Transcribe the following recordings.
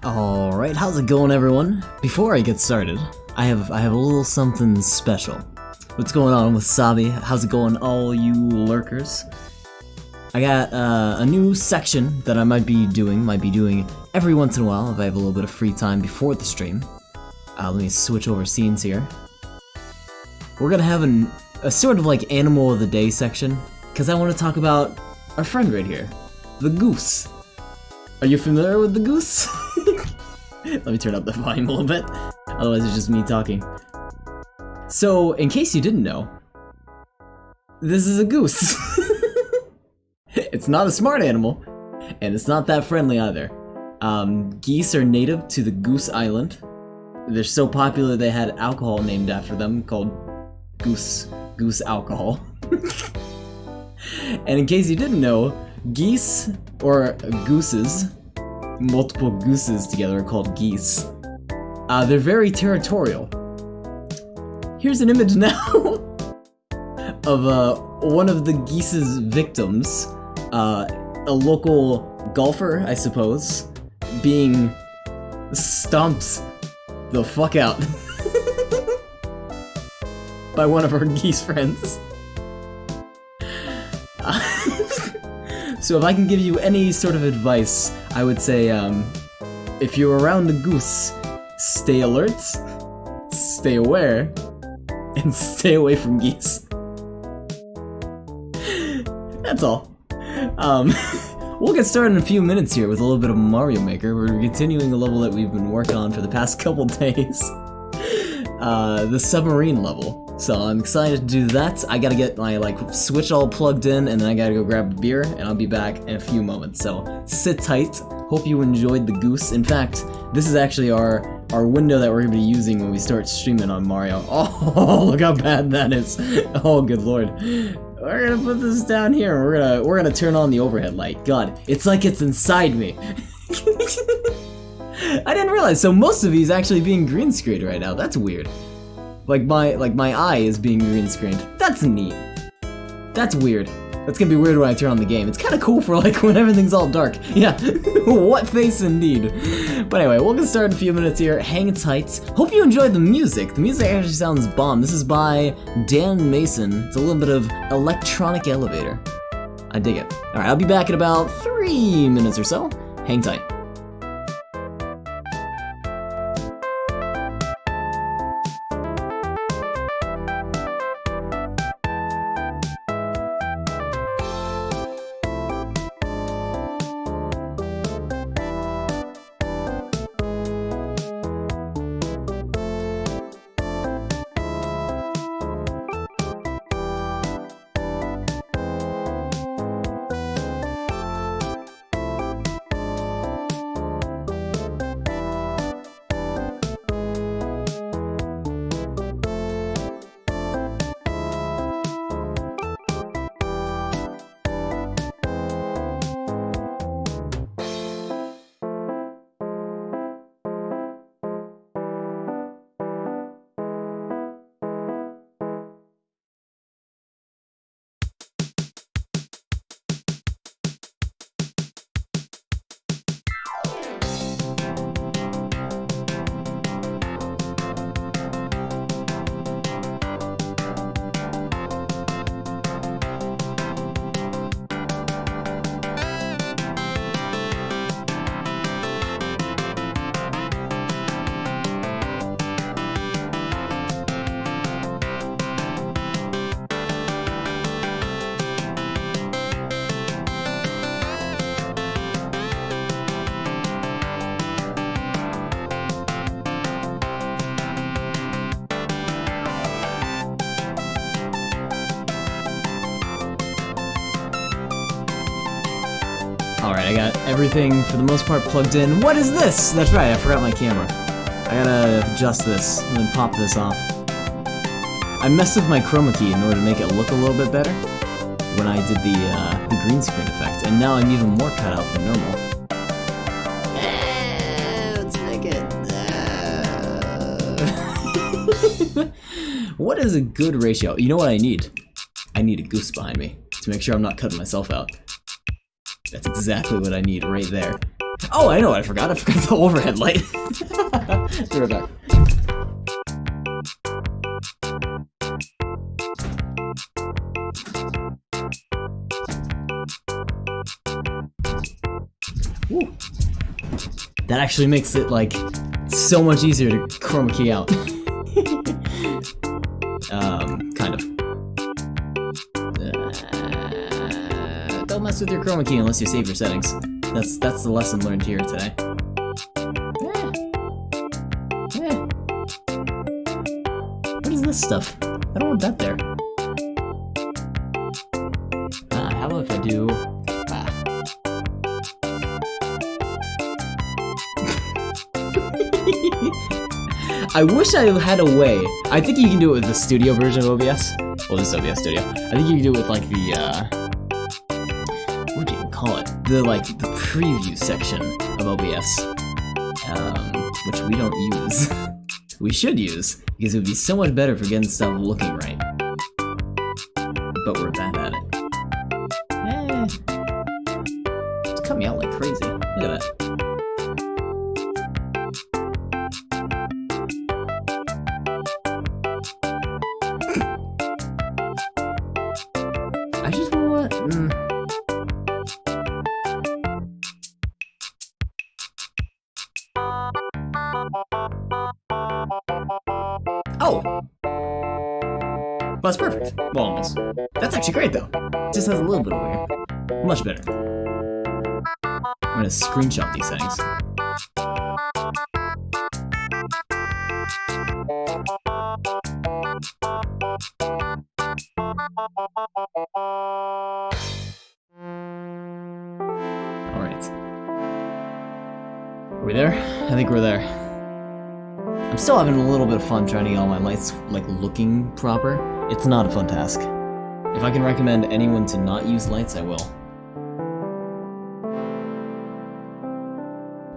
Alright, how's it going, everyone? Before I get started, I have a little something special. What's going on with Sabi? How's it going, all you lurkers? I got a new section that I might be doing every once in a while if I have a little bit of free time before the stream. Let me switch over scenes here. We're gonna have a sort of like animal of the day section, because I want to talk about our friend right here, the goose. Are you familiar with the goose? Let me turn up the volume a little bit, otherwise it's just me talking. So, in case you didn't know, this is a goose. It's not a smart animal, and it's not that friendly either. Geese are native to the Goose Island. They're so popular they had alcohol named after them called goose alcohol. And in case you didn't know, geese, or gooses, multiple gooses together are called geese. They're very territorial. Here's an image now of one of the geese's victims, a local golfer, I suppose, being stomped the fuck out by one of our geese friends. So if I can give you any sort of advice, I would say, if you're around a goose, stay alert, stay aware, and stay away from geese. That's all. We'll get started in a few minutes here with a little bit of Mario Maker. We're continuing a level that we've been working on for the past couple days. The Submarine level. So I'm excited to do that. I gotta get my switch all plugged in, and then I gotta go grab a beer, and I'll be back in a few moments. So sit tight. Hope you enjoyed the goose. In fact, this is actually our window that we're gonna be using when we start streaming on Mario. Oh, look how bad that is. Oh, good lord. We're gonna put this down here. We're gonna turn on the overhead light. God, it's like it's inside me. I didn't realize. So most of these actually being green screened right now. That's weird. Like my eye is being green screened. That's neat. That's weird. That's gonna be weird when I turn on the game. It's kind of cool for when everything's all dark. Yeah, what face indeed. But anyway, we'll get started in a few minutes here. Hang tight. Hope you enjoyed the music. The music actually sounds bomb. This is by Dan Mason. It's a little bit of electronic elevator. I dig it. All right, I'll be back in about 3 minutes or so. Hang tight. Alright, I got everything for the most part plugged in. What is this? That's right, I forgot my camera. I gotta adjust this and then pop this off. I messed with my chroma key in order to make it look a little bit better when I did the green screen effect, and now I'm even more cut out than normal. Let's make it. What is a good ratio? You know what I need? I need a goose behind me to make sure I'm not cutting myself out. That's exactly what I need right there. Oh, I know what I forgot. I forgot the overhead light. Be right back. Woo. That actually makes it, like, so much easier to chroma key out. Kind of. Don't mess with your chroma key unless you save your settings. That's the lesson learned here today. What is this stuff? I don't want that there. How about if I do... I wish I had a way. I think you can do it with the studio version of OBS. Well, this is OBS Studio. I think you can do it with, like, the, what do you call it? The preview section of OBS. Which we don't use. We should use, because it would be so much better for getting stuff looking right. But we're bad at it. It's cut me out like crazy. Look at that. I just want... Oh! Well, that's perfect. Well, almost. That's actually great, though. It just has a little bit of weird. Much better. I'm gonna screenshot these settings. Alright. Are we there? I think we're there. I'm still having a little bit of fun trying to get all my lights, like, looking proper. It's not a fun task. If I can recommend anyone to not use lights, I will.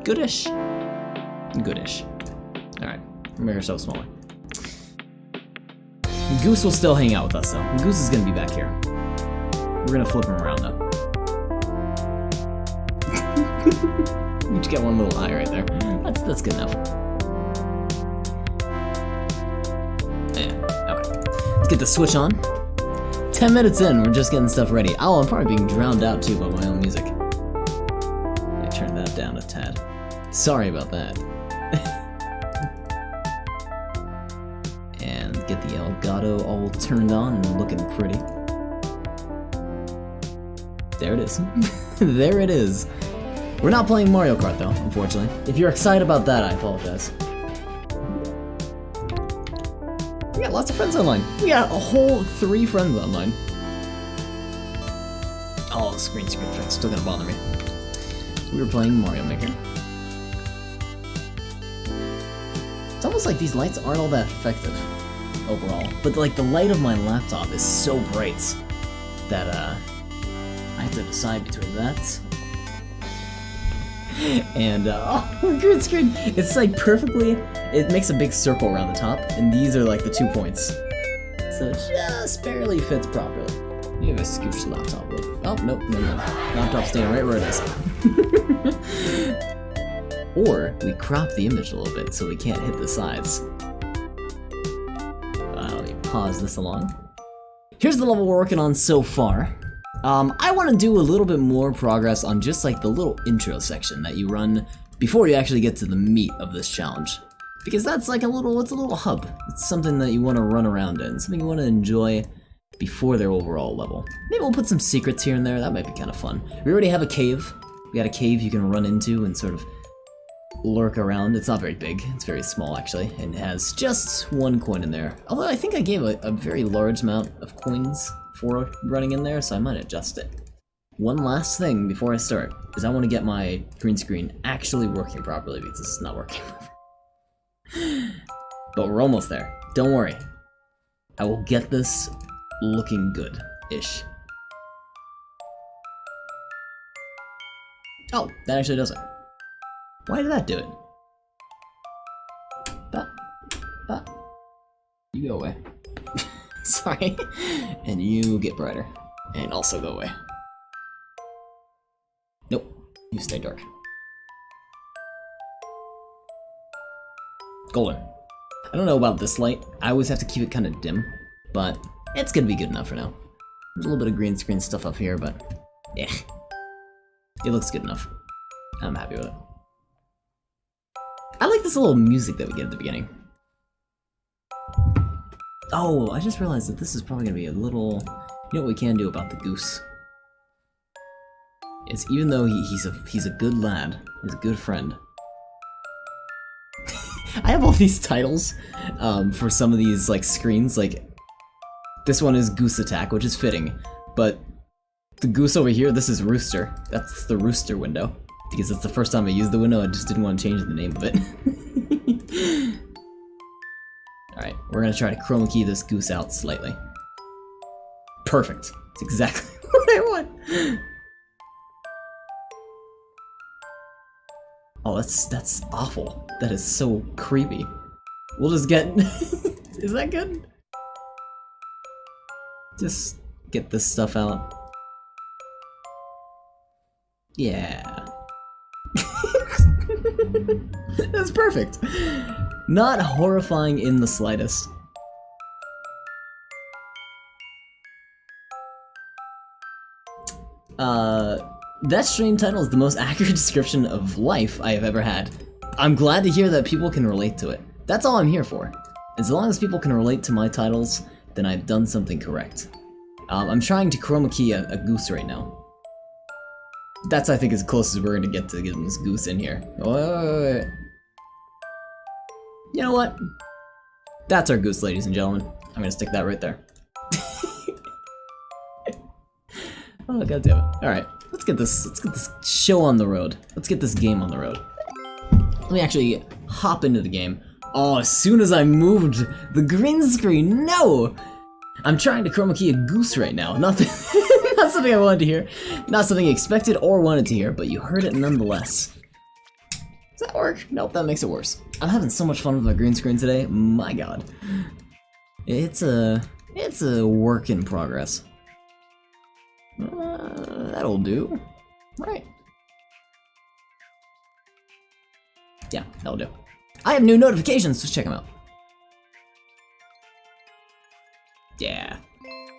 Goodish. Goodish. Alright, make ourselves smaller. Goose will still hang out with us, though. Goose is gonna be back here. We're gonna flip him around, though. You just get one little eye right there. That's good enough. Yeah, okay. Let's get the switch on. 10 minutes in, we're just getting stuff ready. Oh, I'm probably being drowned out, too, by my own music. I turned that down a tad. Sorry about that. And get the Elgato all turned on and looking pretty. There it is. There it is. We're not playing Mario Kart though, unfortunately. If you're excited about that, I apologize. We got lots of friends online. We got a whole 3 friends online. Oh, the screen effect's still gonna bother me. We were playing Mario Maker. It's almost like these lights aren't all that effective overall. But like the light of my laptop is so bright that I have to decide between that and oh, green screen. It's like perfectly, it makes a big circle around the top, and these are like the 2 points. So it just barely fits properly. You have a scooch the laptop. Oh, nope, no. Laptop's staying right where it is. Or we crop the image a little bit so we can't hit the sides. Let me pause this along. Here's the level we're working on so far. I want to do a little bit more progress on just like the little intro section that you run before you actually get to the meat of this challenge. Because that's like it's a little hub. It's something that you want to run around in, something you want to enjoy before their overall level. Maybe we'll put some secrets here and there, that might be kind of fun. We already have a cave. We got a cave you can run into and sort of lurk around. It's not very big, it's very small actually, and it has just 1 coin in there. Although I think I gave a very large amount of coins for running in there, so I might adjust it. One last thing before I start is I want to get my green screen actually working properly because this is not working. But we're almost there. Don't worry. I will get this looking good-ish. Oh, that actually does it. Why did that do it? But you go away. Sorry. And you get brighter. And also go away. Nope. You stay dark. golden. I don't know about this light. I always have to keep it kind of dim, but it's gonna be good enough for now. There's a little bit of green screen stuff up here, but yeah, it looks good enough. I'm happy with it. I like this little music that we get at the beginning. Oh, I just realized that this is probably gonna be a little... You know what we can do about the goose? Is even though he's a good lad, he's a good friend. I have all these titles for some of these like screens. Like this one is Goose Attack, which is fitting, but the goose over here, this is Rooster. That's the Rooster window because it's the first time I used the window. I just didn't want to change the name of it. Alright, we're gonna try to chroma key this goose out slightly. Perfect. It's exactly what I want. Oh, that's awful. That is so creepy. We'll just get... Is that good? Just get this stuff out. Yeah. That's perfect. Not horrifying in the slightest. That stream title is the most accurate description of life I have ever had. I'm glad to hear that people can relate to it. That's all I'm here for. As long as people can relate to my titles, then I've done something correct. I'm trying to chroma key a goose right now. That's, I think, as close as we're gonna get to getting this goose in here. Wait. You know what? That's our goose, ladies and gentlemen. I'm gonna stick that right there. Oh, god damn it. Alright, let's get this show on the road. Let's get this game on the road. Let me actually hop into the game. Oh, as soon as I moved the green screen, no! I'm trying to chroma key a goose right now. Nothing, not something I wanted to hear. Not something I expected or wanted to hear, but you heard it nonetheless. Does that work? Nope, that makes it worse. I'm having so much fun with my green screen today. My god. It's a work in progress. That'll do. Right. Yeah, that'll do. I have new notifications, just check them out. Yeah.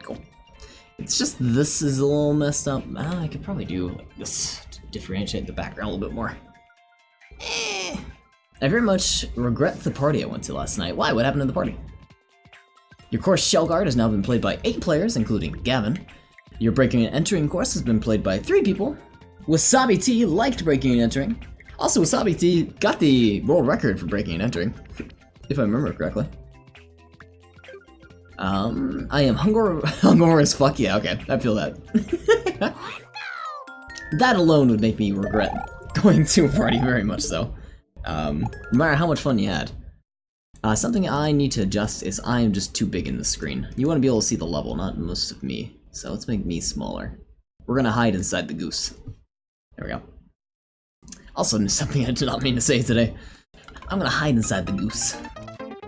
Cool. It's just this is a little messed up. I could probably do like this to differentiate the background a little bit more. I very much regret the party I went to last night. Why? What happened at the party? Your course Shell Guard has now been played by 8 players, including Gavin. Your breaking and entering course has been played by 3 people. Wasabi T liked breaking and entering. Also, Wasabi T got the world record for breaking and entering, if I remember correctly. I am hungover as fuck. Yeah, okay, I feel that. That alone would make me regret going to a party very much so. No matter how much fun you had. Something I need to adjust is I am just too big in the screen. You want to be able to see the level, not most of me. So let's make me smaller. We're gonna hide inside the goose. There we go. Also, something I did not mean to say today. I'm gonna hide inside the goose.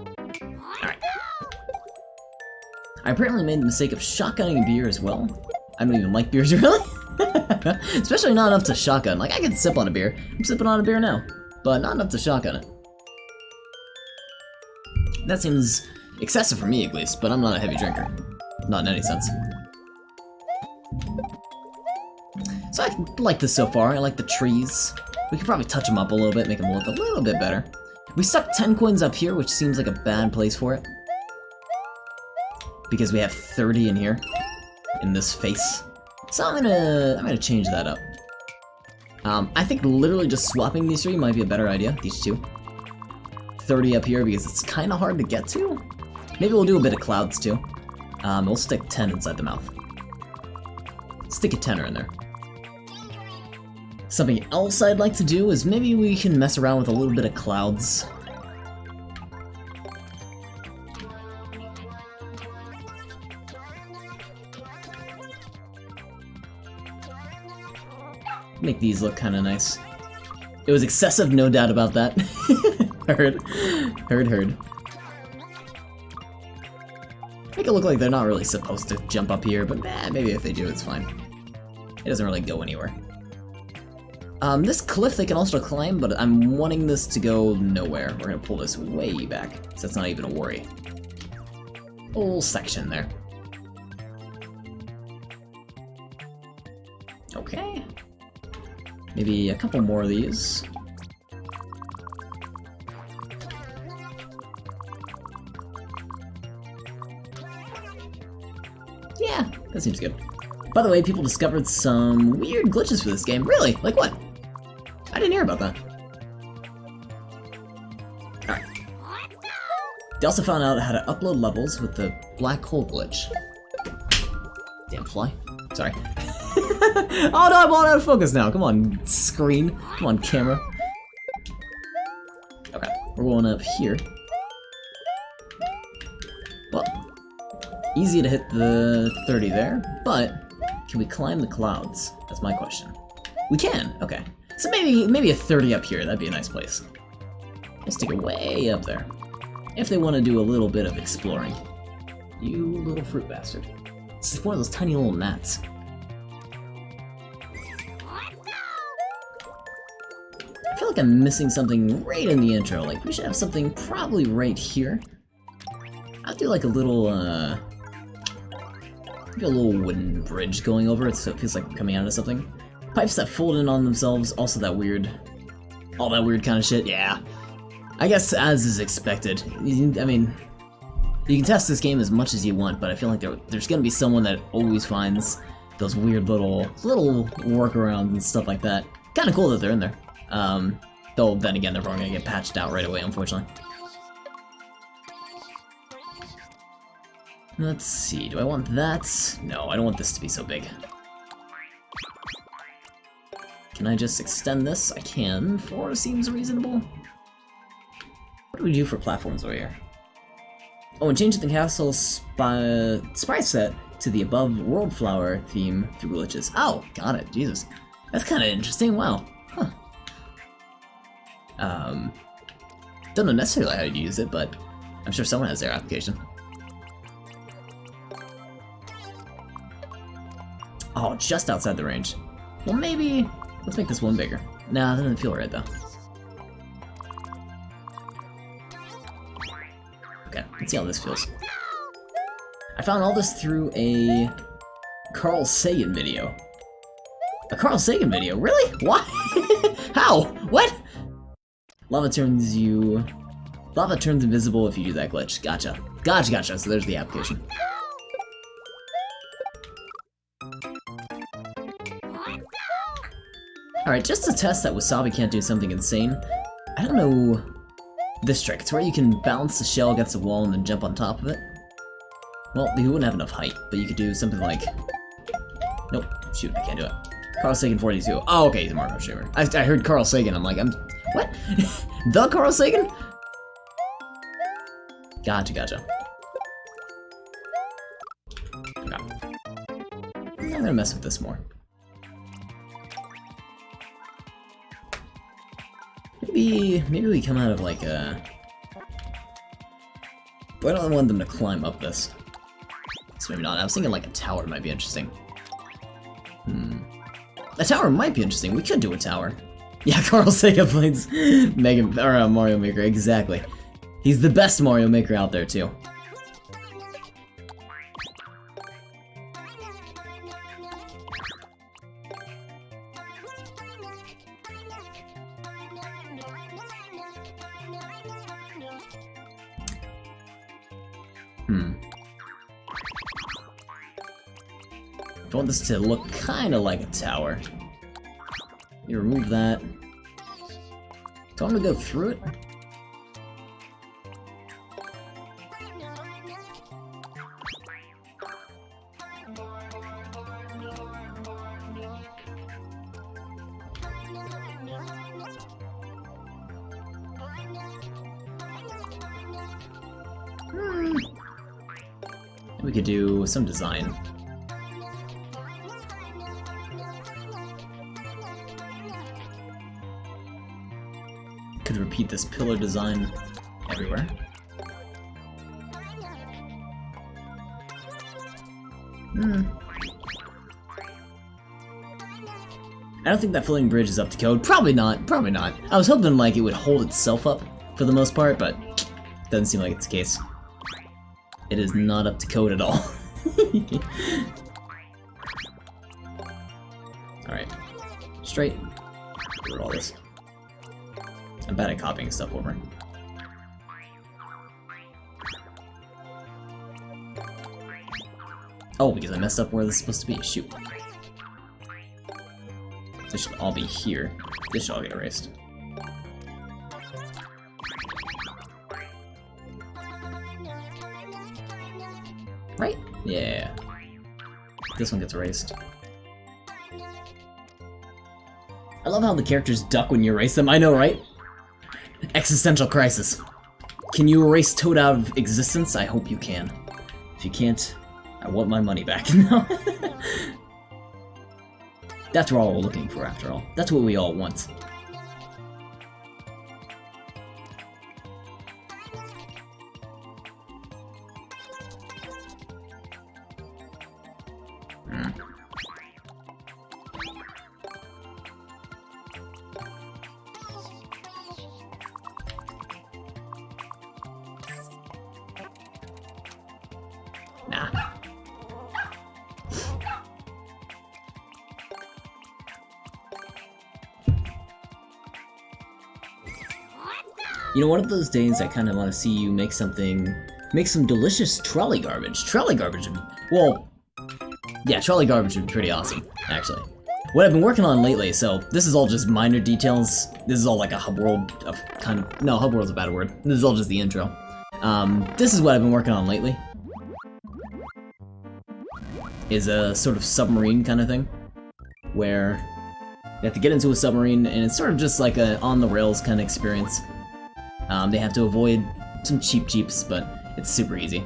Alright. I apparently made the mistake of shotgunning beer as well. I don't even like beers, really. Especially not enough to shotgun. Like, I can sip on a beer. I'm sipping on a beer now. But not enough to shotgun it. That seems excessive for me, at least, but I'm not a heavy drinker. Not in any sense. So I like this so far. I like the trees. We could probably touch them up a little bit, make them look a little bit better. We stuck 10 coins up here, which seems like a bad place for it. Because we have 30 in here. In this face. So I'm gonna change that up. I think literally just swapping these 3 might be a better idea, these 2. 30 up here because it's kind of hard to get to. Maybe we'll do a bit of clouds too. We'll stick 10 inside the mouth. Stick a 10er in there. Something else I'd like to do is maybe we can mess around with a little bit of clouds. Make these look kind of nice. It was excessive, no doubt about that. Heard. Make it look like they're not really supposed to jump up here, but maybe if they do, it's fine. It doesn't really go anywhere. This cliff they can also climb, but I'm wanting this to go nowhere. We're gonna pull this way back, so that's not even a worry. Whole section there. Okay. Maybe a couple more of these. Yeah, that seems good. By the way, people discovered some weird glitches for this game. Really? Like what? I didn't hear about that. Alright. They also found out how to upload levels with the black hole glitch. Damn fly. Sorry. Oh no, I'm all out of focus now. Come on, screen. Come on, camera. Okay, we're going up here. Well, easy to hit the 30 there, but can we climb the clouds? That's my question. We can, okay. So maybe a 30 up here, that'd be a nice place. Let's take it way up there. If they want to do a little bit of exploring. You little fruit bastard. This is one of those tiny little gnats. I feel like I'm missing something right in the intro. Like, we should have something probably right here. I'll do like a little, maybe a little wooden bridge going over it so it feels like I'm coming out of something. Pipes that fold in on themselves, also that weird, all that weird kind of shit, yeah. I guess as is expected. I mean, you can test this game as much as you want, but I feel like there's gonna be someone that always finds those weird little workarounds and stuff like that. Kinda cool that they're in there. Though then again, they're probably gonna get patched out right away, unfortunately. Let's see, do I want that? No, I don't want this to be so big. Can I just extend this? I can. 4 seems reasonable. What do we do for platforms over here? Oh, and change the castle sprite set to the above world flower theme through glitches. Oh, got it. Jesus. That's kind of interesting. Wow. Huh. Don't know necessarily how to use it, but I'm sure someone has their application. Oh, just outside the range. Well, maybe... Let's make this one bigger. Nah, that doesn't feel right, though. Okay, let's see how this feels. I found all this through a Carl Sagan video. A Carl Sagan video? Really? Why? How? What? Lava turns invisible if you do that glitch. Gotcha. Gotcha. So there's the application. Alright, just to test that Wasabi can't do something insane, I don't know this trick. It's where you can bounce the shell against the wall and then jump on top of it. Well, you wouldn't have enough height, but you could do something like... Nope, shoot, I can't do it. Carl Sagan 42. Oh, okay, he's a Mario streamer. I heard Carl Sagan, I'm like, what? The Carl Sagan? Gotcha. Okay. I'm gonna mess with this more. Maybe we come out of like a... But I don't want them to climb up this. So maybe not. I was thinking like a tower might be interesting. A tower might be interesting. We could do a tower. Yeah, Carl Sagan plays Mario Maker, exactly. He's the best Mario Maker out there too. I want this to look kind of like a tower. You remove that. Do I want to go through it? We could do some design. Could repeat this pillar design everywhere. I don't think that floating bridge is up to code. Probably not, probably not. I was hoping like it would hold itself up for the most part, but doesn't seem like it's the case. It is not up to code at all. Alright. Straight. Get rid of all this. I'm bad at copying stuff over. Oh, because I messed up where this is supposed to be. Shoot. This should all be here. This should all get erased. Right? Yeah. This one gets erased. I love how the characters duck when you erase them. I know, right? Existential crisis. Can you erase Toad out of existence? I hope you can. If you can't, I want my money back. No. That's what we're all looking for, after all. That's what we all want. Nah. You know, one of those days I kind of want to see you make some delicious trolley garbage. Trolley garbage, well, yeah, trolley garbage would be pretty awesome, actually. What I've been working on lately, so this is all just minor details. This is all like a hub world of kind of, no, hub world's a bad word. This is all just the intro. This is what I've been working on lately. Is a sort of submarine kind of thing, where you have to get into a submarine, and it's sort of just like a on-the-rails kind of experience. They have to avoid some cheap-cheeps, but it's super easy.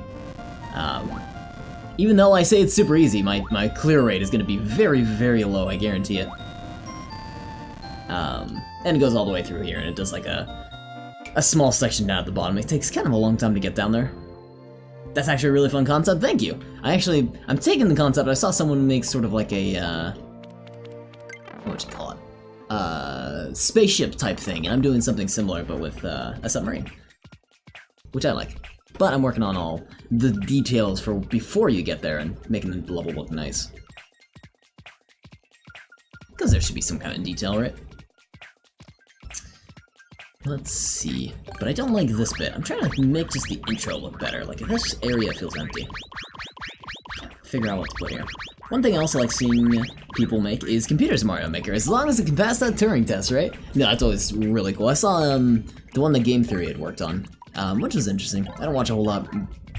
Even though I say it's super easy, my clear rate is going to be very, very low, I guarantee it. And it goes all the way through here, and it does like a small section down at the bottom. It takes kind of a long time to get down there. That's actually a really fun concept, thank you! I'm taking the concept. I saw someone make sort of like a, what would you call it? Spaceship type thing, and I'm doing something similar, but with a submarine. Which I like. But I'm working on all the details for before you get there and making the level look nice. Because there should be some kind of detail, right? Let's see. But I don't like this bit. I'm trying to make just the intro look better. Like, this area feels empty. Figure out what to put here. One thing I also like seeing people make is Computers Mario Maker, as long as it can pass that Turing test, right? No, that's always really cool. I saw the one that Game Theory had worked on, which was interesting. I don't watch a whole lot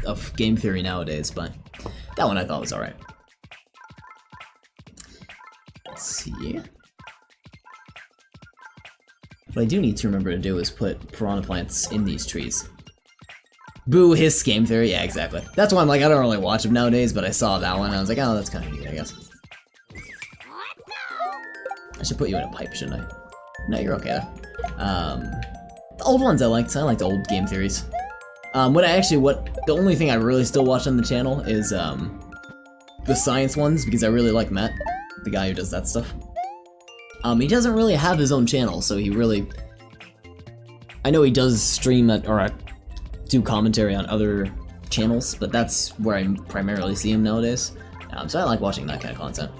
of Game Theory nowadays, but that one I thought was alright. Let's see. What I do need to remember to do is put piranha plants in these trees. Boo, hiss, Game Theory, yeah, exactly. That's why I'm like, I don't really watch them nowadays, but I saw that one and I was like, oh, that's kind of neat, I guess. I should put you in a pipe, shouldn't I? No, you're okay there. The old ones I liked old Game Theories. The only thing I really still watch on the channel is, the science ones, because I really like Matt, the guy who does that stuff. He doesn't really have his own channel, so he really... I know he does stream do commentary on other channels, but that's where I primarily see him nowadays. So I like watching that kind of content.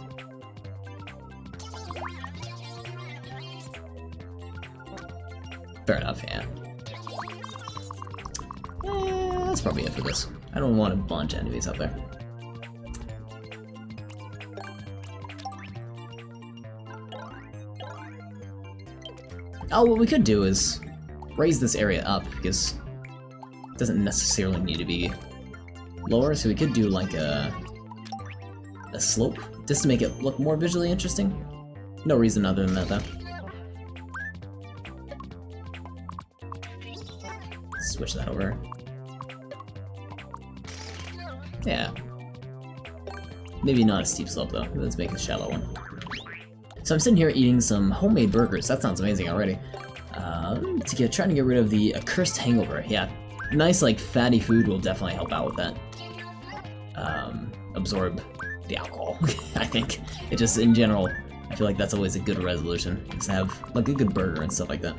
Fair enough, yeah. That's probably it for this. I don't want a bunch of enemies up there. Oh, what we could do is raise this area up, because it doesn't necessarily need to be lower, so we could do like a slope, just to make it look more visually interesting. No reason other than that, though. Switch that over. Yeah. Maybe not a steep slope, though. Let's make a shallow one. So I'm sitting here eating some homemade burgers. That sounds amazing already. Trying to get rid of the accursed hangover. Yeah, nice like fatty food will definitely help out with that. Absorb the alcohol. I think it just in general, I feel like that's always a good resolution, is to have like a good burger and stuff like that.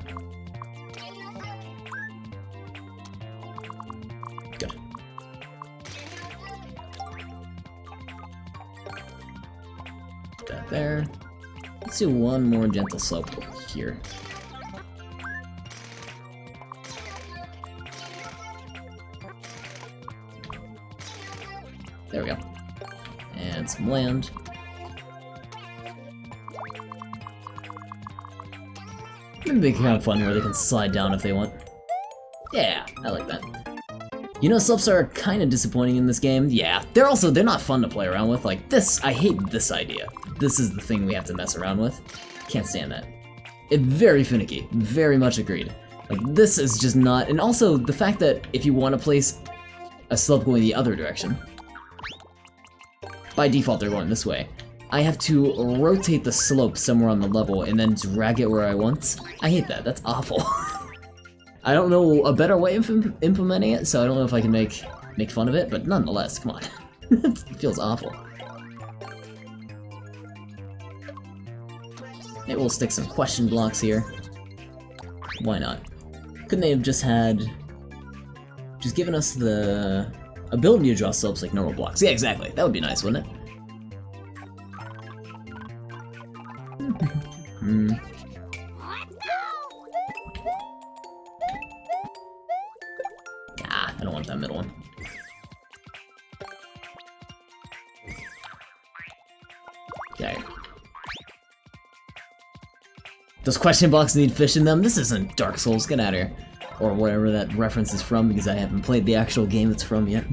Good. Put that there. Let's do one more gentle slope here. There we go. And some land. Maybe make it kind of fun where they can slide down if they want. Yeah, I like that. You know, slopes are kind of disappointing in this game. Yeah, they're not fun to play around with. Like this, I hate this idea. This is the thing we have to mess around with. Can't stand that. It's very finicky. Very much agreed. Like this is just not, and also the fact that if you want to place a slope going the other direction, by default they're going this way. I have to rotate the slope somewhere on the level and then drag it where I want. I hate that. That's awful. I don't know a better way of implementing it, so I don't know if I can make fun of it, but nonetheless, come on. It feels awful. Maybe we'll stick some question blocks here. Why not? Couldn't they have just given us the ability to draw slopes like normal blocks? Yeah, exactly. That would be nice, wouldn't it? I don't want that middle one. Okay. Those question blocks need fish in them? This isn't Dark Souls, get out of here. Or whatever that reference is from, because I haven't played the actual game it's from yet.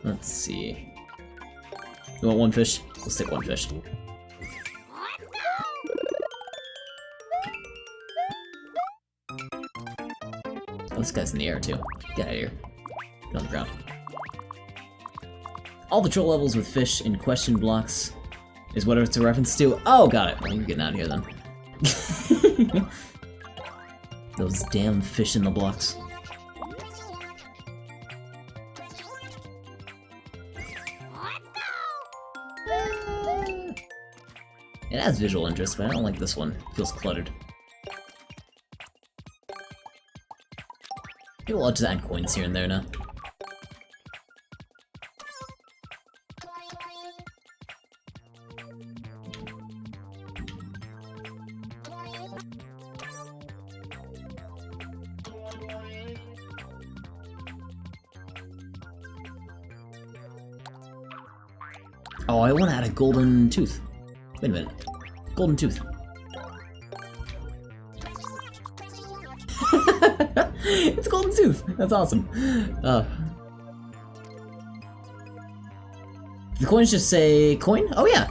Let's see. You want one fish? We'll stick one fish. Oh, this guy's in the air too. Get out of here. Get on the ground. All the troll levels with fish in question blocks is what it's a reference to. Oh, got it. Well, you're getting out of here then. Those damn fish in the blocks. It has visual interest, but I don't like this one. It feels cluttered. Maybe I'll just add coins here and there now. Oh, I want to add a golden tooth. Wait a minute. Golden tooth. It's a golden tooth. That's awesome. The coins just say coin? Oh yeah.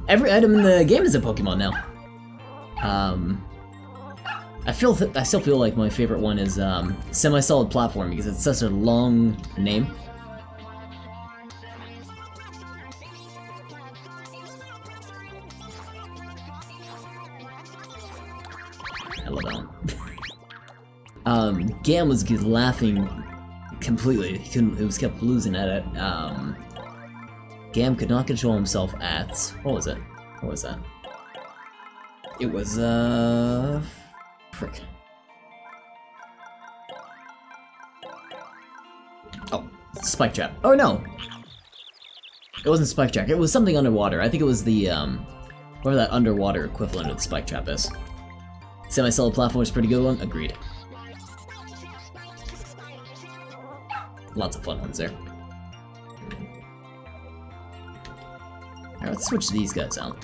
Every item in the game is a Pokemon now. I still feel like my favorite one is Semi-Solid Platform because it's such a long name. I love that one. Gam was laughing completely. It was kept losing at it. Gam could not control himself at... What was it? What was that? It was, frick. Oh, Spike Trap. Oh no! It wasn't Spike Trap, it was something underwater. I think it was the, whatever that underwater equivalent of the Spike Trap is. Semi-Solid Platform is a pretty good one, agreed. Lots of fun ones there. Alright, let's switch these guys out.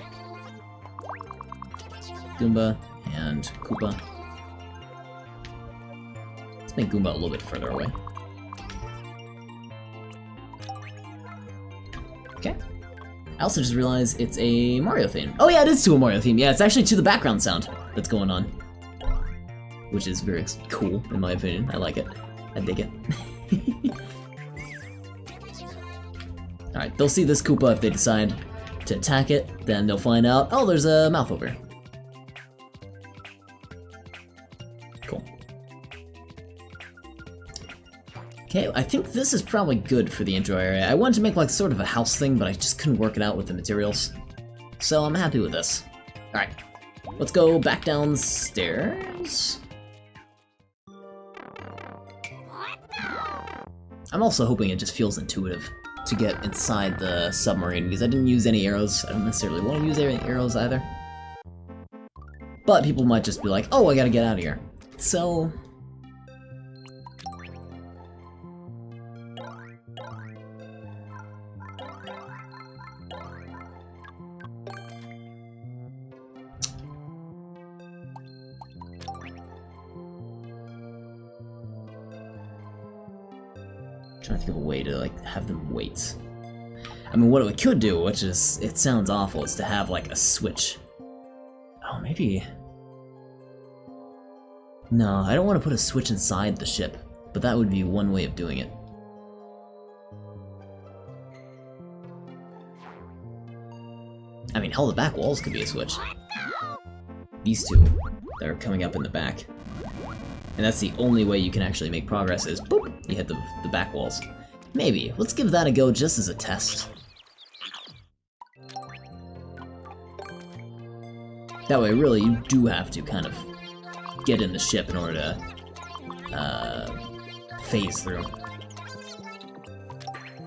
Goomba and Koopa. Let's make Goomba a little bit further away. Okay. I also just realized it's a Mario theme. Oh yeah, it is to a Mario theme. Yeah, it's actually to the background sound that's going on. Which is very cool, in my opinion. I like it. I dig it. Alright, they'll see this Koopa if they decide to attack it, then they'll find out, oh, there's a mouth over. Okay, I think this is probably good for the intro area. I wanted to make like sort of a house thing, but I just couldn't work it out with the materials. So I'm happy with this. Alright, let's go back downstairs. I'm also hoping it just feels intuitive to get inside the submarine, because I didn't use any arrows. I don't necessarily want to use any arrows either. But people might just be like, oh, I gotta get out of here. So... trying to think of a way to like have them wait. I mean, what we could do, which is, it sounds awful, is to have like a switch. Oh, maybe... No, I don't want to put a switch inside the ship, but that would be one way of doing it. I mean, hell, the back walls could be a switch. These two that are coming up in the back. And that's the only way you can actually make progress is, boop, you hit the back walls. Maybe. Let's give that a go just as a test. That way, really, you do have to kind of get in the ship in order to phase through.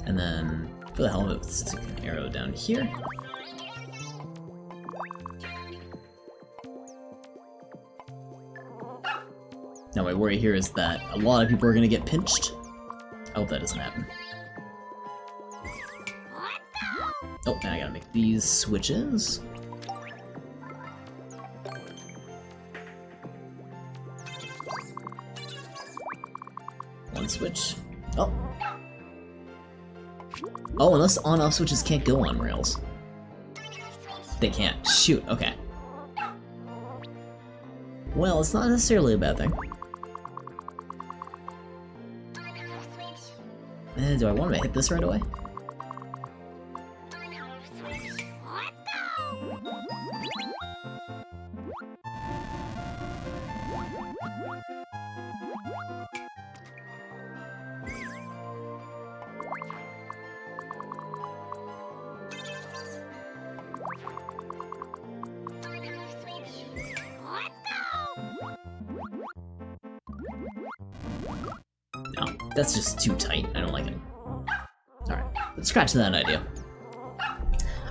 And then, for the hell of it, let's stick an arrow down here. Now my worry here is that a lot of people are going to get pinched. I hope that doesn't happen. Oh, now I gotta make these switches. One switch. Oh. Oh, unless on-off switches can't go on rails. They can't. Shoot, okay. Well, it's not necessarily a bad thing. Do I want to hit this right away? No, that's just too tight. I don't like it. Alright, let's scratch that idea.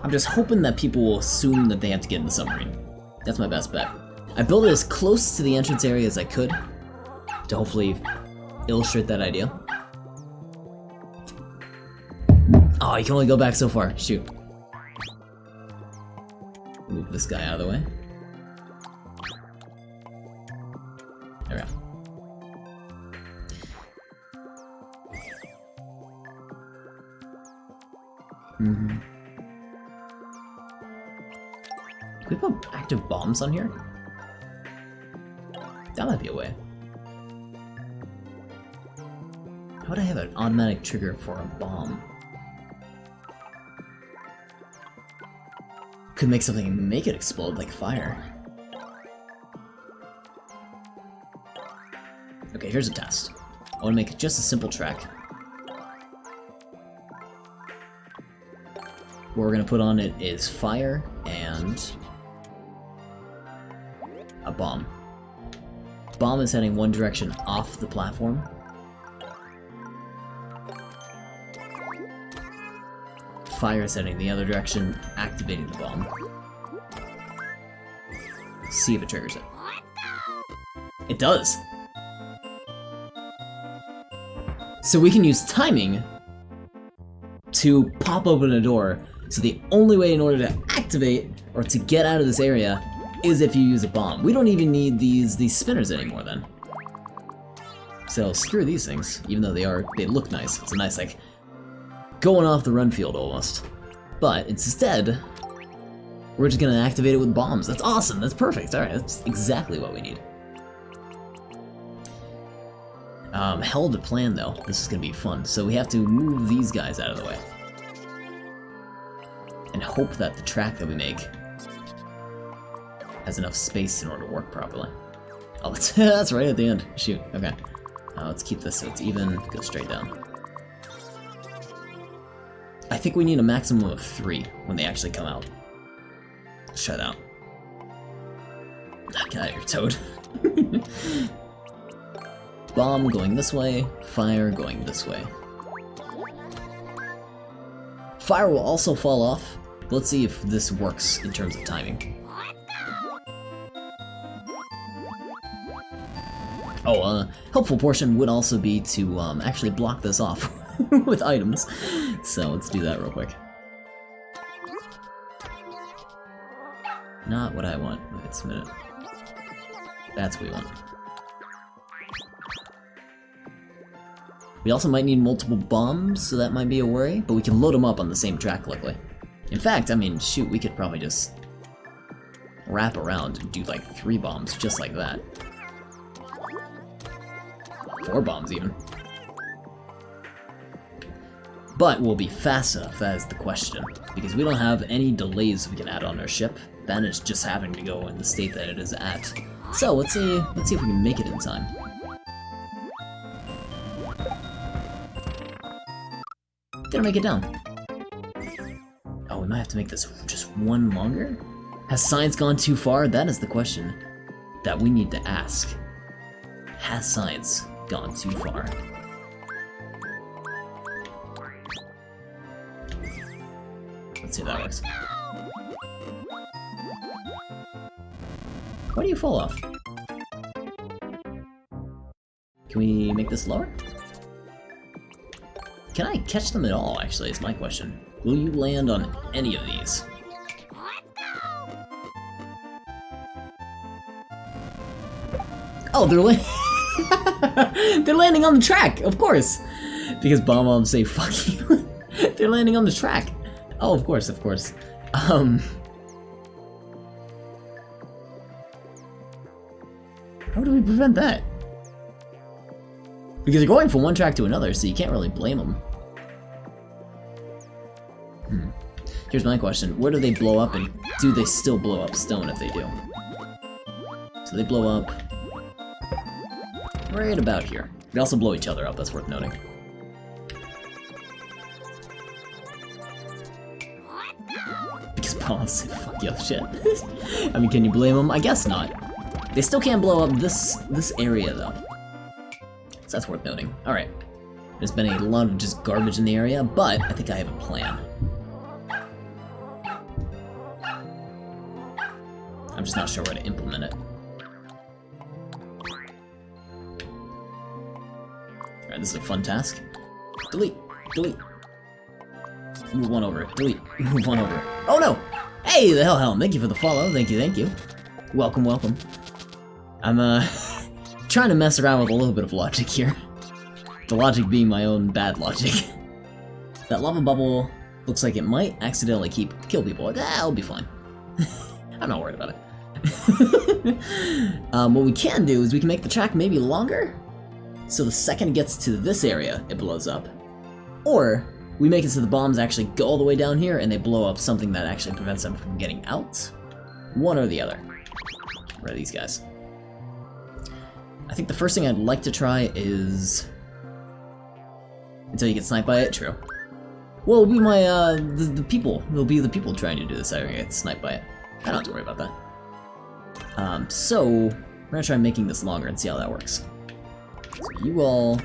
I'm just hoping that people will assume that they have to get in the submarine. That's my best bet. I built it as close to the entrance area as I could to hopefully illustrate that idea. Oh, you can only go back so far. Shoot. Move this guy out of the way. There we go. Can we put active bombs on here? That might be a way. How would I have an automatic trigger for a bomb? Could make something and make it explode like fire. Okay, here's a test. I want to make just a simple track. What we're going to put on it is fire and a bomb. Bomb is heading one direction off the platform. Fire is heading the other direction, activating the bomb. See if it triggers it. It does! So we can use timing to pop open a door. So the only way in order to activate or to get out of this area is if you use a bomb. We don't even need these spinners anymore then. So screw these things, even though they look nice. It's a nice like going off the run field almost. But instead, we're just gonna activate it with bombs. That's awesome, that's perfect. Alright, that's exactly what we need. Hell to plan though. This is gonna be fun. So we have to move these guys out of the way. And hope that the track that we make has enough space in order to work properly. Oh, that's right at the end. Shoot, okay. Let's keep this so it's even. Go straight down. I think we need a maximum of 3 when they actually come out. Shut out. Get out of here, Toad. Bomb going this way, fire going this way. Fire will also fall off. Let's see if this works in terms of timing. Oh, helpful portion would also be to actually block this off with items. So let's do that real quick. Not what I want. Wait a minute. That's what we want. We also might need multiple bombs, so that might be a worry, but we can load them up on the same track, luckily. In fact, I mean, shoot, we could probably just wrap around and do like 3 bombs just like that. 4 bombs, even. But will be fast enough, that is the question. Because we don't have any delays we can add on our ship. Then it's just having to go in the state that it is at. So let's see if we can make it in time. Didn't make it down. Oh, we might have to make this just 1 longer? Has science gone too far? That is the question that we need to ask. Has science gone too far? Let's see if that works. Why do you fall off? Can we make this lower? Can I catch them at all, actually, is my question. Will you land on any of these? Oh, they're landing on the track, of course! Because bomb bombs say fuck you. They're landing on the track. Oh, of course, of course. How do we prevent that? Because they're going from one track to another, so you can't really blame them. Here's my question. Where do they blow up, and do they still blow up stone if they do? So they blow up right about here. They also blow each other up, that's worth noting. Because bombs say fuck you, shit. I mean, can you blame them? I guess not. They still can't blow up this area, though. So that's worth noting. Alright. There's been a lot of just garbage in the area, but I think I have a plan. I'm just not sure where to implement it. Alright, this is a fun task. Delete! Delete! Move 1 over. Delete. Move 1 over. Oh no! Hey, the hell, thank you for the follow. Thank you, thank you. Welcome, welcome. I'm, trying to mess around with a little bit of logic here. The logic being my own bad logic. That lava bubble looks like it might accidentally kill people. I'll be fine. I'm not worried about it. What we can do is we can make the track maybe longer, so the second it gets to this area, it blows up. Or we make it so the bombs actually go all the way down here and they blow up something that actually prevents them from getting out. One or the other. Where are these guys? I think the first thing I'd like to try is... Until you get sniped by it? True. Well, it'll be my, the people. It'll be the people trying to do this that are gonna get sniped by it. I don't have to worry about that. So, we're gonna try making this longer and see how that works. So you all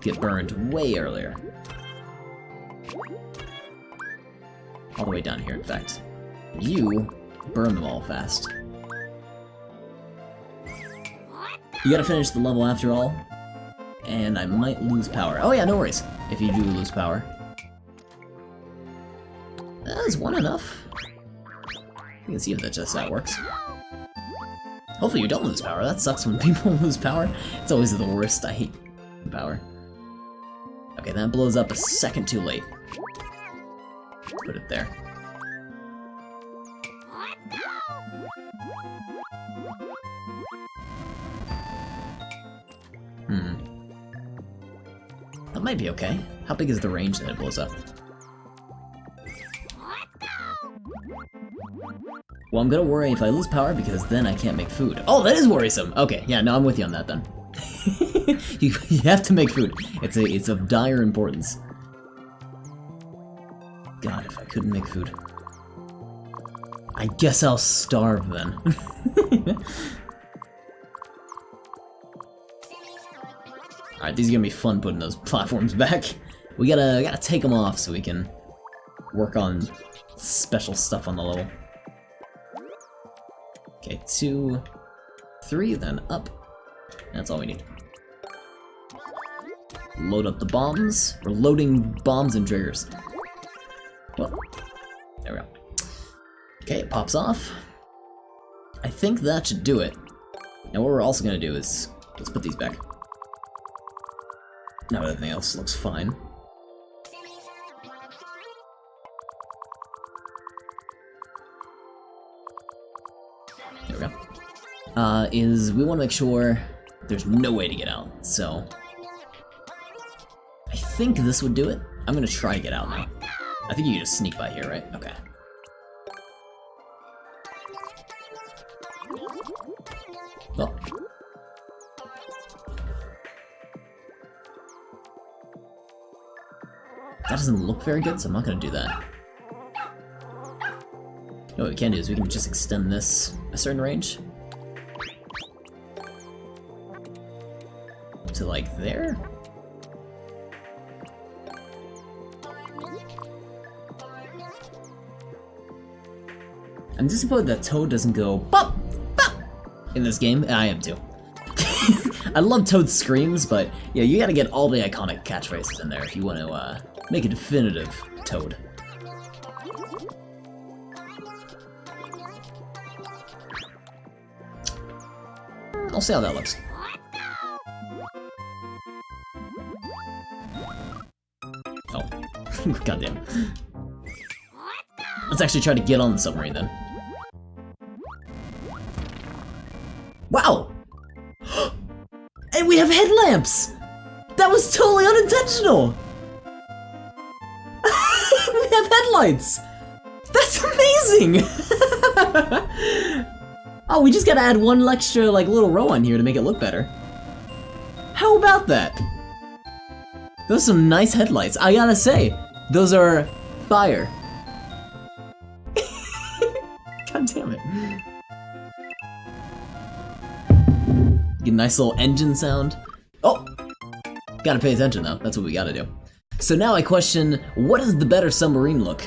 get burned way earlier. All the way down here, in fact. You burn them all fast. You gotta finish the level after all, and I might lose power. Oh yeah, no worries, if you do lose power. Is 1 enough? We can see if that just that works. Hopefully you don't lose power. That sucks when people lose power. It's always the worst. I hate power. Okay, that blows up a second too late. Put it there. That might be okay. How big is the range that it blows up? Well, I'm gonna worry if I lose power because then I can't make food. Oh, that is worrisome! Okay, yeah, no, I'm with you on that then. You have to make food. It's of dire importance. God, if I couldn't make food. I guess I'll starve then. Alright, these are gonna be fun putting those platforms back. We gotta take them off so we can work on special stuff on the level. Okay, 2, 3, then up. That's all we need. Load up the bombs. We're loading bombs and triggers. Well, there we go. Okay, it pops off. I think that should do it. Now what we're also gonna do is, let's put these back. Now everything else looks fine. There we go. We want to make sure there's no way to get out, so I think this would do it. I'm gonna try to get out now. I think you can just sneak by here, right? Okay. Well. That doesn't look very good, so I'm not gonna do that. No, what we can do is we can just extend this a certain range. To like there? I'm disappointed that Toad doesn't go bop, bop in this game, and I am too. I love Toad's screams, but yeah, you gotta get all the iconic catchphrases in there if you want to make a definitive Toad. I'll see how that looks. Oh, goddamn. Let's actually try to get on the submarine then. Wow! And we have headlamps! That was totally unintentional! We have headlights! That's amazing! Oh, we just gotta add one extra, like, little row on here to make it look better. How about that? Those are some nice headlights. I gotta say, those are fire. God damn it. Get a nice little engine sound. Oh! Gotta pay attention though, that's what we gotta do. So now I question, what is the better submarine look?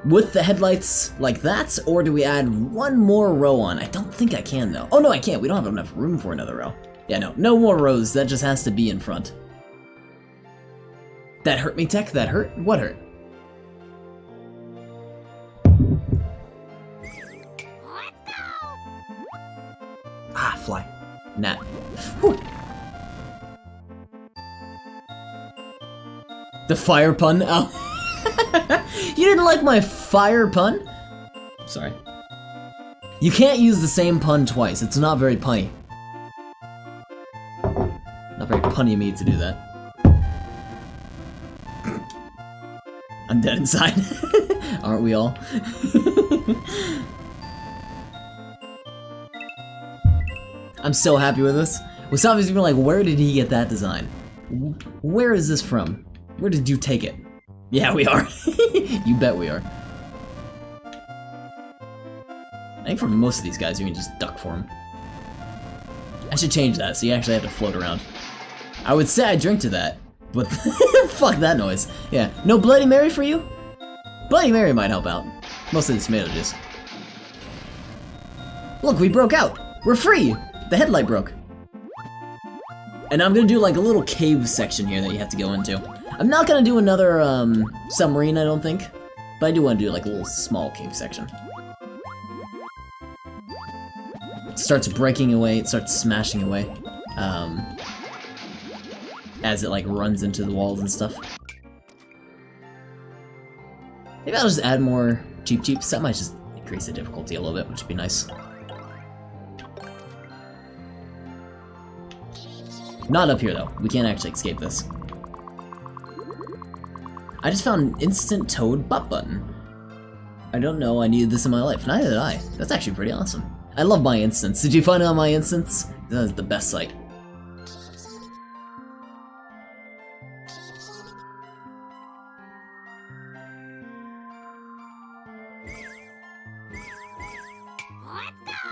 With the headlights like that, or do we add one more row on? I don't think I can though. Oh no, I can't, we don't have enough room for another row. Yeah, no more rows, that just has to be in front. That hurt me, Tech? That hurt? What hurt? Ah, fly. Gnat. Whew. The fire pun? Oh. You didn't like my fire pun? Sorry. You can't use the same pun twice. It's not very punny. Not very punny of me to do that. I'm dead inside. Aren't we all? I'm so happy with this. Wasabi's even like, where did he get that design? Where is this from? Where did you take it? Yeah, we are. You bet we are. I think for most of these guys, you can just duck for them. I should change that, so you actually have to float around. I would say I drink to that, but fuck that noise. Yeah, no Bloody Mary for you? Bloody Mary might help out. Mostly the tomato juice. Look, we broke out! We're free! The headlight broke. And I'm gonna do like a little cave section here that you have to go into. I'm not gonna do another submarine, I don't think, but I do want to do like a little small cave section. It starts breaking away, it starts smashing away, as it like runs into the walls and stuff. Maybe I'll just add more Cheep Cheeps. That might just increase the difficulty a little bit, which would be nice. Not up here though. We can't actually escape this. I just found an instant Toad butt button. I don't know I needed this in my life. Neither did I. That's actually pretty awesome. I love my instance. Did you find it on my instance? That is the best site.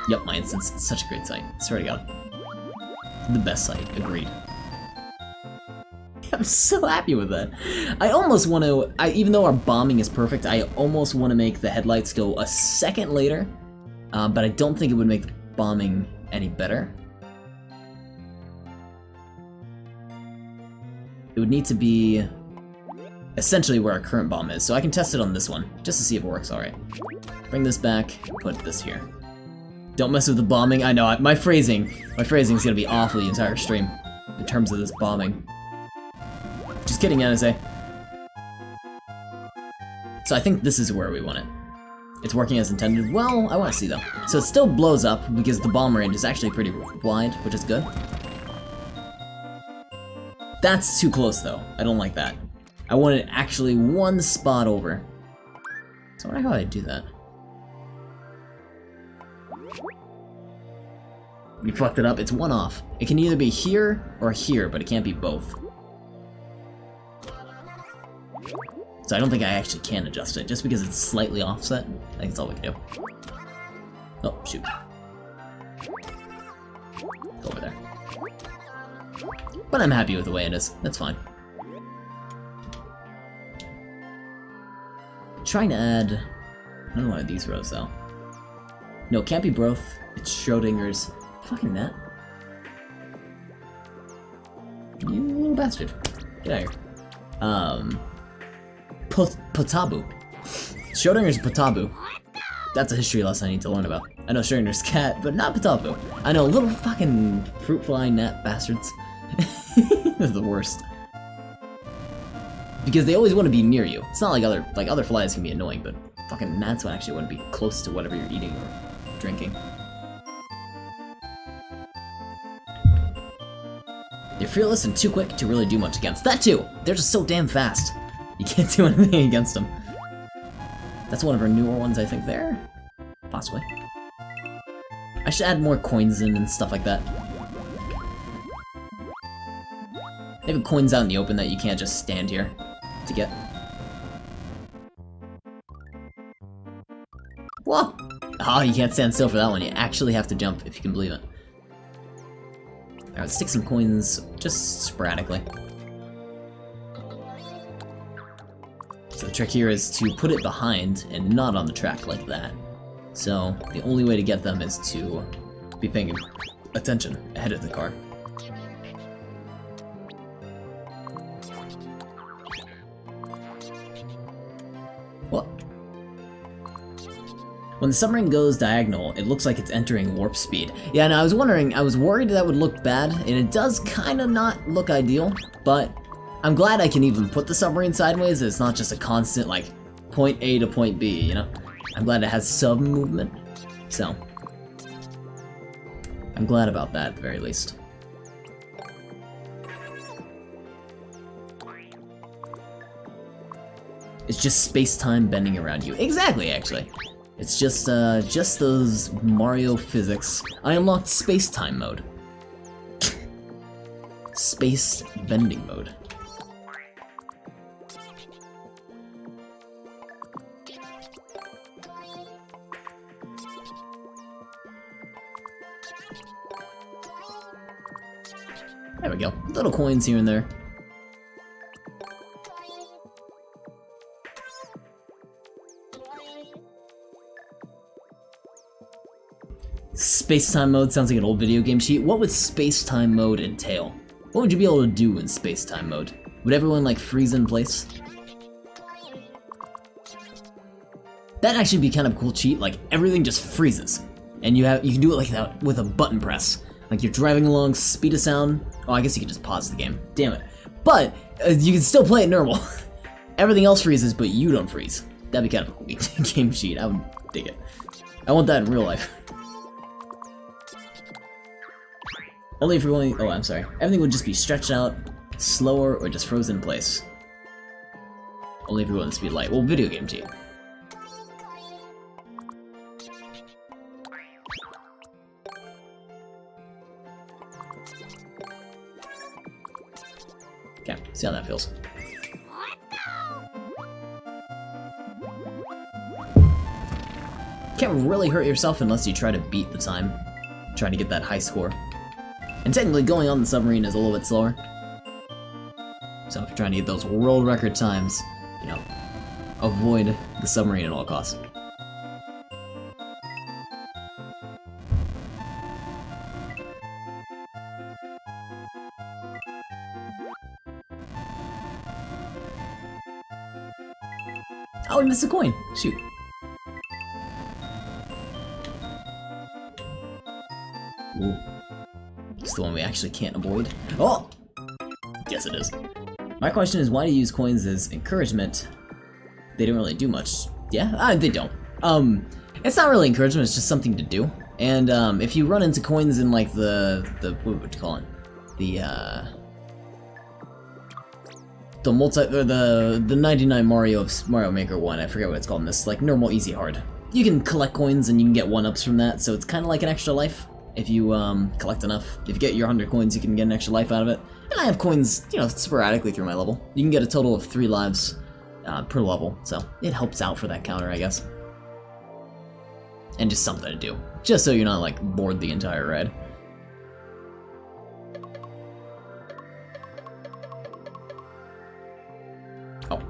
Yep, my instance. Such a great site. Swear to God. The best site. Agreed. I'm so happy with that. I almost want to, even though our bombing is perfect, I almost want to make the headlights go a second later, but I don't think it would make the bombing any better. It would need to be essentially where our current bomb is, so I can test it on this one, just to see if it works alright. Bring this back, put this here. Don't mess with the bombing. I know, my phrasing is gonna be awful the entire stream, in terms of this bombing. Just kidding, NSA. So I think this is where we want it. It's working as intended. Well, I want to see though. So it still blows up because the bomb range is actually pretty wide, which is good. That's too close though. I don't like that. I want it actually one spot over. So I wonder how I do that. You fucked it up. It's one off. It can either be here or here, but it can't be both. So I don't think I actually can adjust it, just because it's slightly offset. I think that's all we can do. Oh, shoot. Go over there. But I'm happy with the way it is. That's fine. Trying to add another one of these rows, though. No, it can't be both. It's Schrodinger's. Fucking that. You little bastard. Get out of here. Potabu. Schrodinger's Potabu. That's a history lesson I need to learn about. I know Schrodinger's cat, but not Potabu. I know little fucking fruit fly gnat bastards. They're the worst. Because they always want to be near you. It's not like other flies can be annoying, but fucking gnats would actually want to be close to whatever you're eating or drinking. They're fearless and too quick to really do much against. That too! They're just so damn fast. You can't do anything against them. That's one of our newer ones, I think, there? Possibly. I should add more coins in and stuff like that. Maybe coins out in the open that you can't just stand here to get. Whoa! Oh, you can't stand still for that one. You actually have to jump, if you can believe it. Alright, let's stick some coins just sporadically. So the trick here is to put it behind and not on the track like that. So the only way to get them is to be paying attention ahead of the car. What? When the submarine goes diagonal, it looks like it's entering warp speed. Yeah, and I was worried that would look bad, and it does kind of not look ideal, but I'm glad I can even put the submarine sideways. It's not just a constant, like, point A to point B, you know? I'm glad it has some movement, so I'm glad about that, at the very least. It's just space-time bending around you. Exactly, actually. It's just those Mario physics. I unlocked space-time mode. Space bending mode. There we go. Little coins here and there. Space-time mode sounds like an old video game sheet. What would space-time mode entail? What would you be able to do in space-time mode? Would everyone, like, freeze in place? That'd actually be kind of a cool cheat, like, everything just freezes. And you can do it like that with a button press. Like, you're driving along, speed of sound. Oh, I guess you could just pause the game. Damn it. But, you can still play it normal. Everything else freezes, but you don't freeze. That'd be kind of a cool game cheat. I would dig it. I want that in real life. Only if you're going. Oh, I'm sorry. Everything would just be stretched out, slower, or just frozen in place. Only if you're going the speed of light. Well, video game cheat. Okay, see how that feels. Can't really hurt yourself unless you try to beat the time, trying to get that high score. And technically going on the submarine is a little bit slower. So if you're trying to get those world record times, you know, avoid the submarine at all costs. Oh, I missed a coin! Shoot. Ooh. It's the one we actually can't avoid. Oh! Yes, it is. My question is, why do you use coins as encouragement? They don't really do much. Yeah? They don't. It's not really encouragement, it's just something to do. And, if you run into coins in, like, what would you call it? The 99 Mario Maker one, I forget what it's called in this, like, normal, easy, hard. You can collect coins and you can get 1-ups from that, so it's kind of like an extra life. If you, collect enough. If you get your 100 coins, you can get an extra life out of it. And I have coins, you know, sporadically through my level. You can get a total of 3 lives per level, so it helps out for that counter, I guess. And just something to do. Just so you're not, like, bored the entire ride. Oh.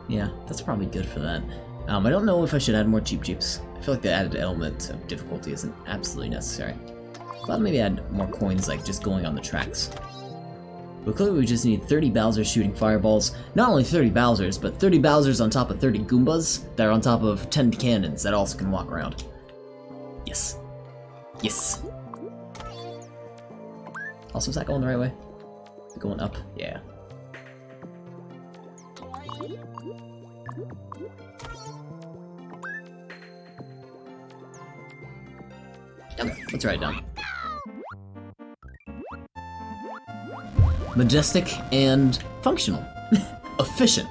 Yeah, that's probably good for that. I don't know if I should add more Cheep Cheeps. I feel like the added element of difficulty isn't absolutely necessary. But maybe add more coins, like just going on the tracks. But clearly we just need 30 Bowsers shooting fireballs. Not only 30 Bowsers, but 30 Bowsers on top of 30 Goombas that are on top of 10 cannons that also can walk around. Yes. Yes. Also, is that going the right way? Is it going up? Yeah. Okay, let's write it down. Majestic and functional. Efficient.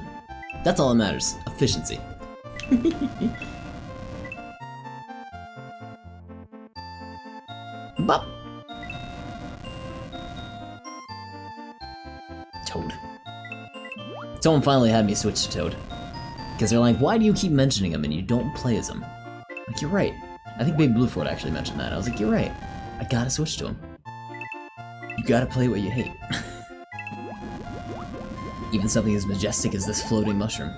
That's all that matters. Efficiency. Bop. Toad. Someone finally had me switch to Toad. Because they're like, why do you keep mentioning him and you don't play as him? Like, you're right. I think Baby Blueford actually mentioned that. I was like, you're right. I gotta switch to him. You gotta play what you hate. Even something as majestic as this floating mushroom.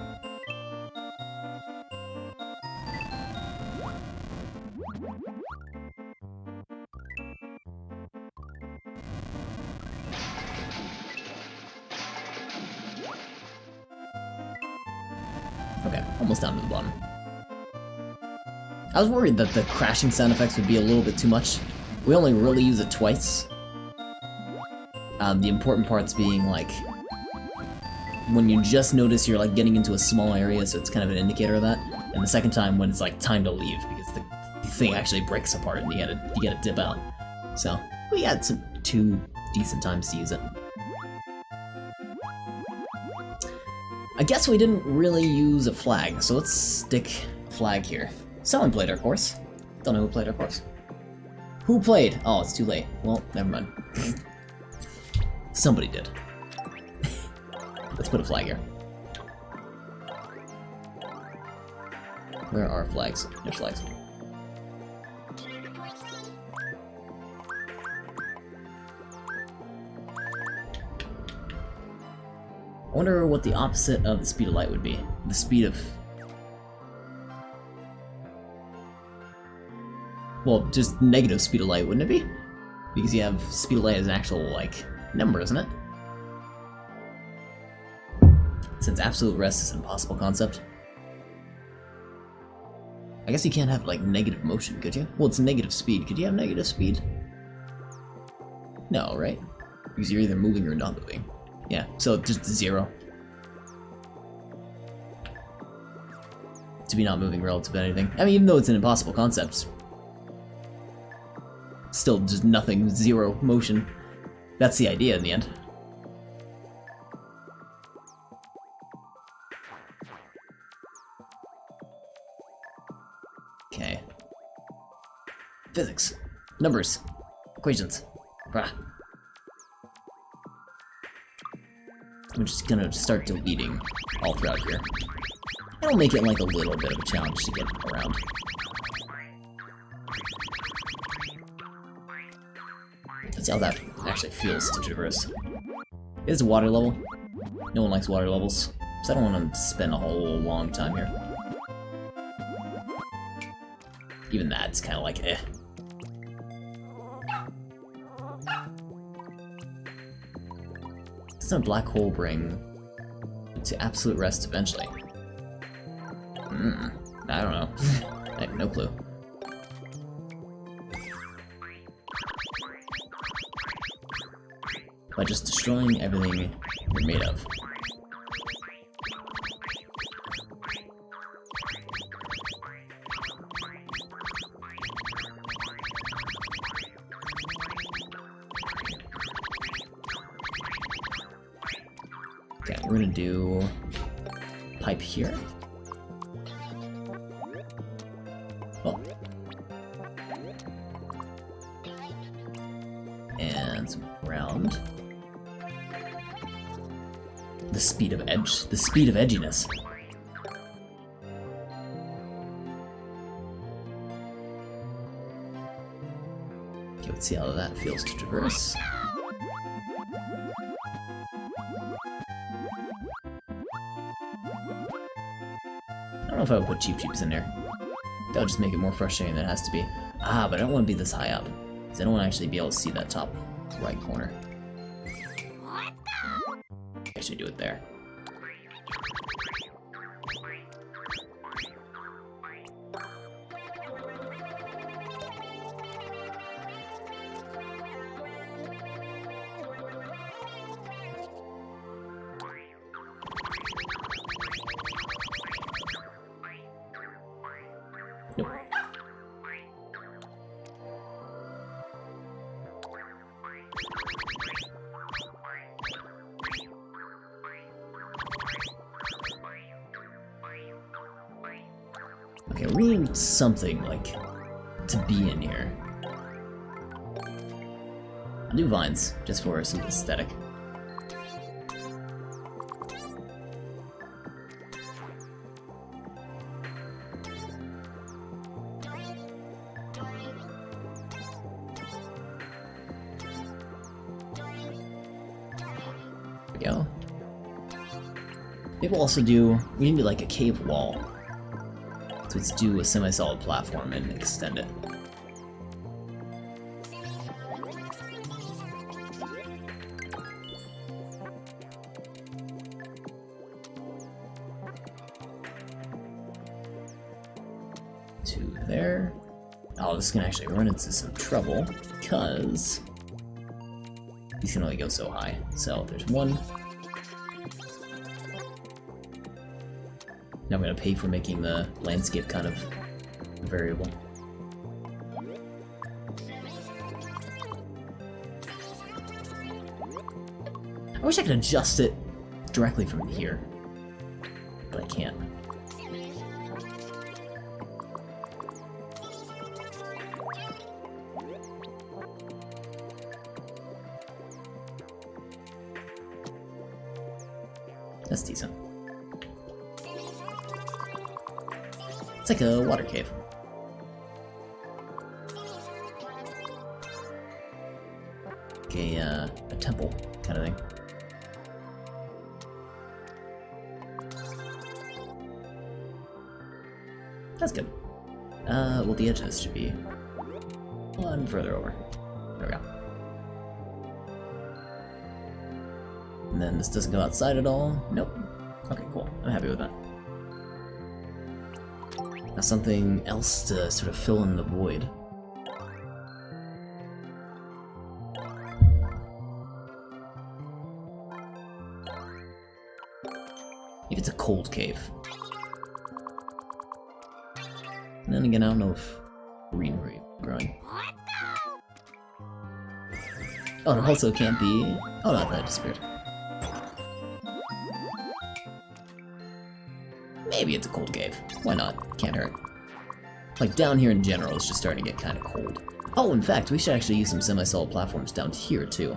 Okay, almost down to the bottom. I was worried that the crashing sound effects would be a little bit too much. We only really use it twice. The important parts being, like, when you just notice you're, like, getting into a small area, so it's kind of an indicator of that. And the second time when it's, like, time to leave, because the thing actually breaks apart and you gotta dip out. So, we had some 2 decent times to use it. I guess we didn't really use a flag, so let's stick a flag here. Someone played our course. Don't know who played our course. Who played? Oh, it's too late. Well, never mind. Somebody did. Let's put a flag here. Where are flags? There's flags. I wonder what the opposite of the speed of light would be. The speed of... Well, just negative speed of light, wouldn't it be? Because you have speed of light as an actual, like, number, isn't it? Since absolute rest is an impossible concept. I guess you can't have, like, negative motion, could you? Well, it's negative speed. Could you have negative speed? No, right? Because you're either moving or not moving. Yeah, so just 0. To be not moving relative to anything. I mean, even though it's an impossible concept, still just nothing, 0 motion. That's the idea in the end. Okay. Physics. Numbers. Equations. Bruh. I'm just gonna start deleting all throughout here. It'll make it like a little bit of a challenge to get around. Let's see how that actually feels to traverse. It is a water level. No one likes water levels, so I don't want to spend a whole long time here. Even that's kind of like eh. Doesn't a black hole bring to absolute rest eventually? I don't know. I have no clue. By just destroying everything you're made of. Okay, we're gonna do pipe here. Oh. And some ground. The speed of edge. The speed of edginess. Okay, let's see how that feels to traverse. I don't know if I would put Cheep Cheeps in there. That would just make it more frustrating than it has to be. Ah, but I don't want to be this high up, because I don't want to actually be able to see that top right corner. Actually do it there. Nope. Okay, we need something, like, to be in here. I'll do vines, just for some aesthetic. There we go. Maybe we'll also do, we need like a cave wall. So let's do a semi-solid platform and extend it. To there. Oh, this is gonna actually run into some trouble because these can only go so high. So there's one. Now I'm gonna pay for making the landscape kind of variable. I wish I could adjust it directly from here, but I can't. That's decent. It's like a water cave. Like a temple kind of thing. That's good. Well, the edge of this should be one further over. There we go. And then this doesn't go outside at all. Nope. Okay, cool. I'm happy with that. Now something else to sort of fill in the void. If it's a cold cave. And then again, I don't know if greenery growing. Oh, it also can't be. Oh, no, that disappeared. Maybe it's a cold cave. Why not? Can't hurt. Like, down here in general, it's just starting to get kind of cold. Oh, in fact, we should actually use some semi-solid platforms down here, too.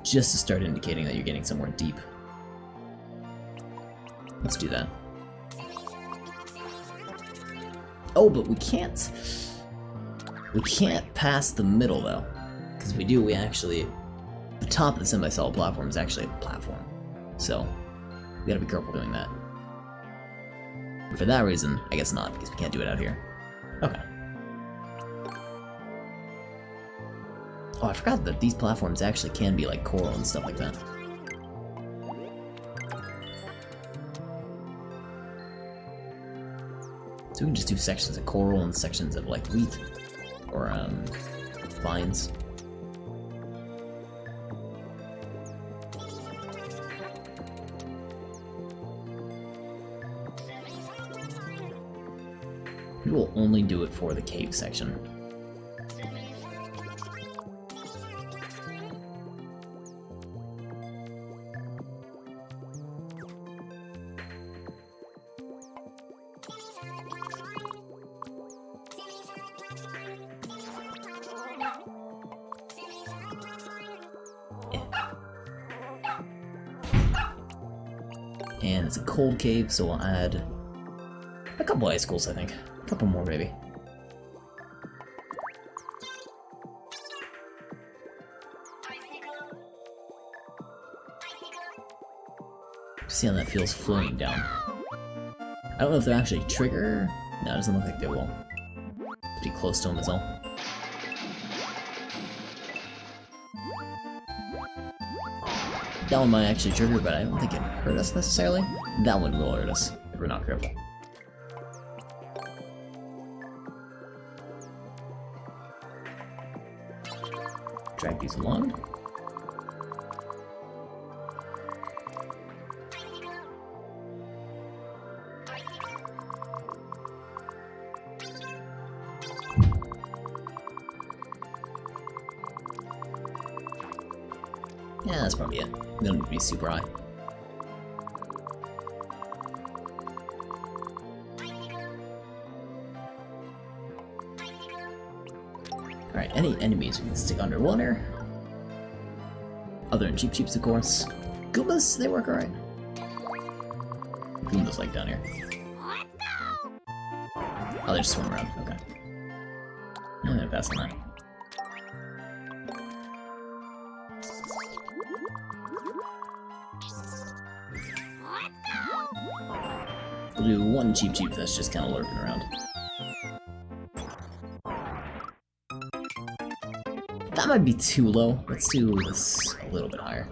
Just to start indicating that you're getting somewhere deep. Let's do that. Oh, but we can't... We can't pass the middle, though. Because if we do, we actually... The top of the semi-solid platform is actually a platform. So, we gotta be careful doing that. And for that reason, I guess not, because we can't do it out here. Okay. Oh, I forgot that these platforms actually can be like coral and stuff like that. So we can just do sections of coral and sections of like wheat. Or, vines. We will only do it for the cave section. And it's a cold cave, so we'll add a couple icicles, I think. A couple more, maybe. See how that feels floating down. I don't know if they'll actually trigger. No, it doesn't look like they will. Pretty close to them is all. That one might actually trigger, but I don't think it hurt us necessarily. That one will hurt us if we're not careful. Drag these along. Yeah, that's probably it. We don't need to be super high. Alright, any enemies we can stick underwater. Other than Cheep Cheeps, of course. Goombas, they work alright. Goombas like down here. Oh, they just swim around, okay. I'm gonna pass on that. We'll do one Cheep Cheep that's just kind of lurking around. That might be too low. Let's do this a little bit higher.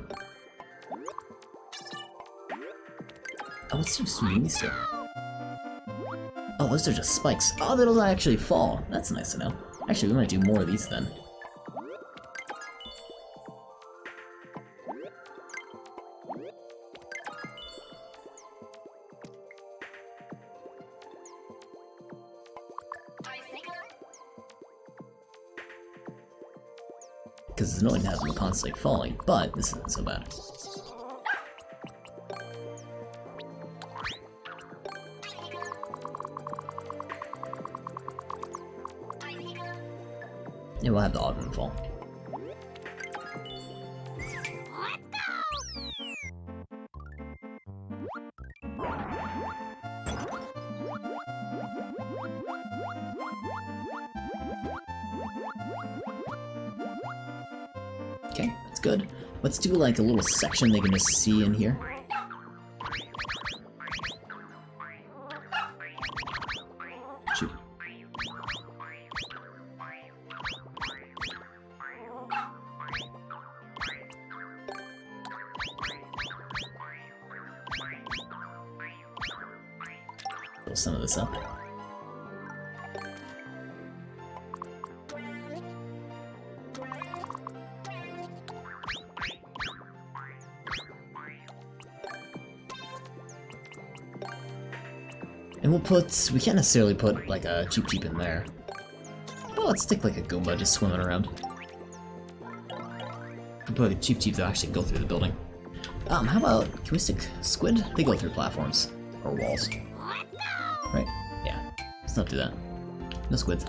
Oh, let's do some these two. Oh, those are just spikes. Oh, that'll actually fall. That's nice to know. Actually, we might do more of these then. Because it's annoying to have them constantly falling, but this isn't so bad. Yeah, we'll have the odd one fall. Okay, that's good. Let's do like a little section they can just see in here. Shoot. Fill some of this up. And we'll put, we can't necessarily put like a Cheep Cheep in there. Well, let's stick like a Goomba just swimming around. We'll put a Cheep Cheep that'll actually go through the building. How about, can we stick Squid? They go through platforms. Or walls. Right? Yeah. Let's not do that. No squids.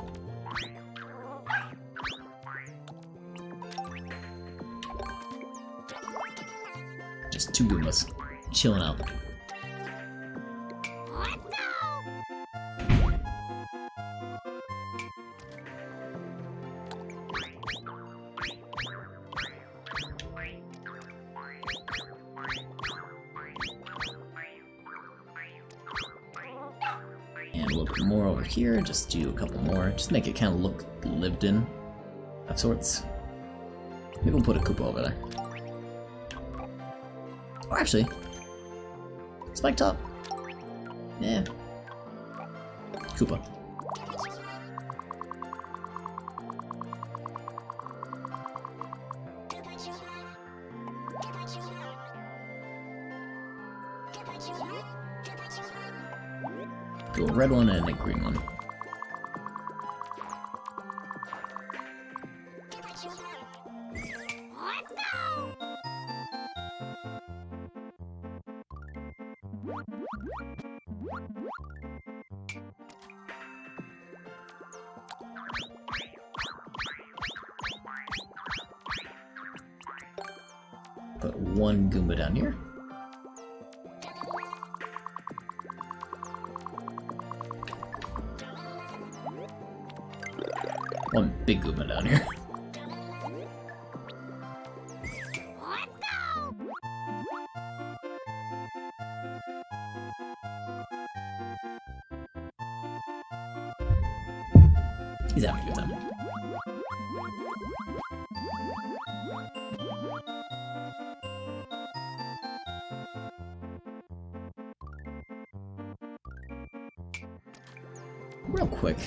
2 Goombas. Chilling out. And a little bit more over here, just do a couple more, just make it kind of look lived in, of sorts. Maybe we'll put a Koopa over there. Or actually, Spike Top. Yeah. Koopa. Do a red one and a green one. Put 1 Goomba down here. One big Goomba down here. He's having a good time. Real quick.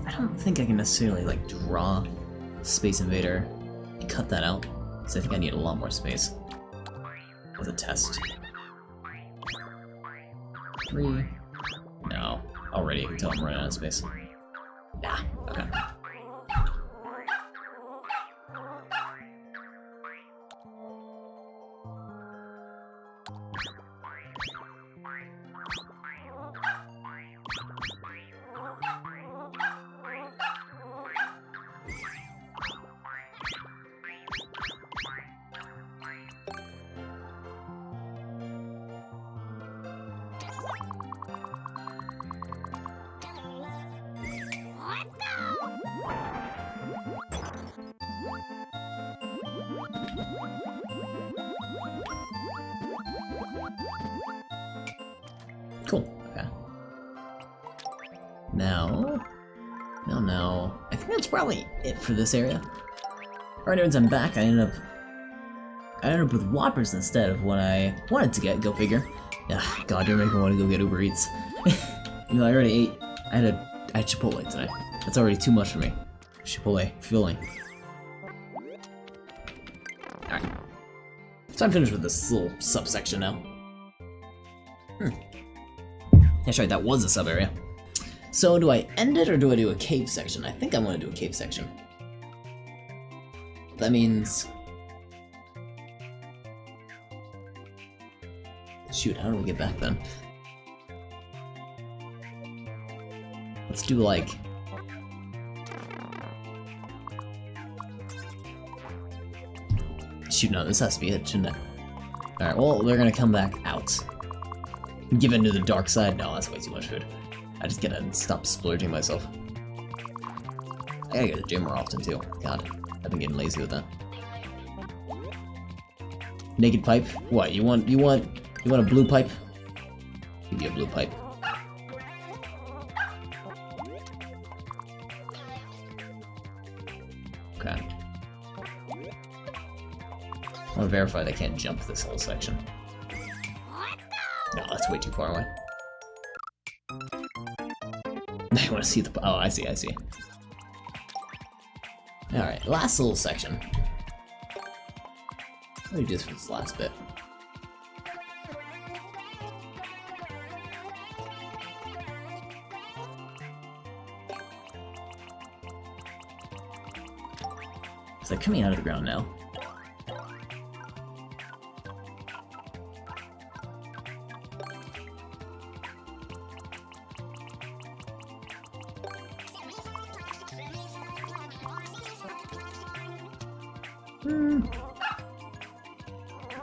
I don't think I can necessarily like draw Space Invader and cut that out, because I think I need a lot more space as a test. 3. No. Already I can tell I'm running out of space. Yeah, okay. Cool, okay. Now, I think that's probably it for this area. Alright, anyways, I'm back. I ended up with Whoppers instead of what I wanted to get, go figure. Ugh, God, you're making me want to go get Uber Eats. You know, I already ate, I had Chipotle tonight. That's already too much for me. Chipotle, filling. Alright. So I'm finished with this little subsection now. That's right, that was a sub area. So do I end it or do I do a cave section? I think I want to do a cave section. That means... Shoot, how do we get back then? Let's do like... Shoot, no, this has to be it, shouldn't it? Alright, well, they're gonna come back out. Give in to the dark side? No, that's way too much food. I just gotta stop splurging myself. I gotta go to the gym more often too. God, I've been getting lazy with that. Naked pipe? What? You want a blue pipe? Give you a blue pipe. Okay. I want to verify they can't jump this whole section. No, that's way too far away. I want to see the... Oh, I see. Alright, last little section. Let me do this for this last bit. It's like coming out of the ground now.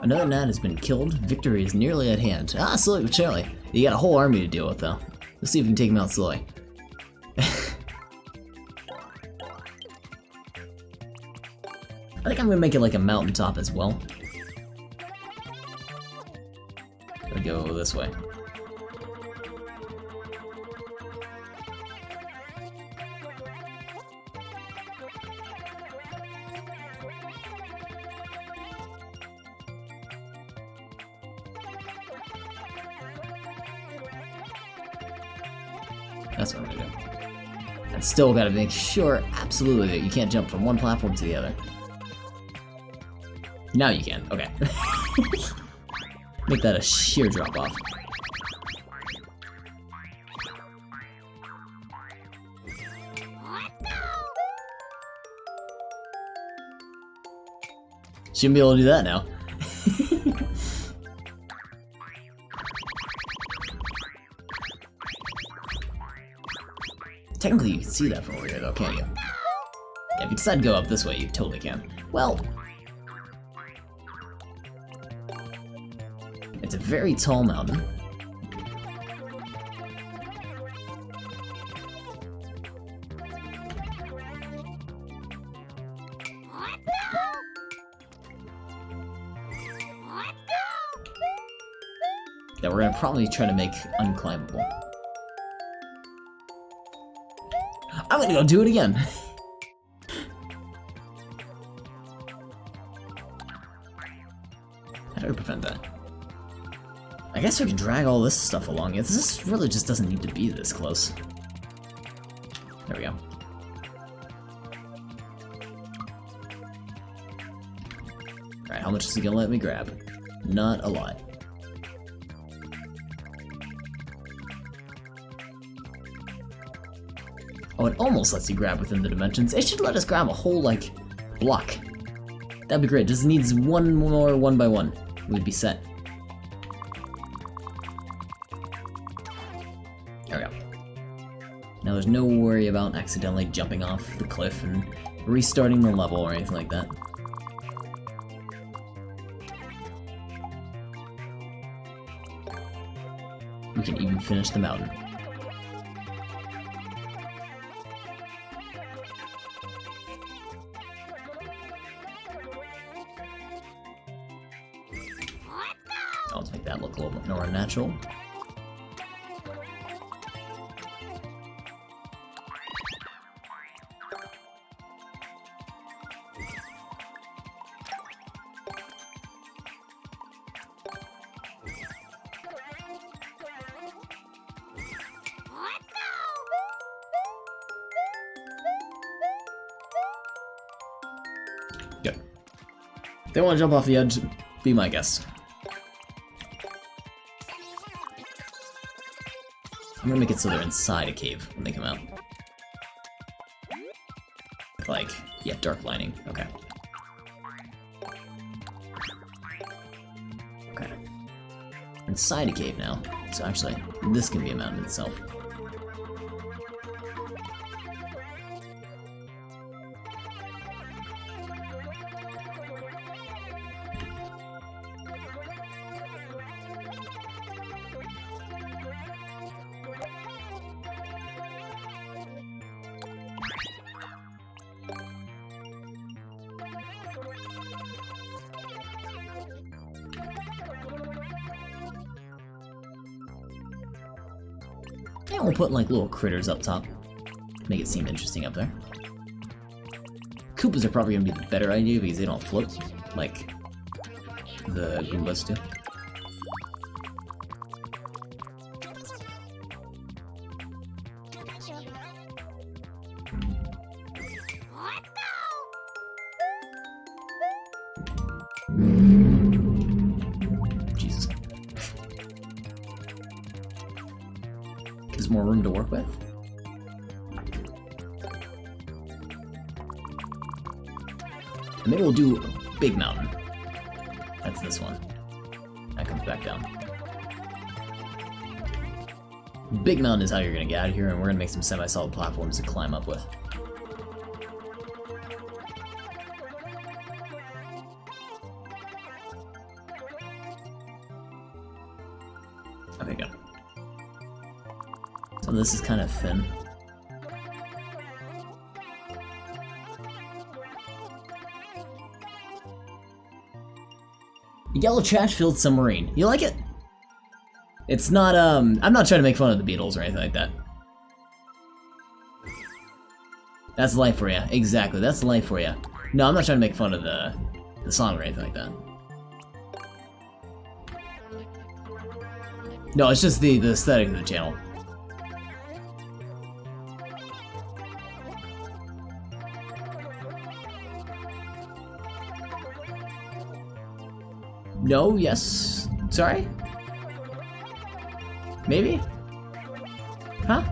Another gnat has been killed. Victory is nearly at hand. Ah, slowly but surely. You got a whole army to deal with, though. Let's see if we can take him out slowly. I think I'm gonna make it like a mountaintop as well. Gotta go this way. That's what I'm gonna do. And still gotta make sure, absolutely, that you can't jump from one platform to the other. Now you can, okay. Make that a sheer drop off. Shouldn't be able to do that now. Technically, you can see that from over here, though, can't you? Yeah, if you decide to go up this way, you totally can. Well, it's a very tall mountain. That we're gonna probably try to make unclimbable. I'm gonna go do it again. How do I prevent that? I guess we can drag all this stuff along. This really just doesn't need to be this close. There we go. Alright, how much is he gonna let me grab? Not a lot. Oh, it almost lets you grab within the dimensions. It should let us grab a whole, like, block. That'd be great. Just needs one more 1x1. We'd be set. There we go. Now there's no worry about accidentally jumping off the cliff and restarting the level or anything like that. We can even finish the mountain. Let's make that look a little bit more natural. Good. If they want to jump off the edge, be my guest. I'm gonna make it so they're inside a cave when they come out. Like, yeah, dark lining. Okay. Okay. Inside a cave now. So actually, this can be a mountain itself. Yeah, we'll put like little critters up top. Make it seem interesting up there. Koopas are probably gonna be the better idea because they don't float like the Goombas do. Jesus. Gives more room to work with. And maybe we'll do Big Mountain. That's this one. That comes back down. Big Mountain is how you're gonna get out of here, and we're gonna make some semi-solid platforms to climb up with. Okay, good. So this is kind of thin. Yellow trash-filled submarine. You like it? It's not, I'm not trying to make fun of the Beatles or anything like that. That's life for you. Exactly, that's life for you. No, I'm not trying to make fun of the song or anything like that. No, it's just the aesthetic of the channel. No, yes, sorry? Maybe? Huh?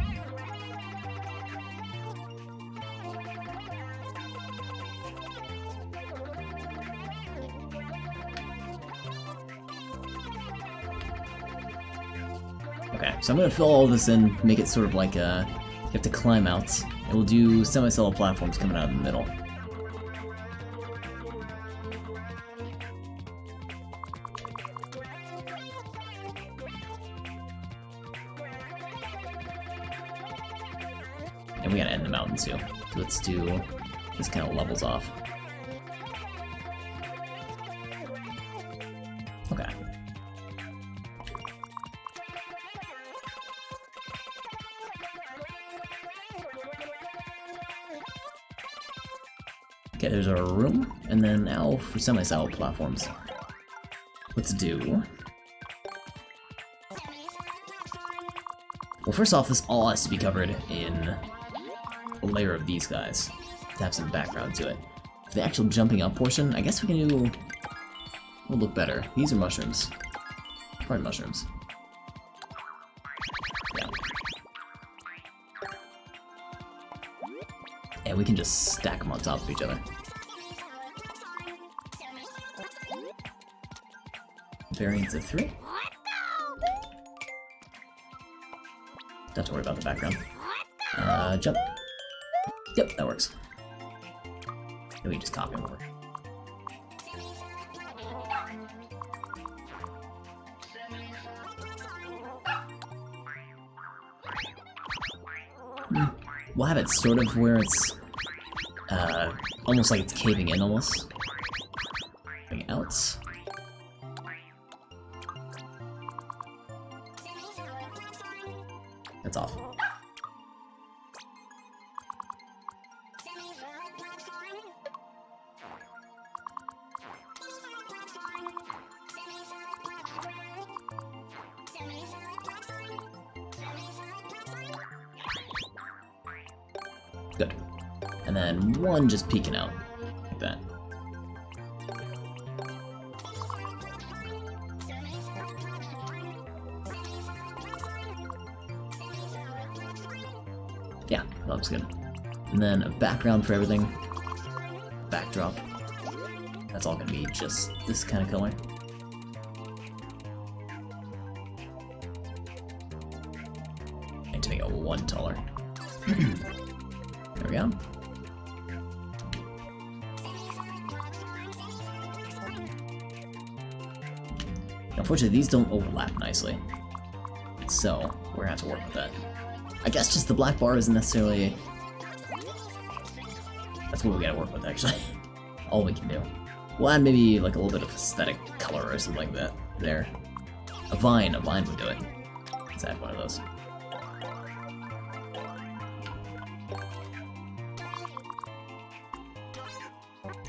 Okay, so I'm gonna fill all this in, make it sort of like you have to climb out, and we'll do semi-solid platforms coming out in the middle. And we gotta end the mountain too. So let's do this kind of levels off. Okay. Okay, there's our room, and then now for semi-solid platforms. Let's do... Well, first off, this all has to be covered in a layer of these guys to have some background to it. For the actual jumping up portion, I guess we can do... Will look better. These are mushrooms. Probably mushrooms. Yeah. And we can just stack them on top of each other. Variants of 3. Don't have to worry about the background. Jump. Yep, that works. Then we just copy them over. We'll have it sort of where it's almost like it's caving in almost. Coming out. That's off. Good. And then one just peeking out, like that. Yeah, that looks good. And then a background for everything. Backdrop. That's all gonna be just this kind of color. I need to make it one taller. There we go. Unfortunately, these don't overlap nicely. So, we're gonna have to work with that. I guess just the black bar isn't necessarily... That's what we gotta work with, actually. All we can do. We'll add maybe like a little bit of aesthetic color or something like that there. A vine would do it. Let's add one of those.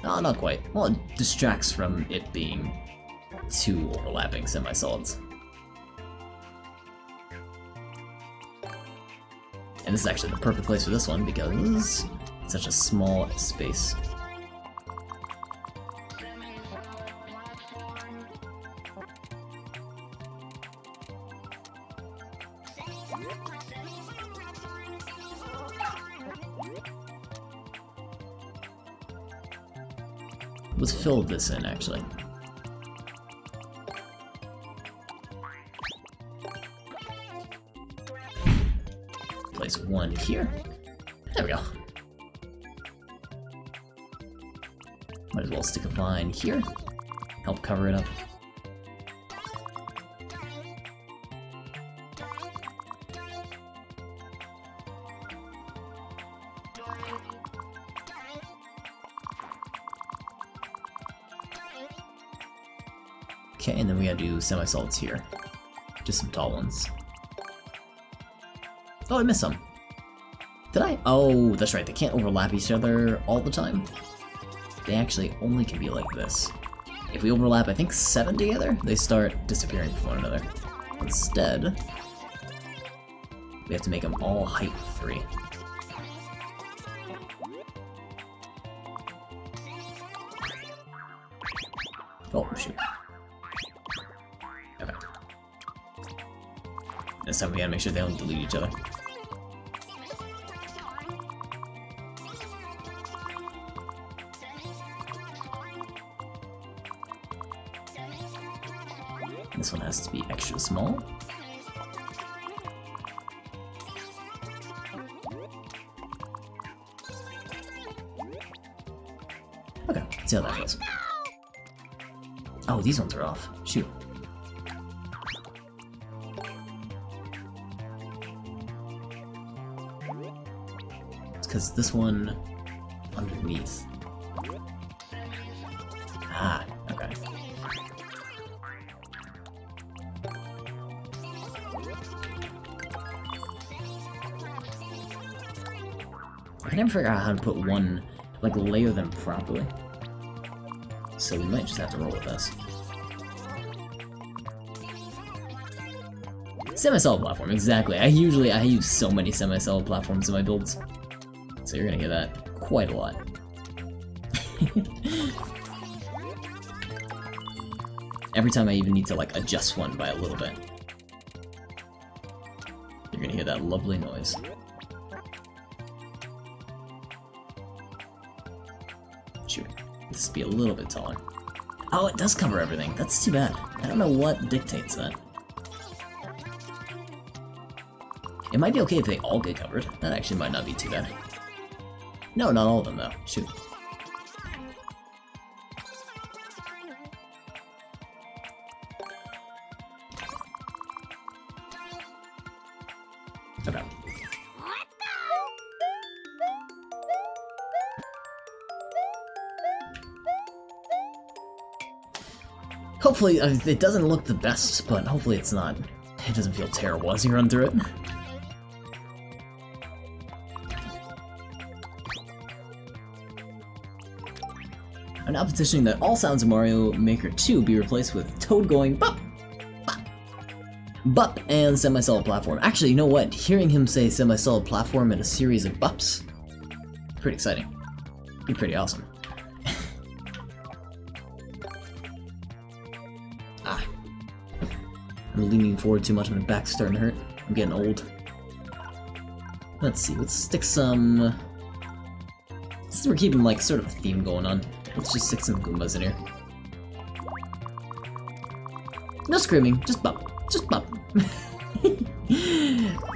No, not quite. Well, it distracts from it being two overlapping semi-solids. And this is actually the perfect place for this one because it's such a small space. Let's fill this in, actually. Place one here. There we go. Might as well stick a vine here. Help cover it up. Okay, and then we gotta do semi-solids here. Just some tall ones. Oh, I missed some. Did I? Oh, that's right, they can't overlap each other all the time. They actually only can be like this. If we overlap, I think 7 together, they start disappearing from one another. Instead, we have to make them all height 3. Oh, shoot. Okay. This time we gotta make sure they don't delete each other. This one has to be extra small. Okay, let's see how that goes. Oh, these ones are off. Shoot. It's because this one underneath. Ah, okay. I can never figure out how to put one, like, layer them properly. So we might just have to roll with this. Semi-solid platform, exactly. I use so many semi-solid platforms in my builds. So you're gonna hear that quite a lot. Every time I even need to, like, adjust one by a little bit. You're gonna hear that lovely noise. Shoot. This would be a little bit taller. Oh, it does cover everything. That's too bad. I don't know what dictates that. It might be okay if they all get covered. That actually might not be too bad. No, not all of them though. Shoot. Okay. Hopefully, it doesn't look the best, but hopefully it's not. It doesn't feel terrible as you run through it. I'm now petitioning that all sounds of Mario Maker 2 be replaced with Toad going bop, bop, bop, and semi-solid platform. Actually, you know what? Hearing him say semi-solid platform and a series of bops, pretty exciting. Be pretty awesome. I'm leaning forward too much, my back's starting to hurt. I'm getting old. Let's see, let's stick some... Since we're keeping, like, sort of a theme going on, let's just stick some Goombas in here. No screaming, just bump. Just bump.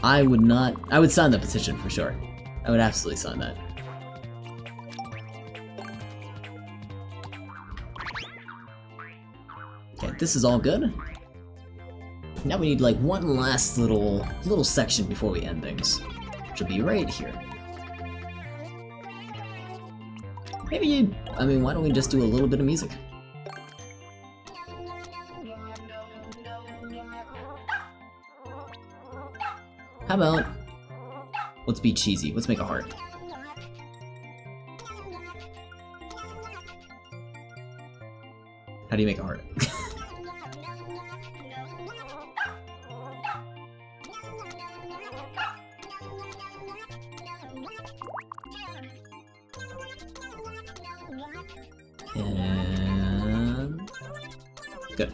I would sign the petition for sure. I would absolutely sign that. Okay, this is all good. Now we need like one last little section before we end things, which will be right here. Maybe I mean, why don't we just do a little bit of music? How about, let's be cheesy, let's make a heart. How do you make a heart? And... good.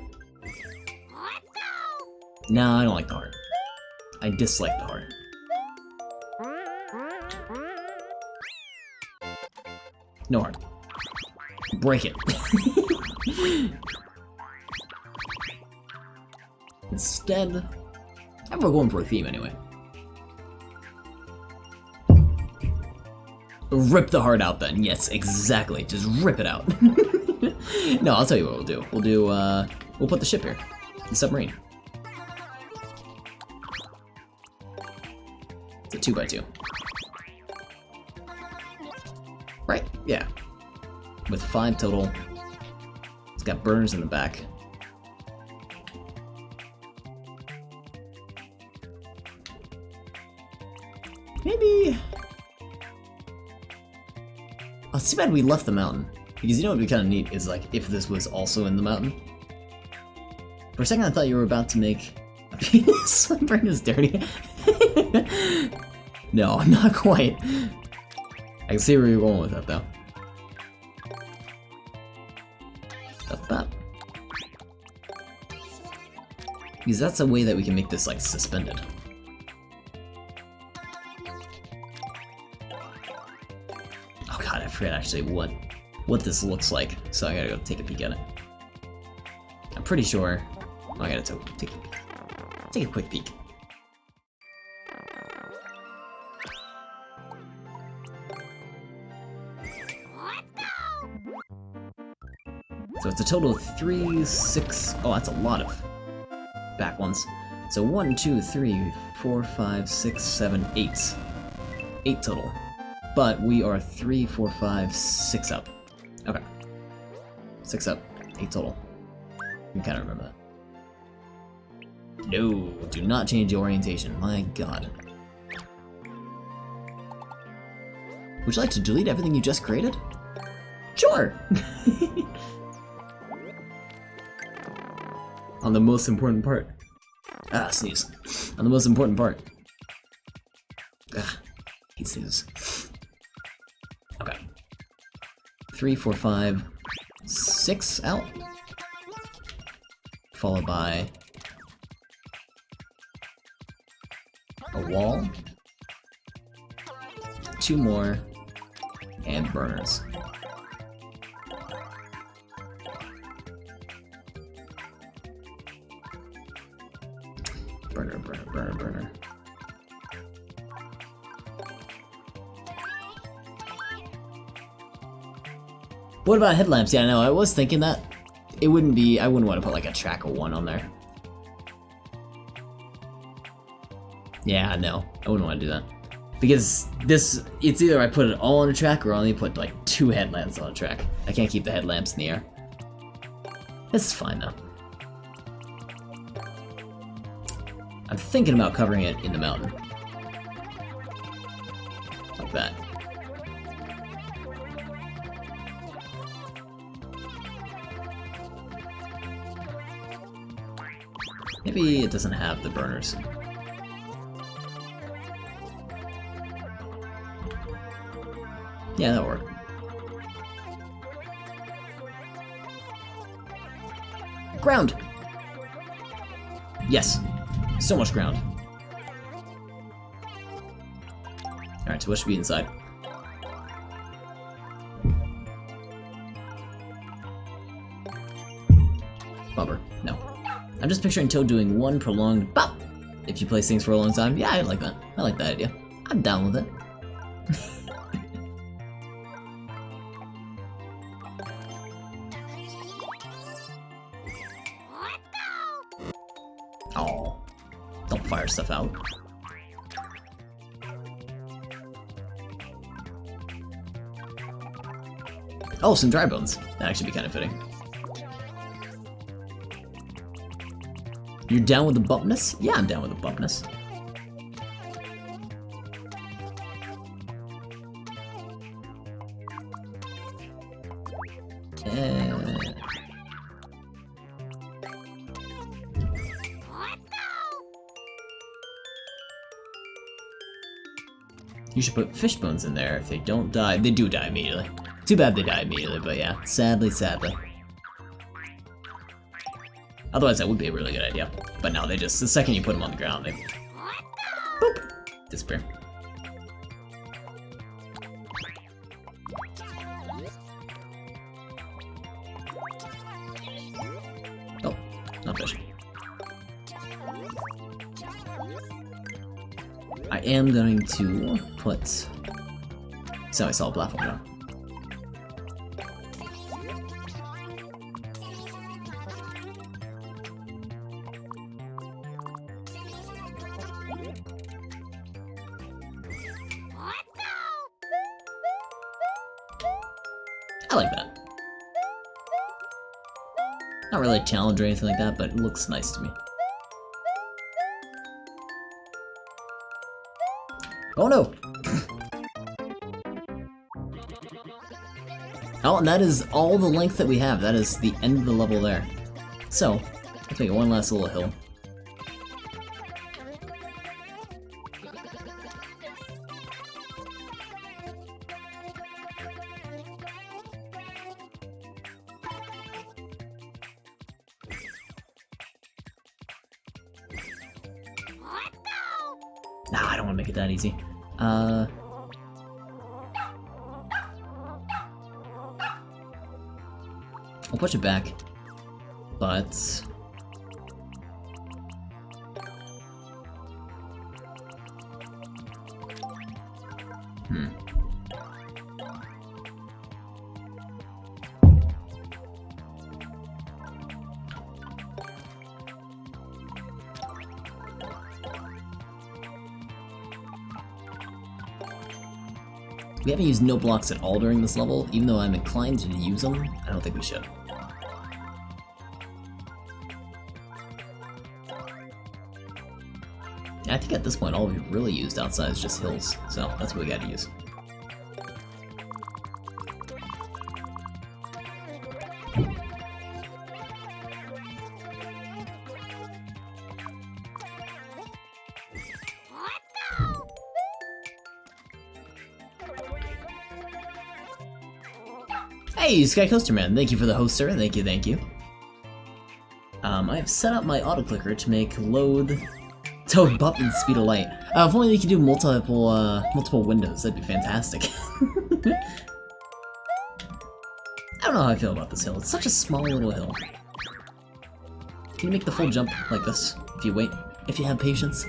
No, I don't like the heart. I dislike the heart. No heart. Break it. Instead, I'm going for a theme anyway. Rip the heart out then. Yes, exactly. Just rip it out. No, I'll tell you what we'll do. We'll put the ship here. The submarine. It's a 2x2. Right? Yeah. With 5 total. It's got burners in the back. Maybe... Oh, it's too bad we left the mountain. Because you know what would be kind of neat is like if this was also in the mountain. For a second I thought you were about to make a penis. My brain is dirty. No, not quite. I can see where you're going with that though. Because that's a way that we can make this like suspended. Oh god, I forget actually what this looks like, so I gotta go take a peek at it. I'm pretty sure. Oh, I gotta take a quick peek. So it's a total of 3, 6. Oh, that's a lot of back ones. So 1, 2, 3, 4, 5, 6, 7, 8. 8 total. But we are 3, 4, 5, 6 up. Okay. 6 up, 8 total. You can kind of remember that. No, do not change the orientation. My god. Would you like to delete everything you just created? Sure! On the most important part. Ah, sneeze. On the most important part. Ah, hate sneezes. Okay. 3, 4, 5, 6 out. Followed by a wall. 2 more. And burners. Burner, burner, burner, burner. What about headlamps? Yeah, no, I was thinking that. It wouldn't be, I wouldn't want to put like a track of 1 on there. Yeah, no, I wouldn't want to do that. Because this, it's either I put it all on a track or I only put like 2 headlamps on a track. I can't keep the headlamps in the air. This is fine though. I'm thinking about covering it in the mountain. Like that. Maybe it doesn't have the burners. Yeah, that'll work. Ground! Yes. So much ground. Alright, so what should be inside? Bumper. No. I'm just picturing Toad doing one prolonged bop if you place things for a long time. Yeah, I like that. I like that idea. I'm down with it. Oh. Don't fire stuff out. Oh, some dry bones. That'd actually be kind of fitting. You're down with the bumpness? Yeah, I'm down with the bumpness. You should put fish bones in there if they don't die. They do die immediately. Too bad they die immediately, but yeah, sadly. Otherwise, that would be a really good idea. But no, they just, the second you put them on the ground, they boop, disappear. Oh, not fish. I am going to put semi-solid platform down. I like that. Not really a challenge or anything like that, but it looks nice to me. Oh no! Oh, and that is all the length that we have. That is the end of the level there. So, let's make it one last little hill. Nah, I don't want to make it that easy. I'll push it back, but... We haven't used no blocks at all during this level, even though I'm inclined to use them. I don't think we should. I think at this point all we've really used outside is just hills, so that's what we gotta use. Hey, Sky Coaster Man, thank you for the host, sir. Thank you, thank you. I have set up my auto-clicker to make load Toad Bup and Speed of Light. If only we could do multiple windows, that'd be fantastic. I don't know how I feel about this hill. It's such a small little hill. Can you make the full jump like this, if you wait, if you have patience?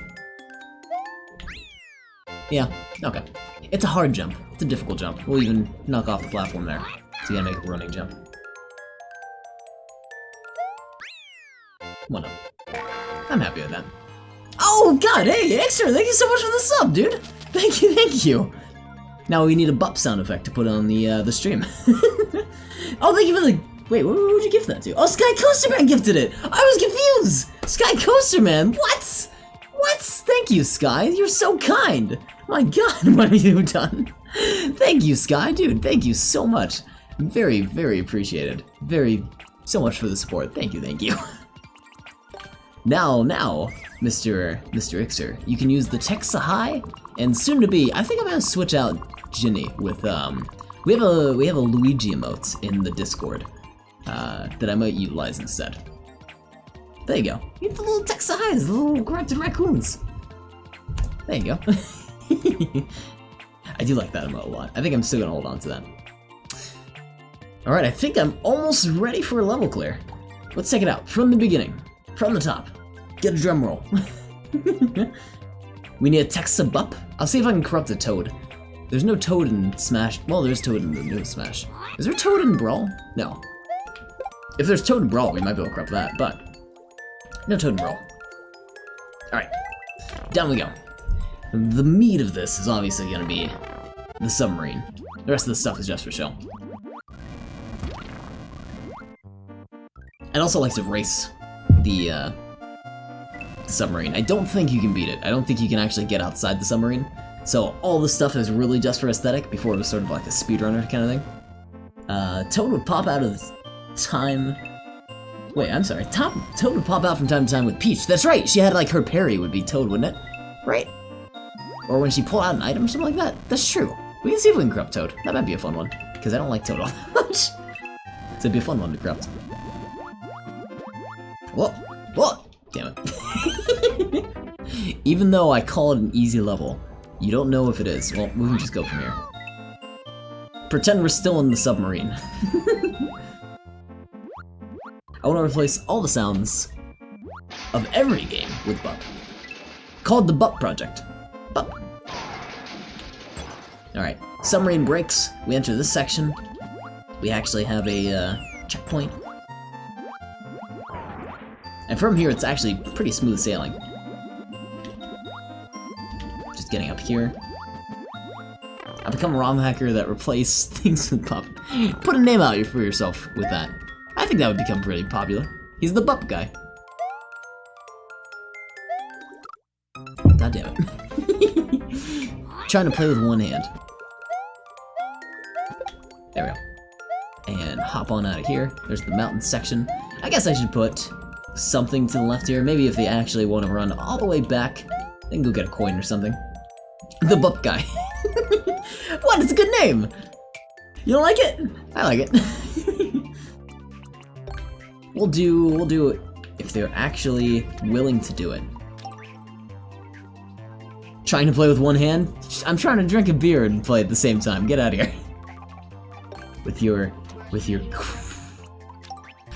Yeah, okay. It's a hard jump. It's a difficult jump. We'll even knock off the platform there. So you gotta make a running jump. Come on up. I'm happy with that. Oh god, hey, Extra, thank you so much for the sub, dude! Thank you, thank you! Now we need a bup sound effect to put on the stream. Oh, thank you for the... Wait, what would you gift that to? Oh, Sky Coaster Man gifted it! I was confused! Sky Coaster Man, what? What? Thank you, Sky, you're so kind! My god, what have you done? Thank you, Sky, dude, thank you so much. Very, very appreciated. So much for the support. Thank you, thank you. Now, Mr. Ixer, you can use the Texa High, and soon to be, I think I'm gonna switch out Ginny with, we have a Luigi emote in the Discord, that I might utilize instead. There you go. You get the little Texa Highs, the little grunted raccoons. There you go. I do like that emote a lot. I think I'm still gonna hold on to that. Alright, I think I'm almost ready for a level clear. Let's take it out from the beginning. From the top. Get a drum roll. We need a Texa Bup. I'll see if I can corrupt a Toad. There's no Toad in Smash. Well, there's Toad in the new Smash. Is there Toad in Brawl? No. If there's Toad in Brawl, we might be able to corrupt that, but no Toad in Brawl. Alright. Down we go. The meat of this is obviously going to be the submarine. The rest of the stuff is just for show. I'd also like to race the submarine. I don't think you can beat it. I don't think you can actually get outside the submarine. So all this stuff is really just for aesthetic before it was sort of like a speedrunner kind of thing. Toad would pop out of time... Wait, I'm sorry. Toad would pop out from time to time with Peach. That's right! She had like her parry would be Toad, wouldn't it? Right? Or when she pulled out an item or something like that. That's true. We can see if we can corrupt Toad. That might be a fun one. Because I don't like Toad all that much. So it'd be a fun one to corrupt. Whoa! Whoa! Damn it. Even though I call it an easy level, you don't know if it is. Well, we can just go from here. Pretend we're still in the submarine. I want to replace all the sounds of every game with Bup. Called the Bup Project. Bup. Alright, submarine breaks. We enter this section. We actually have a checkpoint. And from here, it's actually pretty smooth sailing. Just getting up here. I become a ROM hacker that replace things with Bup. Put a name out for yourself with that. I think that would become pretty popular. He's the Bup guy. God damn it. Trying to play with one hand. There we go. And hop on out of here. There's the mountain section. I guess I should put something to the left here. Maybe if they actually want to run all the way back, they can go get a coin or something. The Bup Guy. What? It's a good name! You don't like it? I like it. We'll do it if they're actually willing to do it. Trying to play with one hand? I'm trying to drink a beer and play at the same time. Get out of here. With your, what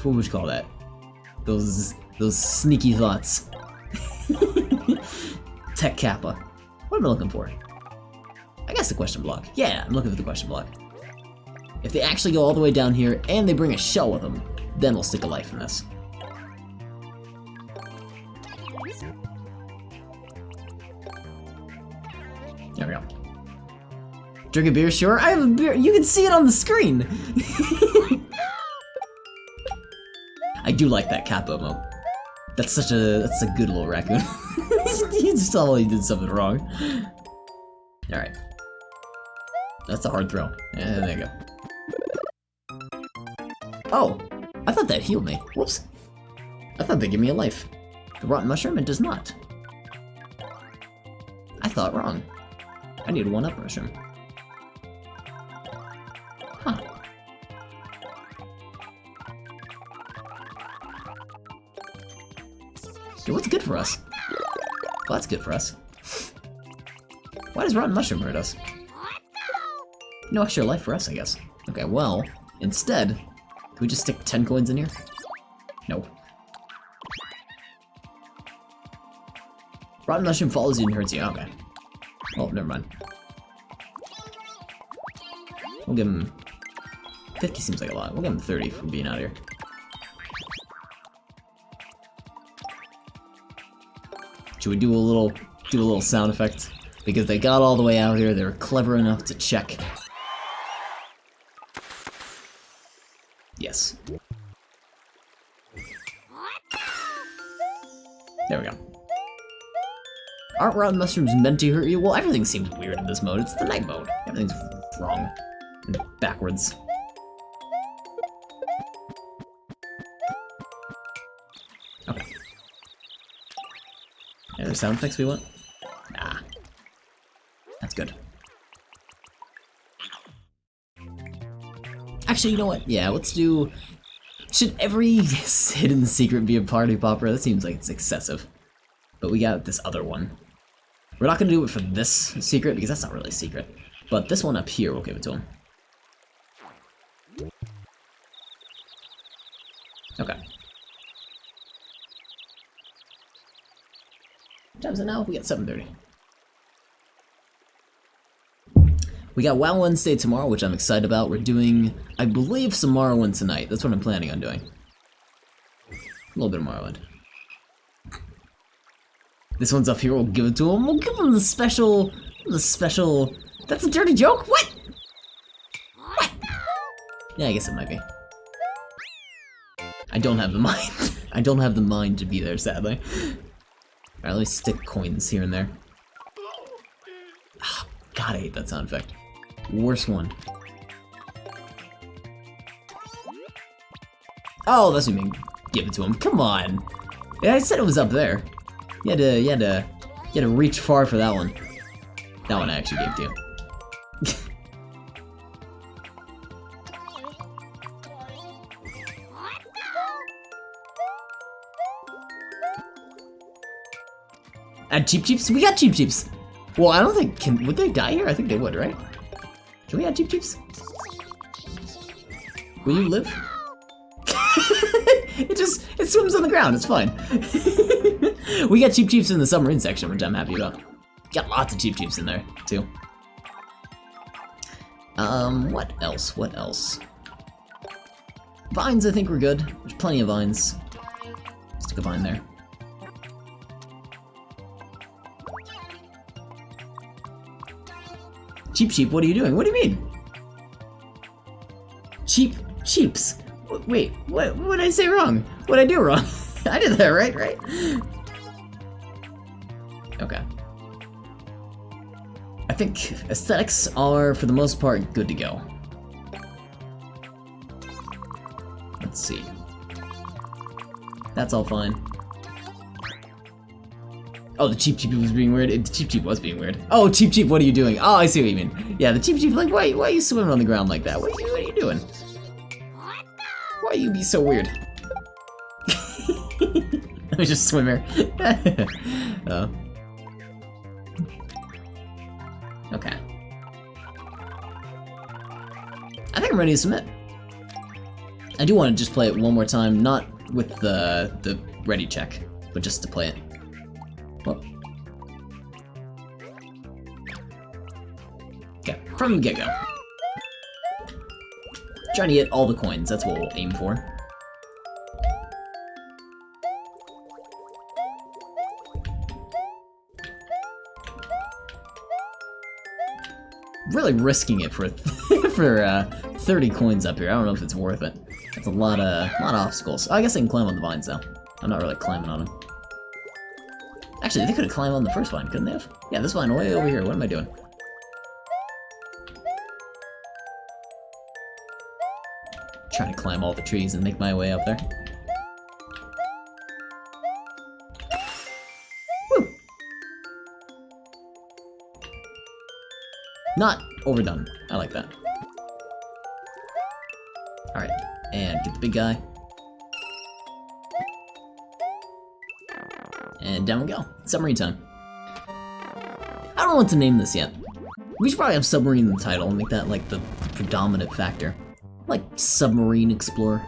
would you call that? Those sneaky thoughts. Tech Kappa. What am I looking for? I guess the question block. Yeah, I'm looking for the question block. If they actually go all the way down here and they bring a shell with them, then we'll stick a life in this. There we go. Drink a beer, sure. I have a beer. You can see it on the screen. I do like that Kappa emote. That's a good little raccoon. He just totally did something wrong. All right. That's a hard throw. Yeah, there you go. Oh, I thought that healed me. Whoops. I thought they gave me a life. The rotten mushroom, it does not. I thought wrong. I need a 1-up mushroom. Huh. Dude, what's good for us? Well, that's good for us. Why does rotten mushroom hurt us? No extra life for us, I guess. Okay, well, instead, can we just stick 10 coins in here? Nope. Rotten mushroom follows you and hurts you. Okay. Oh, never mind. We'll give him 50 seems like a lot. We'll give him 30 for being out of here. Should we do a little sound effect? Because they got all the way out here, they were clever enough to check. Yes. There we go. Aren't rotten mushrooms meant to hurt you? Well, everything seems weird in this mode. It's the night mode. Everything's wrong. And backwards. Okay. Any other sound effects we want? Nah. That's good. Actually, you know what? Yeah, let's do... Should every hidden secret be a party popper? That seems like it's excessive. But we got this other one. We're not gonna do it for this secret, because that's not really a secret. But this one up here, we'll give it to him. Okay. What time is it now? We got 7:30. We got WoW Wednesday tomorrow, which I'm excited about. We're doing, I believe, some Morrowind tonight. That's what I'm planning on doing. A little bit of Morrowind. This one's up here, we'll give it to him. We'll give him the special... That's a dirty joke? What? What? Yeah, I guess it might be. I don't have the mind. I don't have the mind to be there, sadly. Alright, let me stick coins here and there. Oh, God, I hate that sound effect. Worst one. Oh, that's what you mean. Give it to him. Come on. Yeah, I said it was up there. You had to reach far for that one. That one I actually gave to you. Add Cheep Cheeps? We got Cheep Cheeps! Well, I don't think, would they die here? I think they would, right? Can we add Cheep Cheeps? Will you live? It swims on the ground, it's fine. We got Cheep Cheeps in the submarine section, which I'm happy about. Got lots of Cheep Cheeps in there, too. What else? Vines, I think we're good. There's plenty of vines. Stick a vine there. Cheep Cheep, what are you doing? What do you mean? Cheeps. Wait, what did I say wrong? What did I do wrong? I did that right? Okay. I think aesthetics are, for the most part, good to go. Let's see. That's all fine. Oh, the Cheep Cheep was being weird. The Cheep Cheep was being weird. Oh, Cheep Cheep, what are you doing? Oh, I see what you mean. Yeah, the Cheep Cheep, like, why are you swimming on the ground like that? What are you doing? Why you be so weird? Let me just swim here. Oh. Okay. I think I'm ready to submit. I do want to just play it one more time, not with the ready check, but just to play it. Well. Okay, from the get-go. Trying to get all the coins, that's what we'll aim for. Really risking it for for 30 coins up here. I don't know if it's worth it. That's a lot of obstacles. Oh, I guess I can climb on the vines though. I'm not really climbing on them. Actually, they could have climbed on the first vine, couldn't they have? Yeah, this vine way over here. What am I doing? Trying to climb all the trees and make my way up there. Woo! Not overdone. I like that. Alright, and get the big guy. And down we go. Submarine time. I don't know what to name this yet. We should probably have Submarine in the title and make that like the predominant factor. Like Submarine Explorer.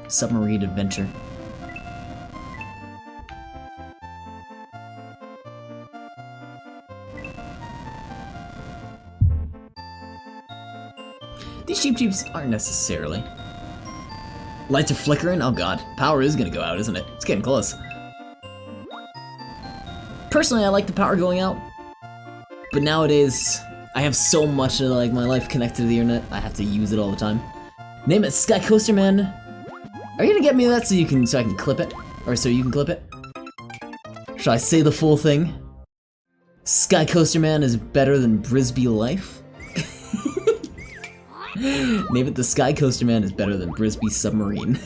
Submarine Adventure. These Cheep Cheeps aren't necessarily. Lights are flickering? Oh god. Power is gonna go out, isn't it? It's getting close. Personally, I like the power going out. But nowadays, I have so much of like my life connected to the internet, I have to use it all the time. Name it Sky Coaster Man. Are you gonna get me that so I can clip it? Or so you can clip it? Should I say the full thing? Sky Coaster Man is better than Brisbee Life? Name it the Sky Coaster Man is better than Brisbee Submarine.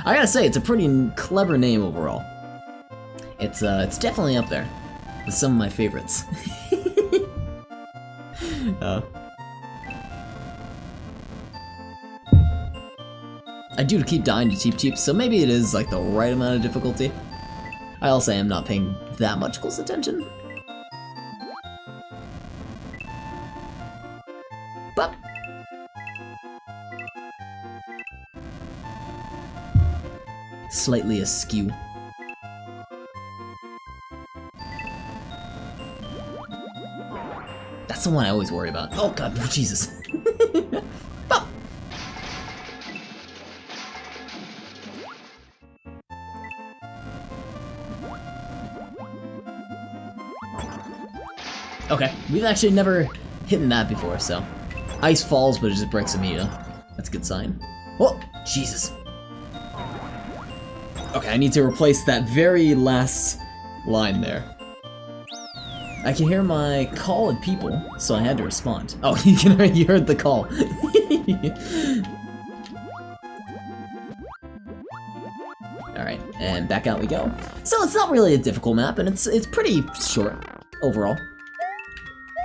I gotta say, it's a pretty clever name overall. It's definitely up there with some of my favorites. I do keep dying to Cheep Cheep, so maybe it is like the right amount of difficulty. I'll say I'm not paying that much close attention. But slightly askew. That's the one I always worry about. Oh god, Jesus. Bop. Okay, we've actually never hit that before, so. Ice falls, but it just breaks immediately. That's a good sign. Oh, Jesus. Okay, I need to replace that very last line there. I can hear my call at people, so I had to respond. Oh, you heard the call. Alright, and back out we go. So it's not really a difficult map, and it's pretty short, overall.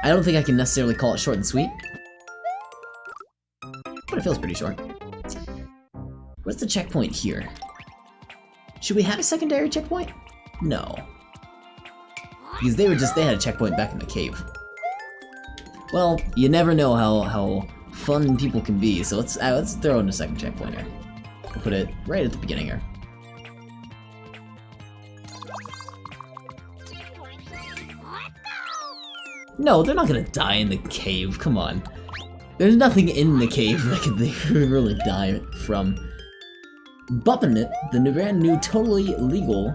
I don't think I can necessarily call it short and sweet. But it feels pretty short. What's the checkpoint here? Should we have a secondary checkpoint? No. Because they had a checkpoint back in the cave. Well, you never know how fun people can be, so let's throw in a second checkpoint here. We'll put it right at the beginning here. No, they're not gonna die in the cave, come on. There's nothing in the cave that they could really die from. Buppin' It, the brand new, totally legal,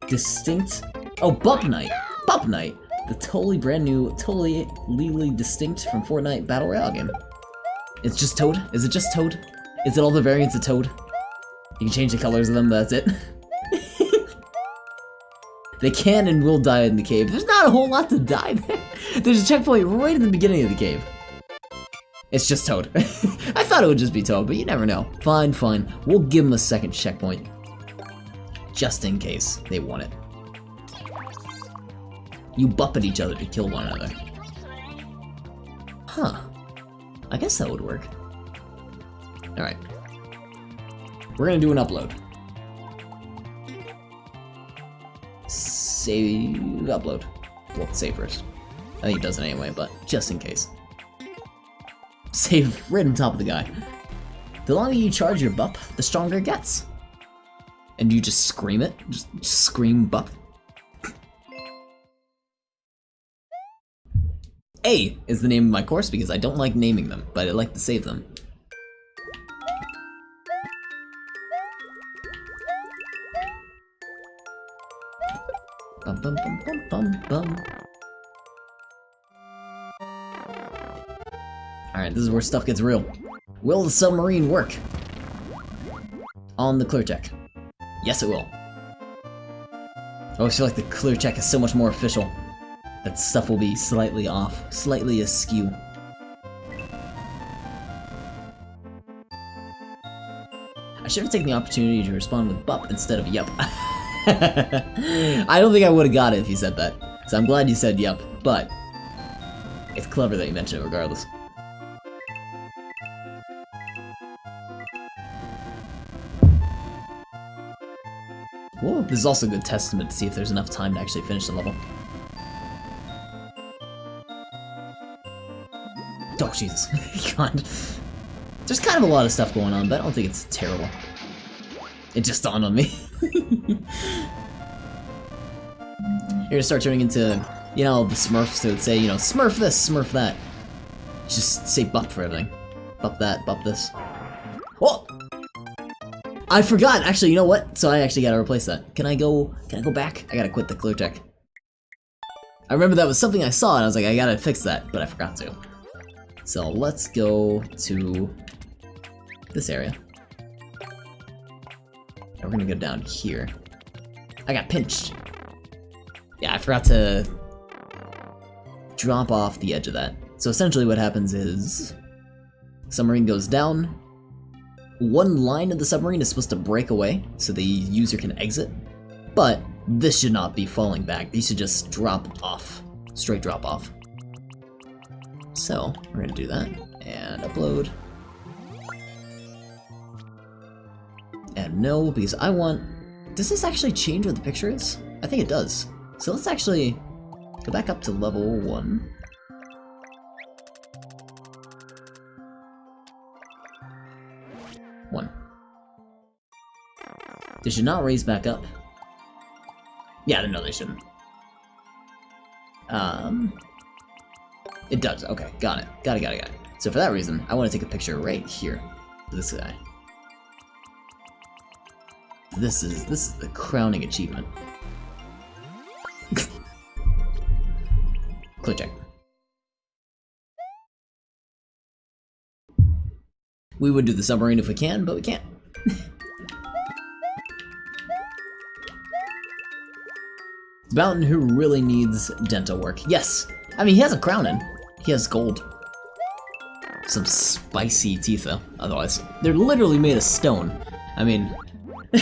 distinct... Oh, Bup Night! Bup Night! The totally brand new, totally legally distinct from Fortnite Battle Royale game. It's just Toad? Is it just Toad? Is it all the variants of Toad? You can change the colors of them, but that's it. They can and will die in the cave. There's not a whole lot to die there. There's a checkpoint right at the beginning of the cave. It's just Toad. I thought it would just be Toad, but you never know. Fine, fine. We'll give them a second checkpoint. Just in case they want it. You bupp at each other to kill one another. Huh. I guess that would work. Alright. We're gonna do an upload. Save, upload. Well, save first. I think it does it anyway, but just in case. Save right on top of the guy. The longer you charge your bup, the stronger it gets. And you just scream it. Just scream bup. A is the name of my course because I don't like naming them, but I like to save them. Bum, bum, bum, bum, bum, bum. Alright, this is where stuff gets real. Will the submarine work? On the clear check. Yes, it will. I always feel like the clear check is so much more official. That stuff will be slightly off, slightly askew. I should have taken the opportunity to respond with bup instead of yup. I don't think I would have got it if you said that. So I'm glad you said yup, but it's clever that you mentioned it regardless. Whoa, this is also a good testament to see if there's enough time to actually finish the level. Oh, Jesus. God. There's kind of a lot of stuff going on, but I don't think it's terrible. It just dawned on me. You're gonna start turning into, you know, the Smurfs that would say, you know, Smurf this, Smurf that. Just say bup for everything. Bup that, bup this. Oh! I forgot! Actually, you know what? So I actually gotta replace that. Can I go back? I gotta quit the clear check. I remember that was something I saw and I was like, I gotta fix that, but I forgot to. So let's go to this area. And we're gonna go down here. I got pinched. Yeah, I forgot to drop off the edge of that. So essentially what happens is submarine goes down. One line of the submarine is supposed to break away so the user can exit. But this should not be falling back. These should just drop off. Straight drop off. So, we're gonna do that, and upload. And no, because I want... Does this actually change what the picture is? I think it does. So let's actually go back up to level 1. They should not raise back up. Yeah, no, they shouldn't. It does. Okay, got it. Got it. So for that reason, I want to take a picture right here of this guy. This is the crowning achievement. Clear check. We would do the submarine if we can, but we can't. Mountain who really needs dental work. Yes! I mean, he has a crown in. He has gold. Some spicy teeth, though, otherwise. They're literally made of stone. I mean... I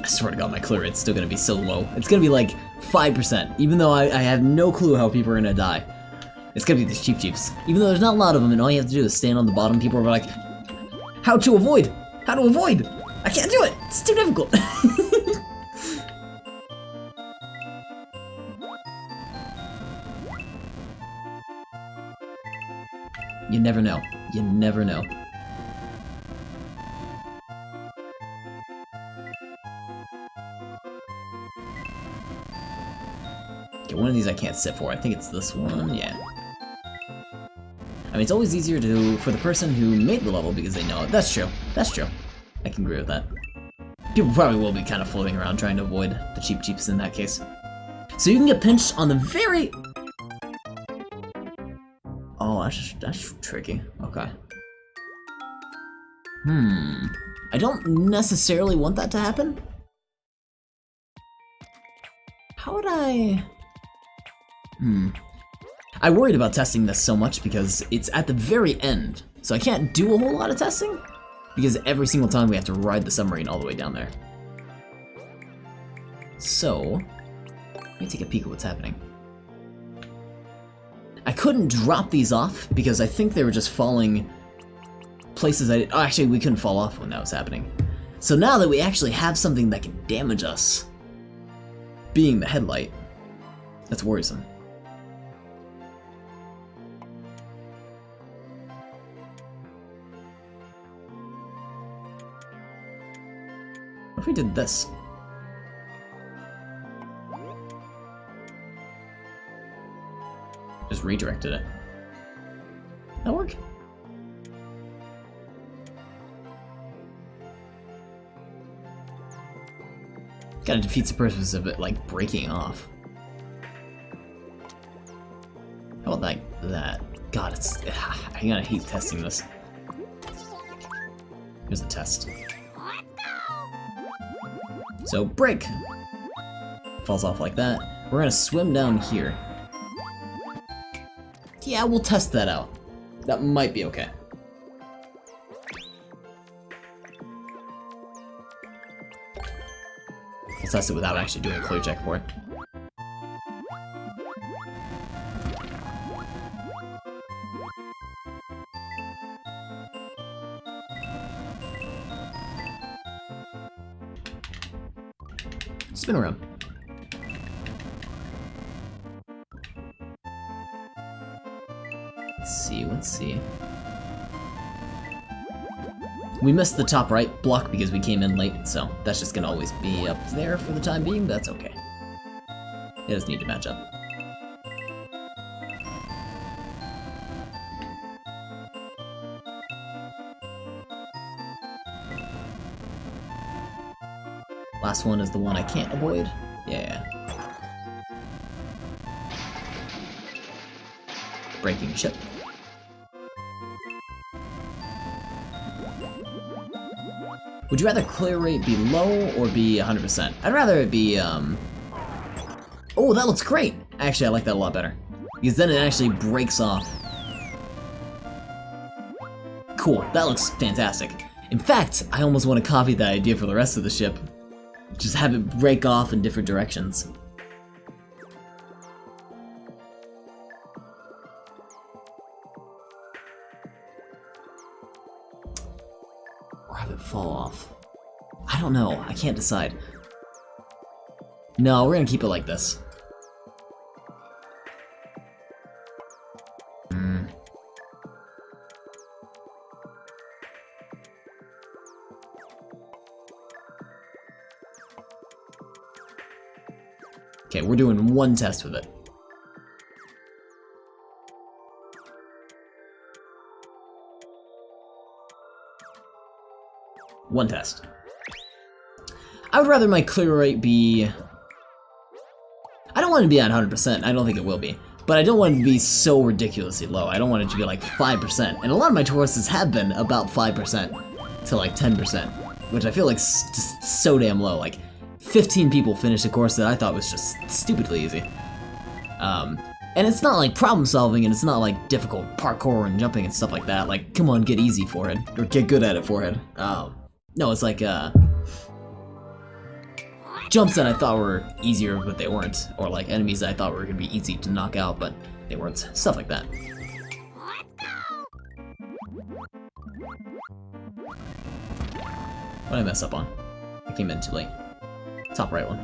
swear to God, my clear rate's still gonna be so low. It's gonna be like 5%, even though I have no clue how people are gonna die. It's gonna be these cheap cheeps. Even though there's not a lot of them, and all you have to do is stand on the bottom, people are like, how to avoid? How to avoid? I can't do it! It's too difficult! You never know. You never know. Okay, one of these I can't sit for. I think it's this one. Yeah. I mean, it's always easier for the person who made the level because they know it. That's true. That's true. I can agree with that. People probably will be kind of floating around trying to avoid the cheap cheeps in that case. So you can get pinched on the very... Oh, that's tricky. Okay. I don't necessarily want that to happen. How would I... I worried about testing this so much because it's at the very end, so I can't do a whole lot of testing because every single time we have to ride the submarine all the way down there. So, let me take a peek at what's happening. I couldn't drop these off because I think they were just falling places I did. Oh, actually, we couldn't fall off when that was happening. So now that we actually have something that can damage us, being the headlight, that's worrisome. What if we did this? Just redirected it. That work? Kinda defeats the purpose of it, like, breaking off. How about that? God, it's... I'm gonna hate testing this. Here's the test. So, break! Falls off like that. We're gonna swim down here. Yeah, we'll test that out. That might be okay. We'll test it without actually doing a clear check for it. Spin around. Let's see. We missed the top right block because we came in late, so that's just gonna always be up there for the time being, but that's okay. It doesn't need to match up. Last one is the one I can't avoid. Yeah. Breaking ship. Would you rather clear rate be low or be 100%? I'd rather it be, Oh, that looks great! Actually, I like that a lot better. Because then it actually breaks off. Cool, that looks fantastic. In fact, I almost want to copy that idea for the rest of the ship. Just have it break off in different directions. Or have it fall off. I don't know, I can't decide. No, we're gonna keep it like this. Okay, we're doing one test with it. One test. I would rather my clear rate be... I don't want it to be at 100%, I don't think it will be. But I don't want it to be so ridiculously low. I don't want it to be like 5%. And a lot of my Tauruses have been about 5% to like 10%. Which I feel like is just so damn low. Like, 15 people finished a course that I thought was just stupidly easy. And it's not like problem solving and it's not like difficult parkour and jumping and stuff like that. Like, come on, get easy, forehead. Or get good at it, forehead. No, it's like, jumps that I thought were easier, but they weren't. Or like enemies that I thought were gonna be easy to knock out, but they weren't. Stuff like that. What did I mess up on? I came in too late. Top right one.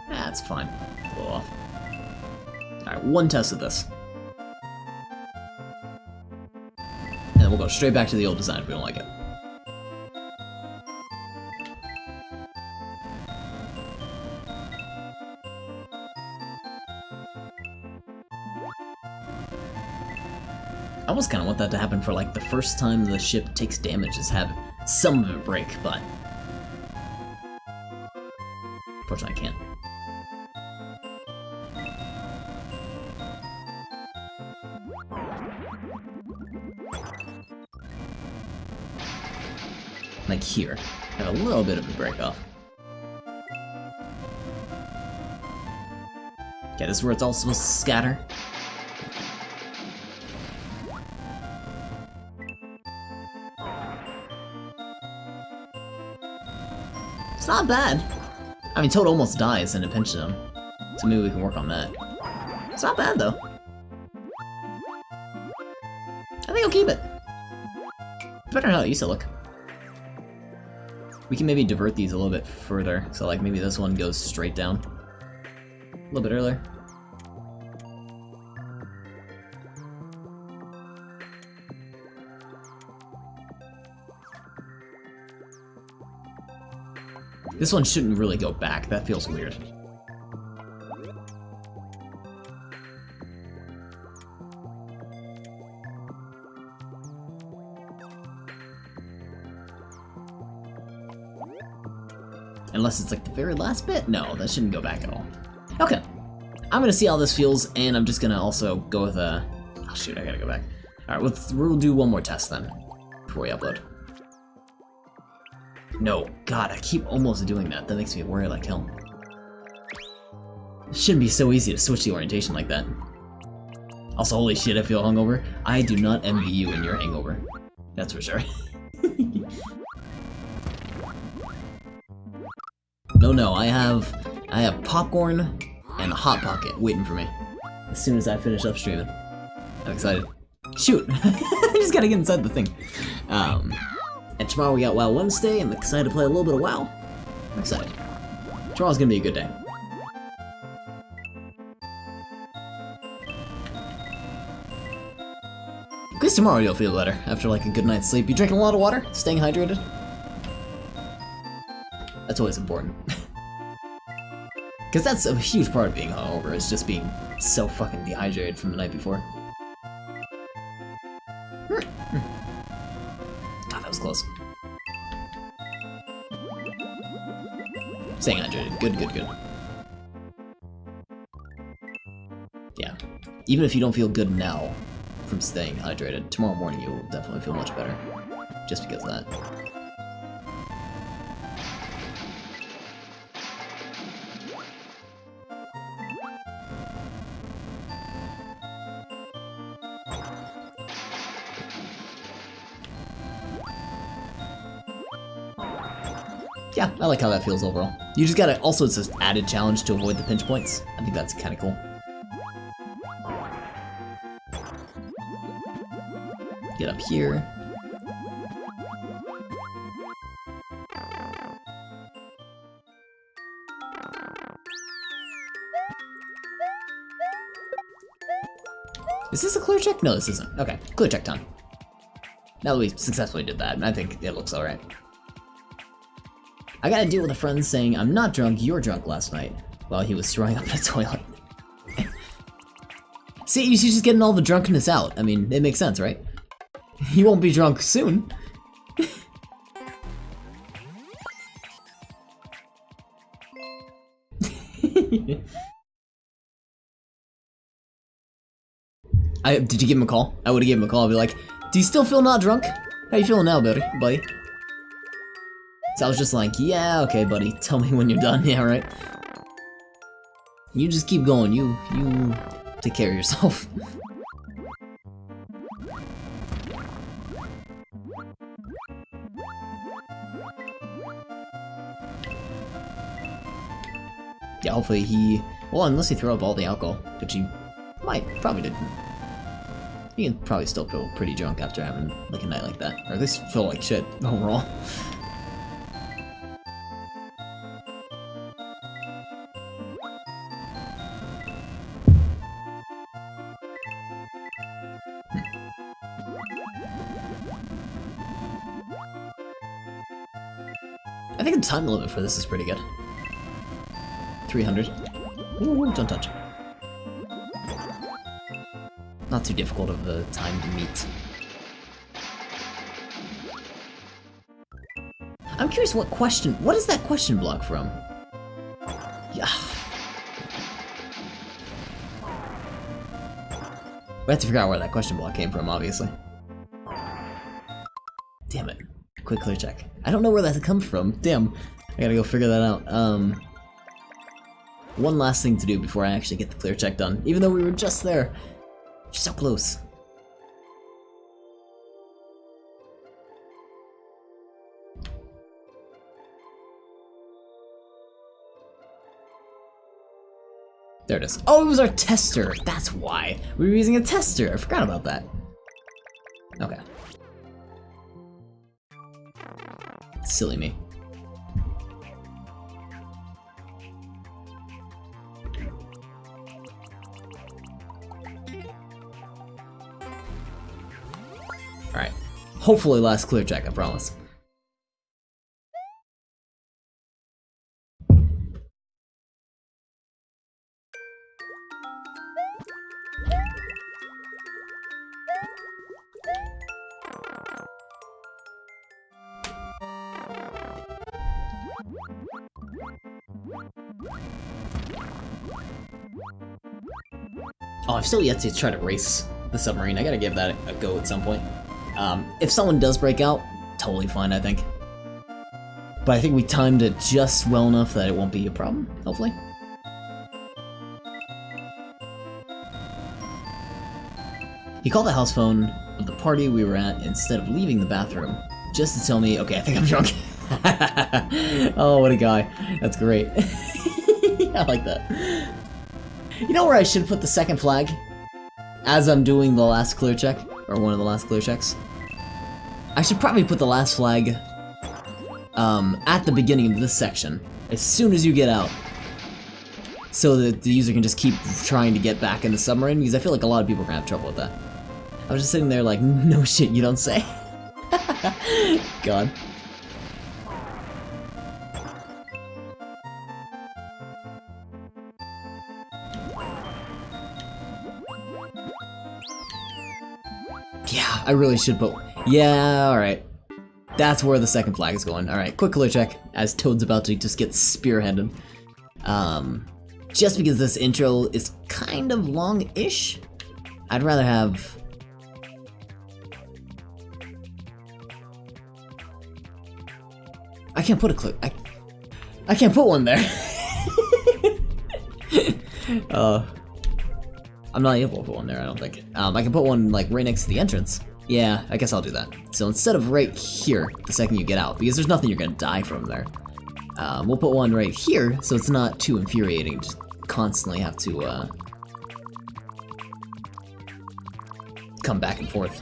That's fine. A little off. Alright, one test of this. And then we'll go straight back to the old design if we don't like it. I almost kind of want that to happen for like the first time the ship takes damage, is have some of it break, but unfortunately I can't. like here. Have a little bit of a break off. Okay, this is where it's all supposed to scatter. It's not bad. I mean, Toad almost dies in a pinch zone, so maybe we can work on that. It's not bad, though. I think I'll keep it. It's better than how it used to look. We can maybe divert these a little bit further, so like maybe this one goes straight down. A little bit earlier. This one shouldn't really go back, that feels weird. Unless it's like the very last bit? No, that shouldn't go back at all. Okay. I'm gonna see how this feels, and I'm just gonna also go with a... Oh shoot, I gotta go back. Alright, we'll do one more test then, before we upload. No, God, I keep almost doing that. That makes me worry like hell. It shouldn't be so easy to switch the orientation like that. Also, holy shit, I feel hungover. I do not envy you in your hangover. That's for sure. No, I have popcorn and a Hot Pocket waiting for me as soon as I finish up streaming. I'm excited. Shoot! I just gotta get inside the thing. And tomorrow we got WoW Wednesday. I'm excited to play a little bit of WoW. I'm excited. Tomorrow's gonna be a good day. At least tomorrow you'll feel better after like a good night's sleep. You drinking a lot of water? Staying hydrated? That's always important. Because that's a huge part of being hungover, is just being so fucking dehydrated from the night before. God, that was close. Staying hydrated. Good, good, good. Yeah. Even if you don't feel good now from staying hydrated, tomorrow morning you will definitely feel much better. Just because of that. Yeah, I like how that feels overall. You just gotta, also it's this added challenge to avoid the pinch points. I think that's kinda cool. Get up here. Is this a clear check? No, this isn't. Okay, clear check time. Now that we successfully did that, I think it looks alright. I got a deal with a friend saying, I'm not drunk, you're drunk last night, while he was throwing up in a toilet. See, he's just getting all the drunkenness out. I mean, it makes sense, right? He won't be drunk soon. Did you give him a call? I would've given him a call. I'd be like, do you still feel not drunk? How you feeling now, buddy? So I was just like, yeah, okay, buddy. Tell me when you're done. Yeah, right? You just keep going. You take care of yourself. Yeah, hopefully he... Well, unless he threw up all the alcohol, which he probably didn't. He can probably still feel pretty drunk after having like a night like that. Or at least feel like shit overall. I think the time limit for this is pretty good. 300. Ooh, don't touch. Not too difficult of a time to meet. I'm curious what is that question block from? Yeah. We have to figure out where that question block came from, obviously. Damn it. Quick clear check. I don't know where that comes from. Damn. I gotta go figure that out. One last thing to do before I actually get the clear check done. Even though we were just there. So close. There it is. Oh, it was our tester. That's why. We were using a tester. I forgot about that. Okay. Silly me. Alright. Hopefully last clear check, I promise. Oh, I've still yet to try to race the submarine. I gotta give that a go at some point. If someone does break out, totally fine, I think. But I think we timed it just well enough that it won't be a problem, hopefully. He called the house phone of the party we were at instead of leaving the bathroom, just to tell me, okay, I think I'm drunk. Oh, what a guy. That's great. I like that. You know where I should put the second flag? As I'm doing the last clear check, or one of the last clear checks. I should probably put the last flag at the beginning of this section, as soon as you get out. So that the user can just keep trying to get back in the submarine, because I feel like a lot of people are gonna have trouble with that. I was just sitting there like, no shit, you don't say. God. Yeah, I really should put... Yeah, alright. That's where the second flag is going. Alright, quick clear check, as Toad's about to just get spearheaded. Just because this intro is kind of long-ish, I'd rather have... I can't put a clip. I can't put one there. I'm not able to put one there, I don't think. I can put one like right next to the entrance. Yeah, I guess I'll do that. So instead of right here, the second you get out, because there's nothing you're gonna die from there, we'll put one right here, so it's not too infuriating. Just constantly have to come back and forth.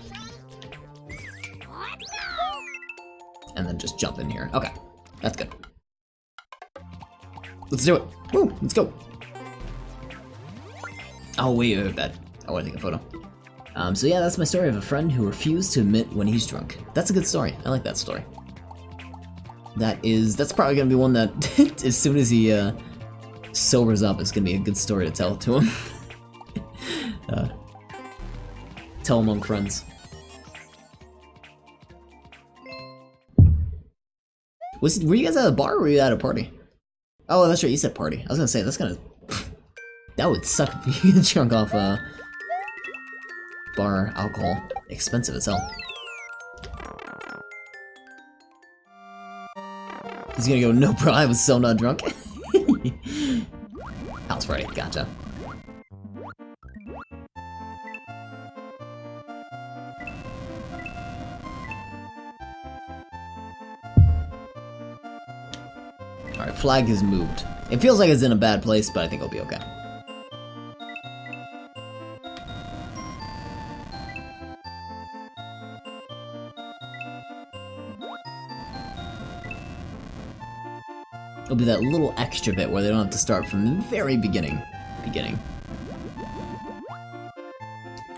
And then just jump in here. Okay, that's good. Let's do it. Woo, let's go. Oh, wait, bad. I want to take a photo. So yeah, that's my story of a friend who refused to admit when he's drunk. That's a good story. I like that story. That's probably gonna be one that, as soon as he sobers up, it's gonna be a good story to tell to him. Tell among friends. Were you guys at a bar or were you at a party? Oh, that's right, you said party. I was gonna say, that's gonna... That would suck if you get drunk off bar alcohol. Expensive as hell. He's gonna go, no bro, I was so not drunk. House party, gotcha. Alright, flag has moved. It feels like it's in a bad place, but I think it'll be okay. It'll be that little extra bit where they don't have to start from the very beginning.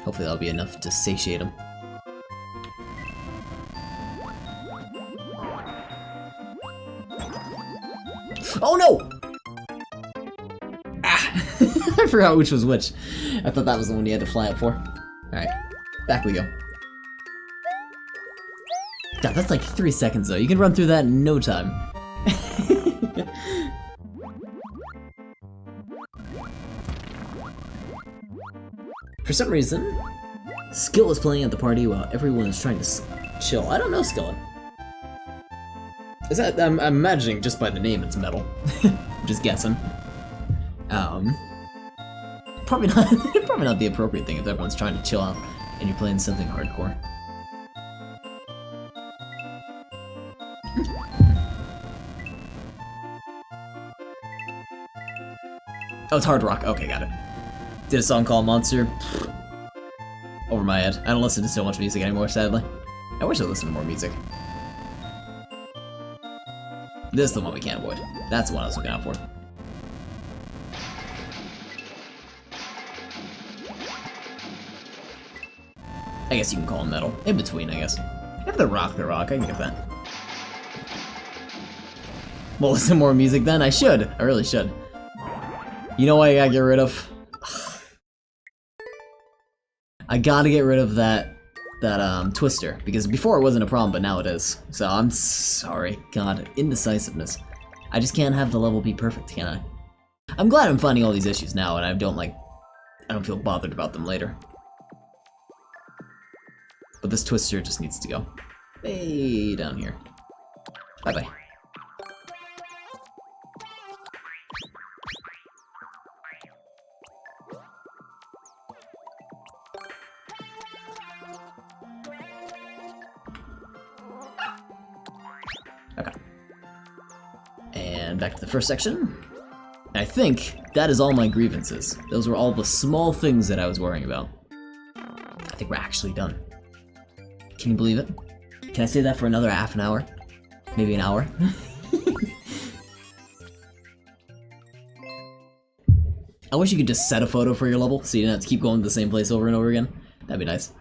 Hopefully that'll be enough to satiate them. Oh no! Ah! I forgot which was which. I thought that was the one you had to fly up for. Alright, back we go. God, that's like 3 seconds though. You can run through that in no time. For some reason, Skill is playing at the party while everyone is trying to chill. I don't know Skill. Is that, I'm imagining just by the name it's metal. I'm just guessing. Probably not, probably not the appropriate thing if everyone's trying to chill out and you're playing something hardcore. Oh, it's hard rock. Okay, got it. Did a song called Monster. Over my head. I don't listen to so much music anymore, sadly. I wish I listened to more music. This is the one we can't avoid. That's the one I was looking out for. I guess you can call them metal. In between, I guess. If they're rock, they're rock. I can get that. Well, listen to more music then? I should. I really should. You know what I gotta get rid of? I gotta get rid of that twister, because before it wasn't a problem, but now it is. So I'm sorry. God, indecisiveness. I just can't have the level be perfect, can I? I'm glad I'm finding all these issues now, and I don't feel bothered about them later. But this twister just needs to go way down here. Bye-bye. Okay. And back to the first section. I think that is all my grievances. Those were all the small things that I was worrying about. I think we're actually done. Can you believe it? Can I say that for another half an hour? Maybe an hour? I wish you could just set a photo for your level so you didn't have to keep going to the same place over and over again. That'd be nice.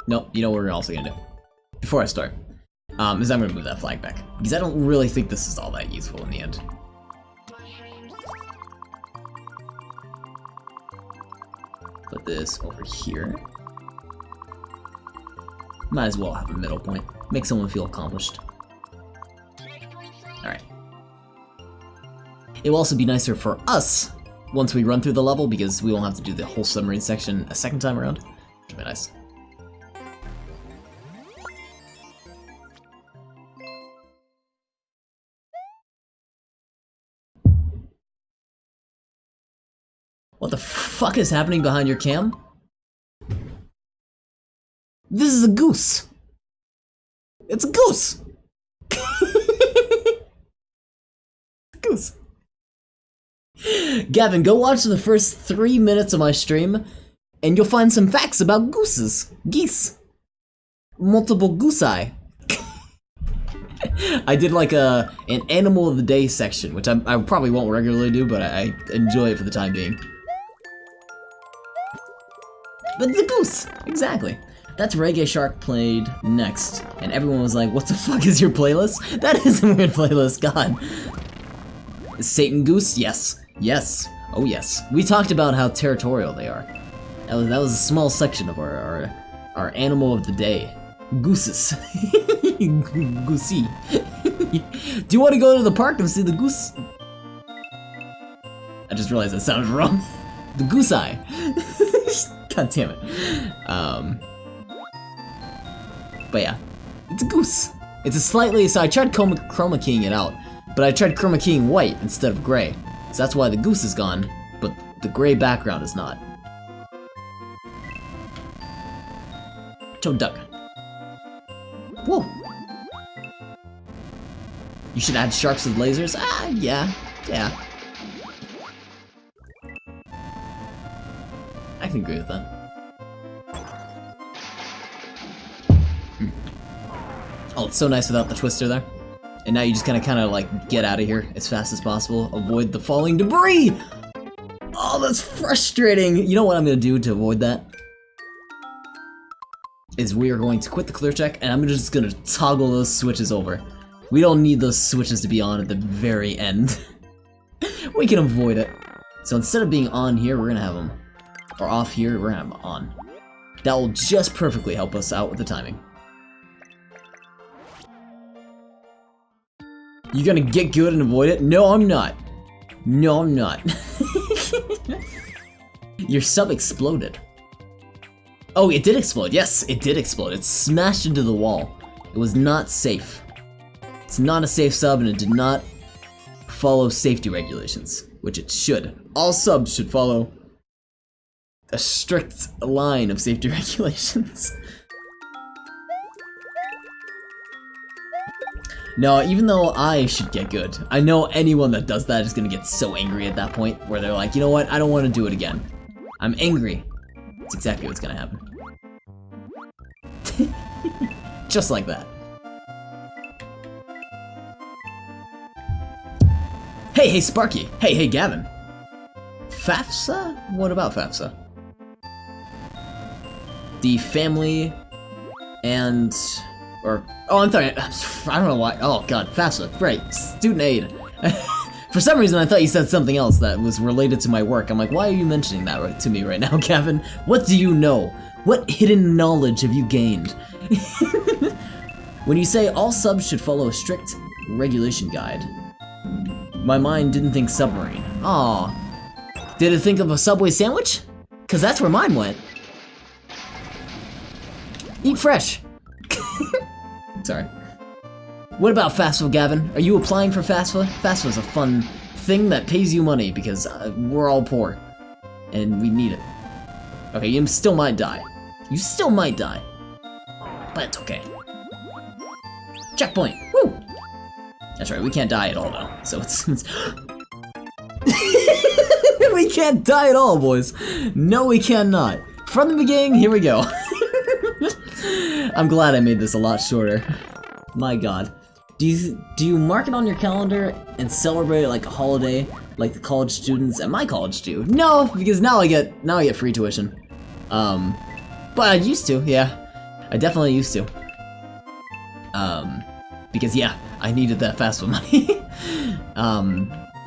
Nope, you know what we're also gonna do. Before I start, is I'm gonna move that flag back. Because I don't really think this is all that useful in the end. Put this over here. Might as well have a middle point. Make someone feel accomplished. Alright. It will also be nicer for us once we run through the level because we won't have to do the whole submarine section a second time around. Which would be nice. What the fuck is happening behind your cam? This is a goose! It's a goose! Goose. Gavin, go watch the first 3 minutes of my stream, and you'll find some facts about gooses. Geese. Multiple goose-eye. I did like an animal of the day section, which I probably won't regularly do, but I enjoy it for the time being. But it's a goose! Exactly. That's Reggae Shark played next, and everyone was like, what the fuck is your playlist? That is a weird playlist, god. Is Satan Goose? Yes. Yes. Oh yes. We talked about how territorial they are. That was a small section of our animal of the day. Gooses. Goosey. Do you want to go to the park and see the goose? I just realized that sounded wrong. The goose eye. God damn it. But yeah, it's a goose. It's a slightly, so I tried chroma keying it out, but I tried chroma keying white instead of gray. So that's why the goose is gone, but the gray background is not. Toad duck. Whoa. You should add sharks with lasers? Ah, yeah. I can agree with that. Oh, it's so nice without the twister there. And now you just kind of like get out of here as fast as possible. Avoid the falling debris! Oh, that's frustrating! You know what I'm gonna do to avoid that? Is we are going to quit the clear check, and I'm just gonna toggle those switches over. We don't need those switches to be on at the very end. We can avoid it. So instead of being on here, we're gonna have them, or off here, we're gonna have them on. That will just perfectly help us out with the timing. You gonna get good and avoid it? No, I'm not. No, I'm not. Your sub exploded. Oh, it did explode. Yes, it did explode. It smashed into the wall. It was not safe. It's not a safe sub, and it did not follow safety regulations, which it should. All subs should follow a strict line of safety regulations. No, even though I should get good, I know anyone that does that is gonna get so angry at that point, where they're like, you know what, I don't want to do it again. I'm angry. That's exactly what's gonna happen. Just like that. Hey, Sparky! Hey, Gavin! FAFSA? What about FAFSA? The family and... or... oh, I'm sorry, I don't know why. Oh god, FAFSA, right, student aid. For some reason I thought you said something else that was related to my work. I'm like, why are you mentioning that to me right now, Gavin? What do you know? What hidden knowledge have you gained? When you say all subs should follow a strict regulation guide, my mind didn't think Submarine. Aw. Did it think of a Subway sandwich? Cause that's where mine went. Eat fresh. Sorry. What about FAFSA, Gavin? Are you applying for FAFSA? FAFSA is a fun thing that pays you money because we're all poor. And we need it. Okay, you still might die. You still might die. But it's okay. Checkpoint! Woo! That's right, we can't die at all though. So it's we can't die at all, boys. No, we cannot. From the beginning, here we go. I'm glad I made this a lot shorter. My god. Do you mark it on your calendar and celebrate it like a holiday, like the college students at my college do? No, because now I get free tuition. But I used to, yeah. I definitely used to. Because yeah, I needed that FAFSA money.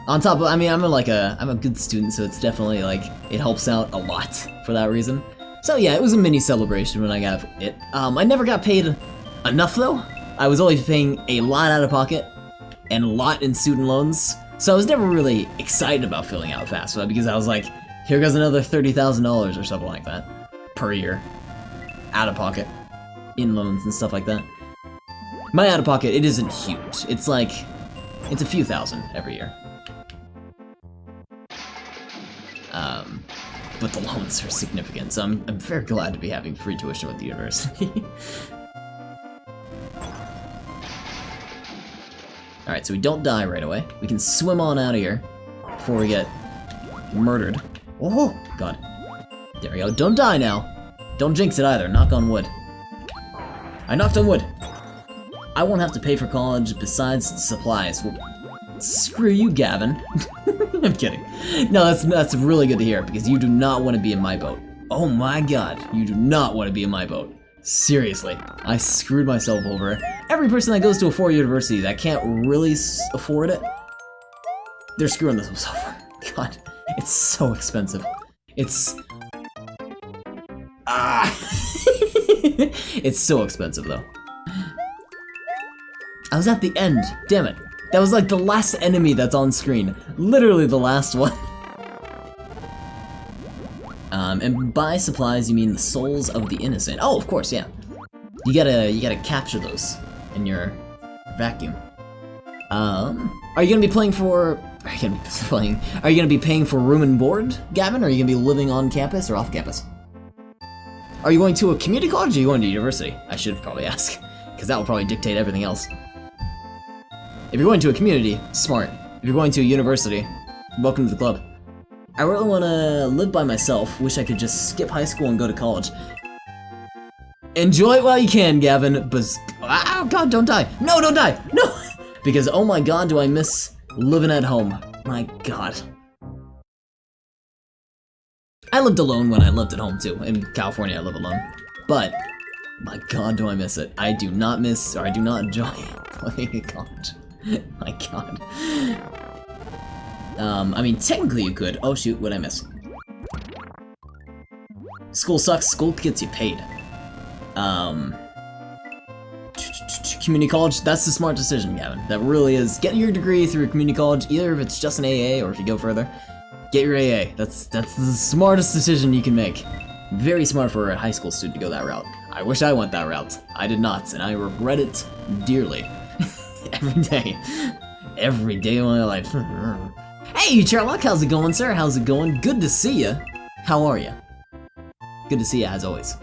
On top of, I mean, I'm a good student, so it's definitely like, it helps out a lot for that reason. So yeah, it was a mini celebration when I got it. I never got paid enough though. I was always paying a lot out of pocket and a lot in student loans. So I was never really excited about filling out FAFSA because I was like, here goes another $30,000 or something like that per year. Out of pocket. In loans and stuff like that. My out of pocket, it isn't huge. It's like, it's a few thousand every year. But the loans are significant, so I'm very glad to be having free tuition with the university. Alright, so we don't die right away. We can swim on out of here before we get murdered. Oh, god. There we go. Don't die now. Don't jinx it either. Knock on wood. I knocked on wood. I won't have to pay for college besides supplies. Well, screw you, Gavin. I'm kidding. No, that's really good to hear because you do not want to be in my boat. Oh my god, you do not want to be in my boat. Seriously, I screwed myself over. Every person that goes to a 4-year university that can't really afford it, they're screwing themselves over. God, it's so expensive. It's... It's so expensive though. I was at the end, damn it. That was like the last enemy that's on screen. Literally the last one. And by supplies you mean the souls of the innocent. Oh, of course, yeah. You gotta capture those in your vacuum. Are you gonna be playing for... Are you gonna be paying for room and board, Gavin? Or are you gonna be living on campus or off campus? Are you going to a community college or are you going to university? I should probably ask, because that will probably dictate everything else. If you're going to a community, smart. If you're going to a university, welcome to the club. I really want to live by myself. Wish I could just skip high school and go to college. Enjoy it while you can, Gavin, but... Oh god, don't die. No, don't die! No! Because, oh my god, do I miss living at home. My god. I lived alone when I lived at home, too. In California, I live alone. But, my god, do I miss it. I do not miss, or I do not enjoy playing college. My god. I mean, technically you could. Oh shoot, what'd I miss? School sucks, school gets you paid. Community college, that's the smart decision, Gavin. That really is. Get your degree through a community college, either if it's just an AA or if you go further. Get your AA. That's the smartest decision you can make. Very smart for a high school student to go that route. I wish I went that route. I did not, and I regret it dearly. Every day. Every day of my life. Hey, Sherlock, how's it going, sir? How's it going? Good to see you. How are you? Good to see you, as always.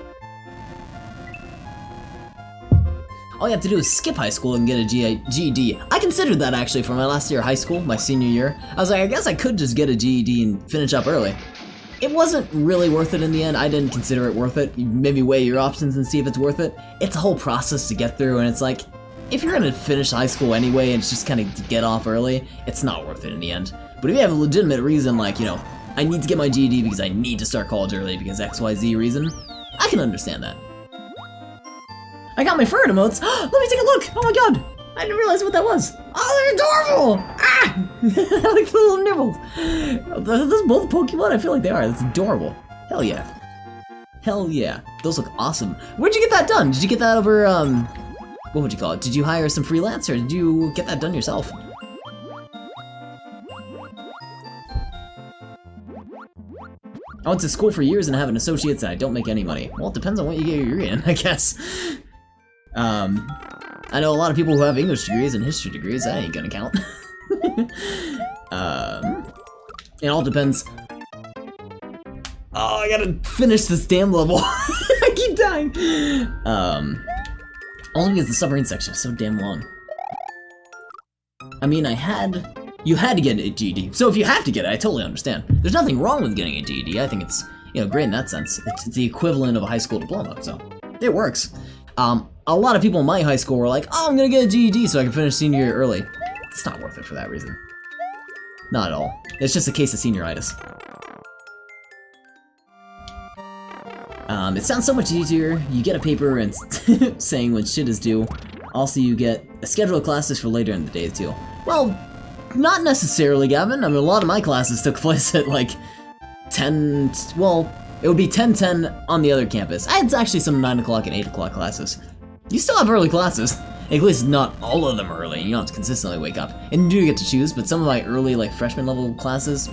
All you have to do is skip high school and get a GED. I considered that, actually, for my last year of high school, my senior year. I was like, I guess I could just get a GED and finish up early. It wasn't really worth it in the end. I didn't consider it worth it. You maybe weigh your options and see if it's worth it. It's a whole process to get through, and it's like, if you're gonna finish high school anyway and it's just kind of to get off early, it's not worth it in the end. But if you have a legitimate reason, like, you know, I need to get my GED because I need to start college early because XYZ reason, I can understand that. I got my fur emotes! Let me take a look! Oh my god! I didn't realize what that was! Oh, they're adorable! Ah! I like the little nibbles! Are those both Pokemon? I feel like they are. That's adorable. Hell yeah. Hell yeah. Those look awesome. Where'd you get that done? Did you get that over, what would you call it? Did you hire some freelance, or did you get that done yourself? I went to school for years and I have an associate's and I don't make any money. Well, it depends on what you get your degree in, I guess. I know a lot of people who have English degrees and history degrees. That ain't gonna count. It all depends. Oh, I gotta finish this damn level. I keep dying. Only because the submarine section is so damn long. I mean, you had to get a GED. So if you have to get it, I totally understand. There's nothing wrong with getting a GED. I think it's, you know, great in that sense. It's the equivalent of a high school diploma, so it works. A lot of people in my high school were like, oh, I'm gonna get a GED so I can finish senior year early. It's not worth it for that reason. Not at all. It's just a case of senioritis. It sounds so much easier. You get a paper and saying when shit is due. Also, you get a schedule of classes for later in the day, too. Well, not necessarily, Gavin. I mean, a lot of my classes took place at, like, 10... Well, it would be 10:10 on the other campus. I had actually some 9 o'clock and 8 o'clock classes. You still have early classes. At least not all of them are early. You don't have to consistently wake up. And you do get to choose, but some of my early, like, freshman level classes,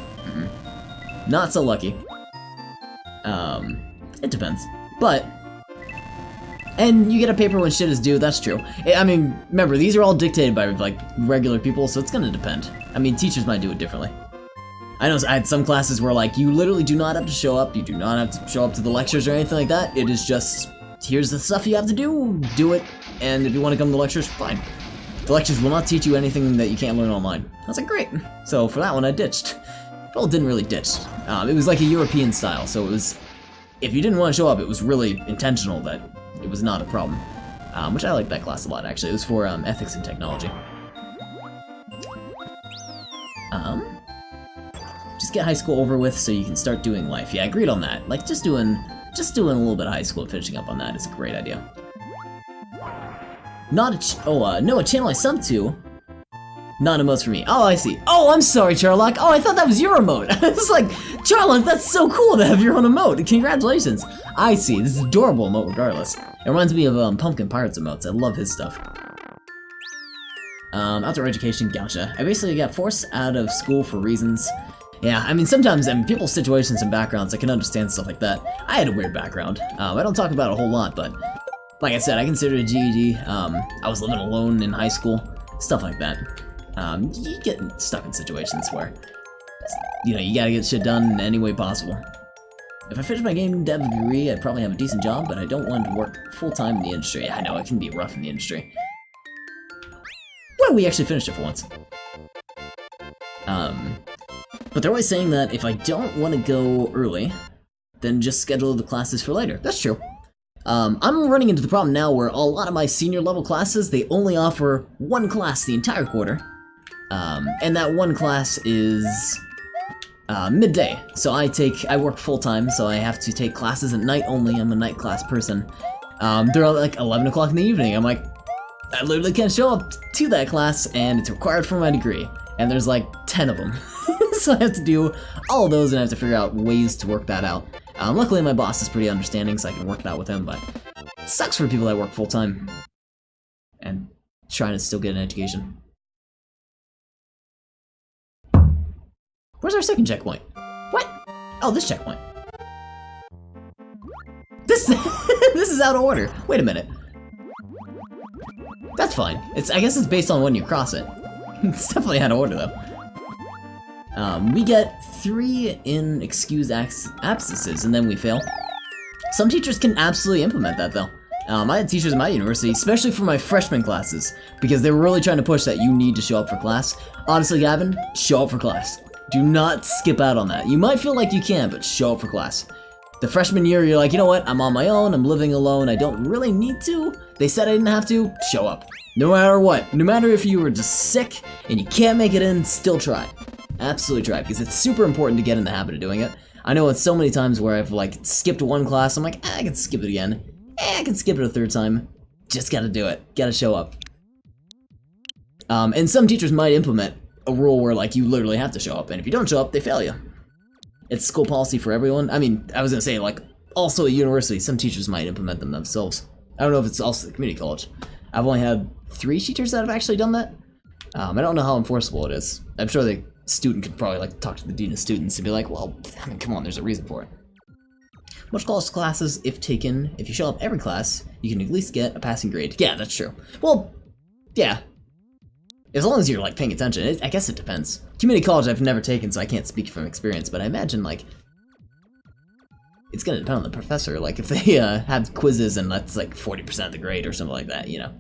not so lucky. It depends. But, and you get a paper when shit is due, that's true. I mean, remember, these are all dictated by, like, regular people, so it's gonna depend. I mean, teachers might do it differently. I know I had some classes where, like, you literally do not have to show up, you do not have to show up to the lectures or anything like that. It is just, here's the stuff you have to do it, and if you want to come to lectures, fine. The lectures will not teach you anything that you can't learn online. I was like, great. So for that one, I ditched. Well, didn't really ditch. It was like a European style, so it was, if you didn't want to show up, it was really intentional that it was not a problem. Which I liked that class a lot, actually. It was for ethics and technology. Just get high school over with so you can start doing life. Yeah, I agreed on that. Like, just doing a little bit of high school and finishing up on that is a great idea. No, a channel I sub to. Not emotes for me. Oh, I see. Oh, I'm sorry, Charlock. Oh, I thought that was your emote. I was like, Charlock, that's so cool to have your own emote. Congratulations. I see. This is adorable emote regardless. It reminds me of Pumpkin Pirates emotes. I love his stuff. Outdoor education, gotcha. I basically got forced out of school for reasons. Yeah, I mean, sometimes, people's situations and backgrounds, I can understand stuff like that. I had a weird background. I don't talk about it a whole lot, but like I said, I considered a GED. I was living alone in high school, stuff like that. You get stuck in situations where, you know, you gotta get shit done in any way possible. If I finish my game dev degree, I'd probably have a decent job, but I don't want to work full-time in the industry. I know, it can be rough in the industry. Well, we actually finished it for once. But they're always saying that if I don't want to go early, then just schedule the classes for later. That's true. I'm running into the problem now where a lot of my senior level classes, they only offer one class the entire quarter. And that one class is midday. So I work full-time, so I have to take classes at night only. I'm a night class person. They're like 11 o'clock in the evening. I'm like, I literally can't show up to that class, and it's required for my degree. And there's like 10 of them. So I have to do all of those, and I have to figure out ways to work that out. Luckily, my boss is pretty understanding, so I can work it out with him, but it sucks for people that work full-time and trying to still get an education. Where's our second checkpoint? What? Oh, this checkpoint. This this is out of order. Wait a minute. That's fine. I guess it's based on when you cross it. It's definitely out of order though. We get 3 in excused absences and then we fail. Some teachers can absolutely implement that though. I had teachers in my university, especially for my freshman classes, because they were really trying to push that you need to show up for class. Honestly, Gavin, show up for class. Do not skip out on that. You might feel like you can, but show up for class. The freshman year, you're like, you know what, I'm on my own, I'm living alone, I don't really need to. They said I didn't have to, show up. No matter what, no matter if you were just sick and you can't make it in, still try. Absolutely try, because it's super important to get in the habit of doing it. I know it's so many times where I've like skipped one class, I'm like, I can skip it again. I can skip it a third time. Just gotta do it, gotta show up. And some teachers might implement a rule where like you literally have to show up, and if you don't show up, they fail you. It's school policy for everyone. I mean, I was gonna say like also at university, some teachers might implement them themselves. I don't know if it's also the community college. I've only had 3 teachers that have actually done that. I don't know how enforceable it is. I'm sure the student could probably like talk to the dean of students and be like, well, I mean, come on, there's a reason for it. Most college classes, if taken, if you show up every class, you can at least get a passing grade. Yeah, that's true. Well, yeah. As long as you're like paying attention, I guess it depends. Community college I've never taken, so I can't speak from experience, but I imagine like it's gonna depend on the professor. Like if they have quizzes and that's like 40% of the grade or something like that, you know,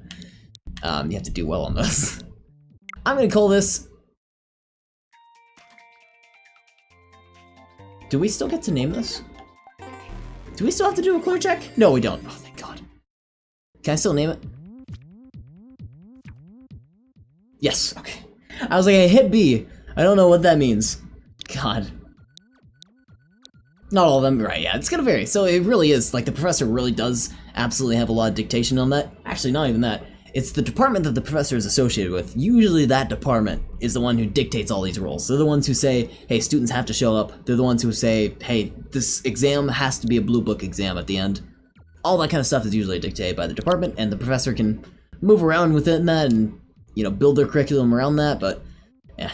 you have to do well on those. I'm gonna call this. Do we still get to name this? Do we still have to do a clue check? No, we don't. Oh, thank God. Can I still name it? Yes, okay. I was like, I hit B. I don't know what that means. God. Not all of them, right, yeah, it's gonna vary. So it really is, like the professor really does absolutely have a lot of dictation on that. Actually, not even that. It's the department that the professor is associated with. Usually that department is the one who dictates all these rules. They're the ones who say, hey, students have to show up. They're the ones who say, hey, this exam has to be a blue book exam at the end. All that kind of stuff is usually dictated by the department, and the professor can move around within that and, you know, build their curriculum around that, but, yeah.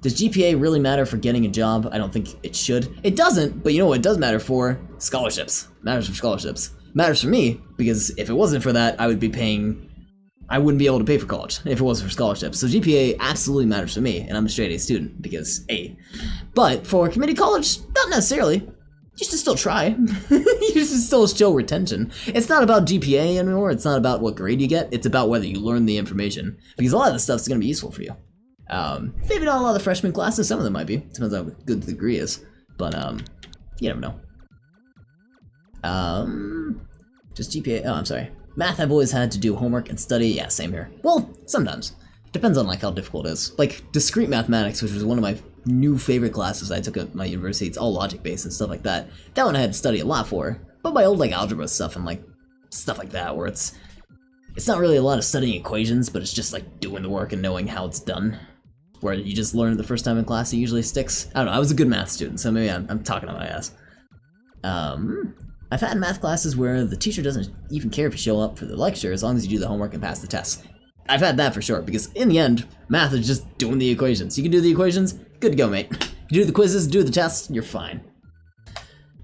Does GPA really matter for getting a job? I don't think it should. It doesn't, but you know what it does matter for? Scholarships. Matters for scholarships. Matters for me, because if it wasn't for that, I wouldn't be able to pay for college if it wasn't for scholarships. So GPA absolutely matters for me, and I'm a straight A student, because A. But for community college, not necessarily. You should still try. You should still show retention. It's not about GPA anymore, it's not about what grade you get, it's about whether you learn the information. Because a lot of this stuff's gonna be useful for you. Maybe not a lot of the freshman classes, some of them might be. Depends on how good the degree is. But, you never know. Just GPA, oh, I'm sorry. Math, I've always had to do homework and study, yeah, same here. Well, sometimes. Depends on, like, how difficult it is. Like, discrete mathematics, which was one of my new favorite classes I took at my university, it's all logic-based and stuff like that. That one I had to study a lot for. But my old, like, algebra stuff and, like, stuff like that, where it's not really a lot of studying equations, but it's just, like, doing the work and knowing how it's done. Where you just learn it the first time in class, it usually sticks. I don't know, I was a good math student, so maybe I'm talking on my ass. I've had math classes where the teacher doesn't even care if you show up for the lecture as long as you do the homework and pass the tests. I've had that for sure, because in the end, math is just doing the equations. You can do the equations, good to go, mate. You do the quizzes, do the tests, you're fine.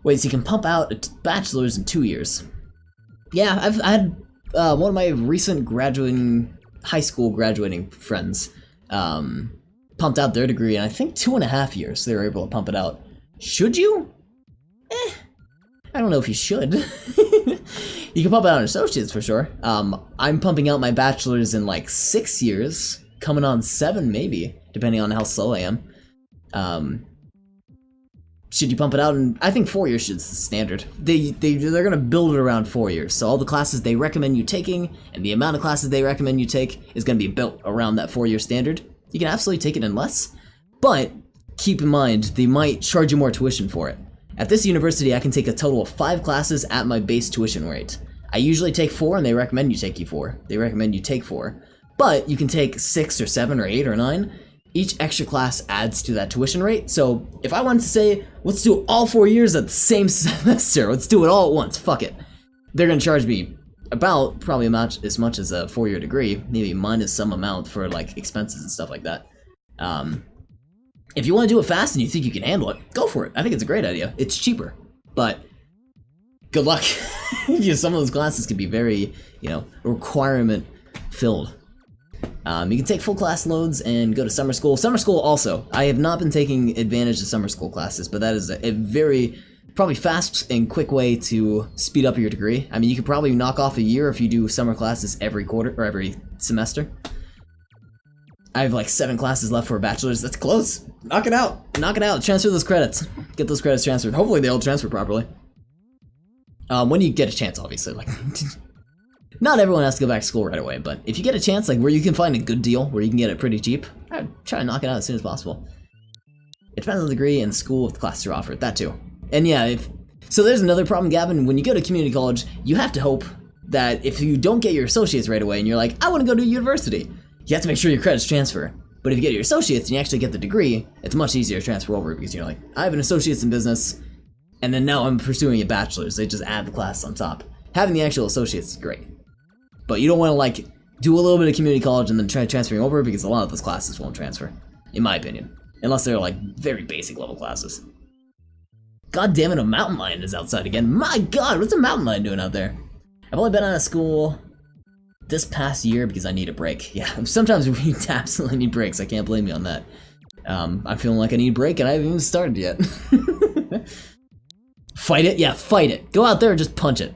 Wait, so you can pump out a bachelor's in 2 years. Yeah, I had one of my recent high school graduating friends pumped out their degree in I think 2.5 years they were able to pump it out. Should you? I don't know if you should. You can pump out an associate's for sure. I'm pumping out my bachelor's in like 6 years, coming on 7 maybe, depending on how slow I am. Should you pump it out in, I think 4 years is the standard. They're gonna build it around 4 years, so all the classes they recommend you taking, and the amount of classes they recommend you take is gonna be built around that 4-year standard. You can absolutely take it in less, but keep in mind, they might charge you more tuition for it. At this university, I can take a total of 5 classes at my base tuition rate. I usually take 4, and they recommend you take 4. They recommend you take 4. But you can take 6 or 7 or 8 or 9. Each extra class adds to that tuition rate. So if I wanted to say, let's do all 4 years at the same semester, let's do it all at once, fuck it. They're gonna charge me about probably as much as a 4-year degree, maybe minus some amount for like expenses and stuff like that. If you want to do it fast and you think you can handle it, go for it. I think it's a great idea. It's cheaper, but good luck. Because some of those classes can be very, you know, requirement filled. You can take full class loads and go to summer school. Summer school also. I have not been taking advantage of summer school classes, but that is a very, probably fast and quick way to speed up your degree. I mean, you could probably knock off a year if you do summer classes every quarter, or every semester. I have like 7 classes left for a bachelor's. That's close. Knock it out. Knock it out. Transfer those credits. Get those credits transferred. Hopefully they'll transfer properly. When you get a chance, obviously. Like, not everyone has to go back to school right away, but if you get a chance, like where you can find a good deal, where you can get it pretty cheap, I'd try to knock it out as soon as possible. It depends on the degree and school if the classes are offered. That too. And yeah, so there's another problem, Gavin. When you go to community college, you have to hope that if you don't get your associates right away and you're like, I want to go to university, you have to make sure your credits transfer. But if you get your associates and you actually get the degree, it's much easier to transfer over because you're like, I have an associate's in business, and then now I'm pursuing a bachelor's. They just add the class on top. Having the actual associates is great. But you don't want to like do a little bit of community college and then try transferring over because a lot of those classes won't transfer, in my opinion. Unless they're like very basic level classes. God damn it, a mountain lion is outside again. My god, what's a mountain lion doing out there? I've only been out of school this past year because I need a break. Yeah, sometimes we absolutely need breaks. I can't blame you on that. I'm feeling like I need a break and I haven't even started yet. Fight it? Yeah, fight it. Go out there and just punch it.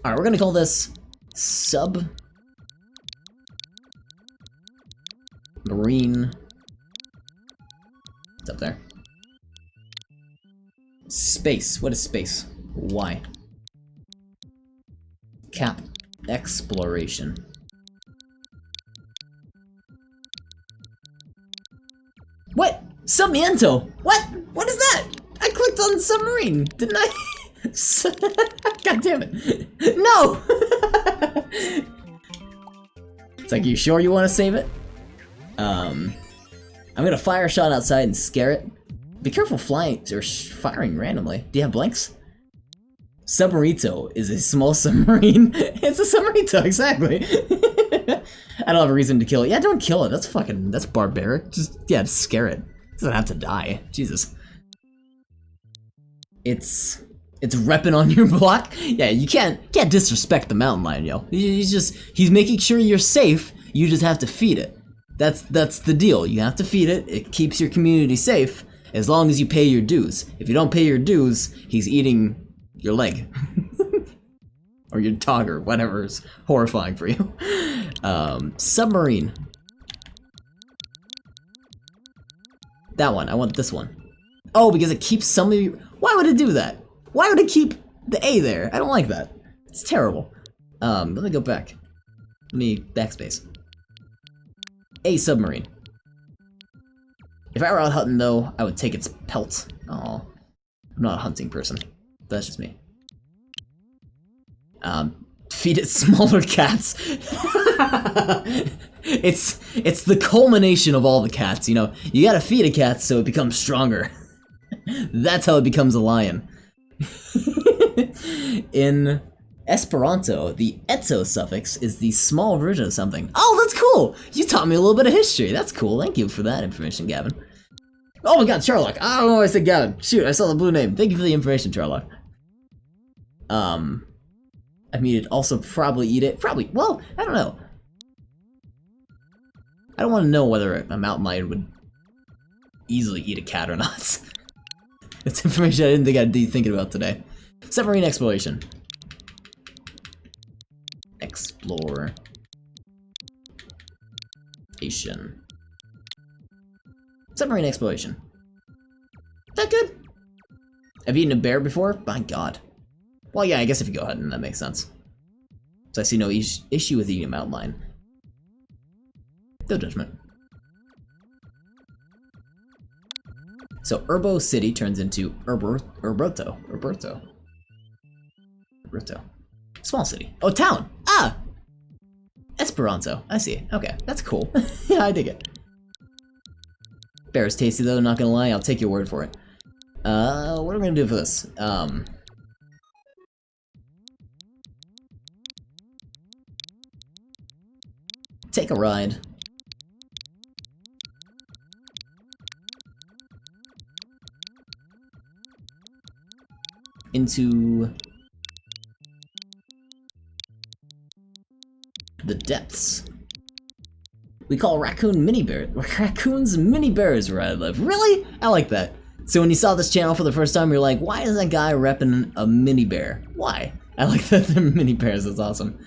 Alright, we're gonna call this Submarine. It's up there. Space. What is space? Why? Cap. Exploration. What? Submiento? What? What is that? I clicked on submarine, didn't I? God damn it. No! It's like, you sure you want to save it? I'm gonna fire a shot outside and scare it. Be careful flying or firing randomly. Do you have blanks? Submarito is a small submarine. It's a submarito, exactly. I don't have a reason to kill it. Yeah, don't kill it. That's barbaric. Just scare it. It doesn't have to die. Jesus. It's repping on your block. Yeah, you can't disrespect the mountain lion, yo. He's making sure you're safe. You just have to feed it. That's the deal. You have to feed it. It keeps your community safe as long as you pay your dues. If you don't pay your dues, he's eating your leg. Or your dog or whatever is horrifying for you. Submarine. That one. I want this one. Oh, because it keeps some of you. Why would it do that? Why would it keep the A there? I don't like that. It's terrible. Let me go back. Let me backspace. A submarine. If I were out hunting though, I would take its pelt. Oh, I'm not a hunting person. That's just me. Feed it smaller cats. It's the culmination of all the cats, you know. You gotta feed a cat so it becomes stronger. That's how it becomes a lion. In Esperanto, the etzo suffix is the small version of something. Oh, that's cool! You taught me a little bit of history. That's cool. Thank you for that information, Gavin. Oh my god, Charlock. I don't know why I said Gavin. Shoot, I saw the blue name. Thank you for the information, Charlock. I mean, it'd also probably eat it. Probably. Well, I don't know. I don't want to know whether a mountain lion would easily eat a cat or not. That's information I didn't think I'd be thinking about today. Submarine exploration. Exploration. Submarine exploration. Is that good? Have you eaten a bear before? My god. Well, yeah, I guess if you go ahead, that makes sense. So I see no issue with eating a mountain lion. No judgment. So Urbo City turns into Urberto. Small city. Oh, town! Ah! Esperanto. I see. Okay, that's cool. Yeah, I dig it. Bear is tasty though, not gonna lie. I'll take your word for it. What are we gonna do for this? Take a ride. Into the depths. We call raccoons mini bears where I live. Really? I like that. So when you saw this channel for the first time, you're like, why is that guy repping a mini bear? Why? I like that they're mini bears, that's awesome.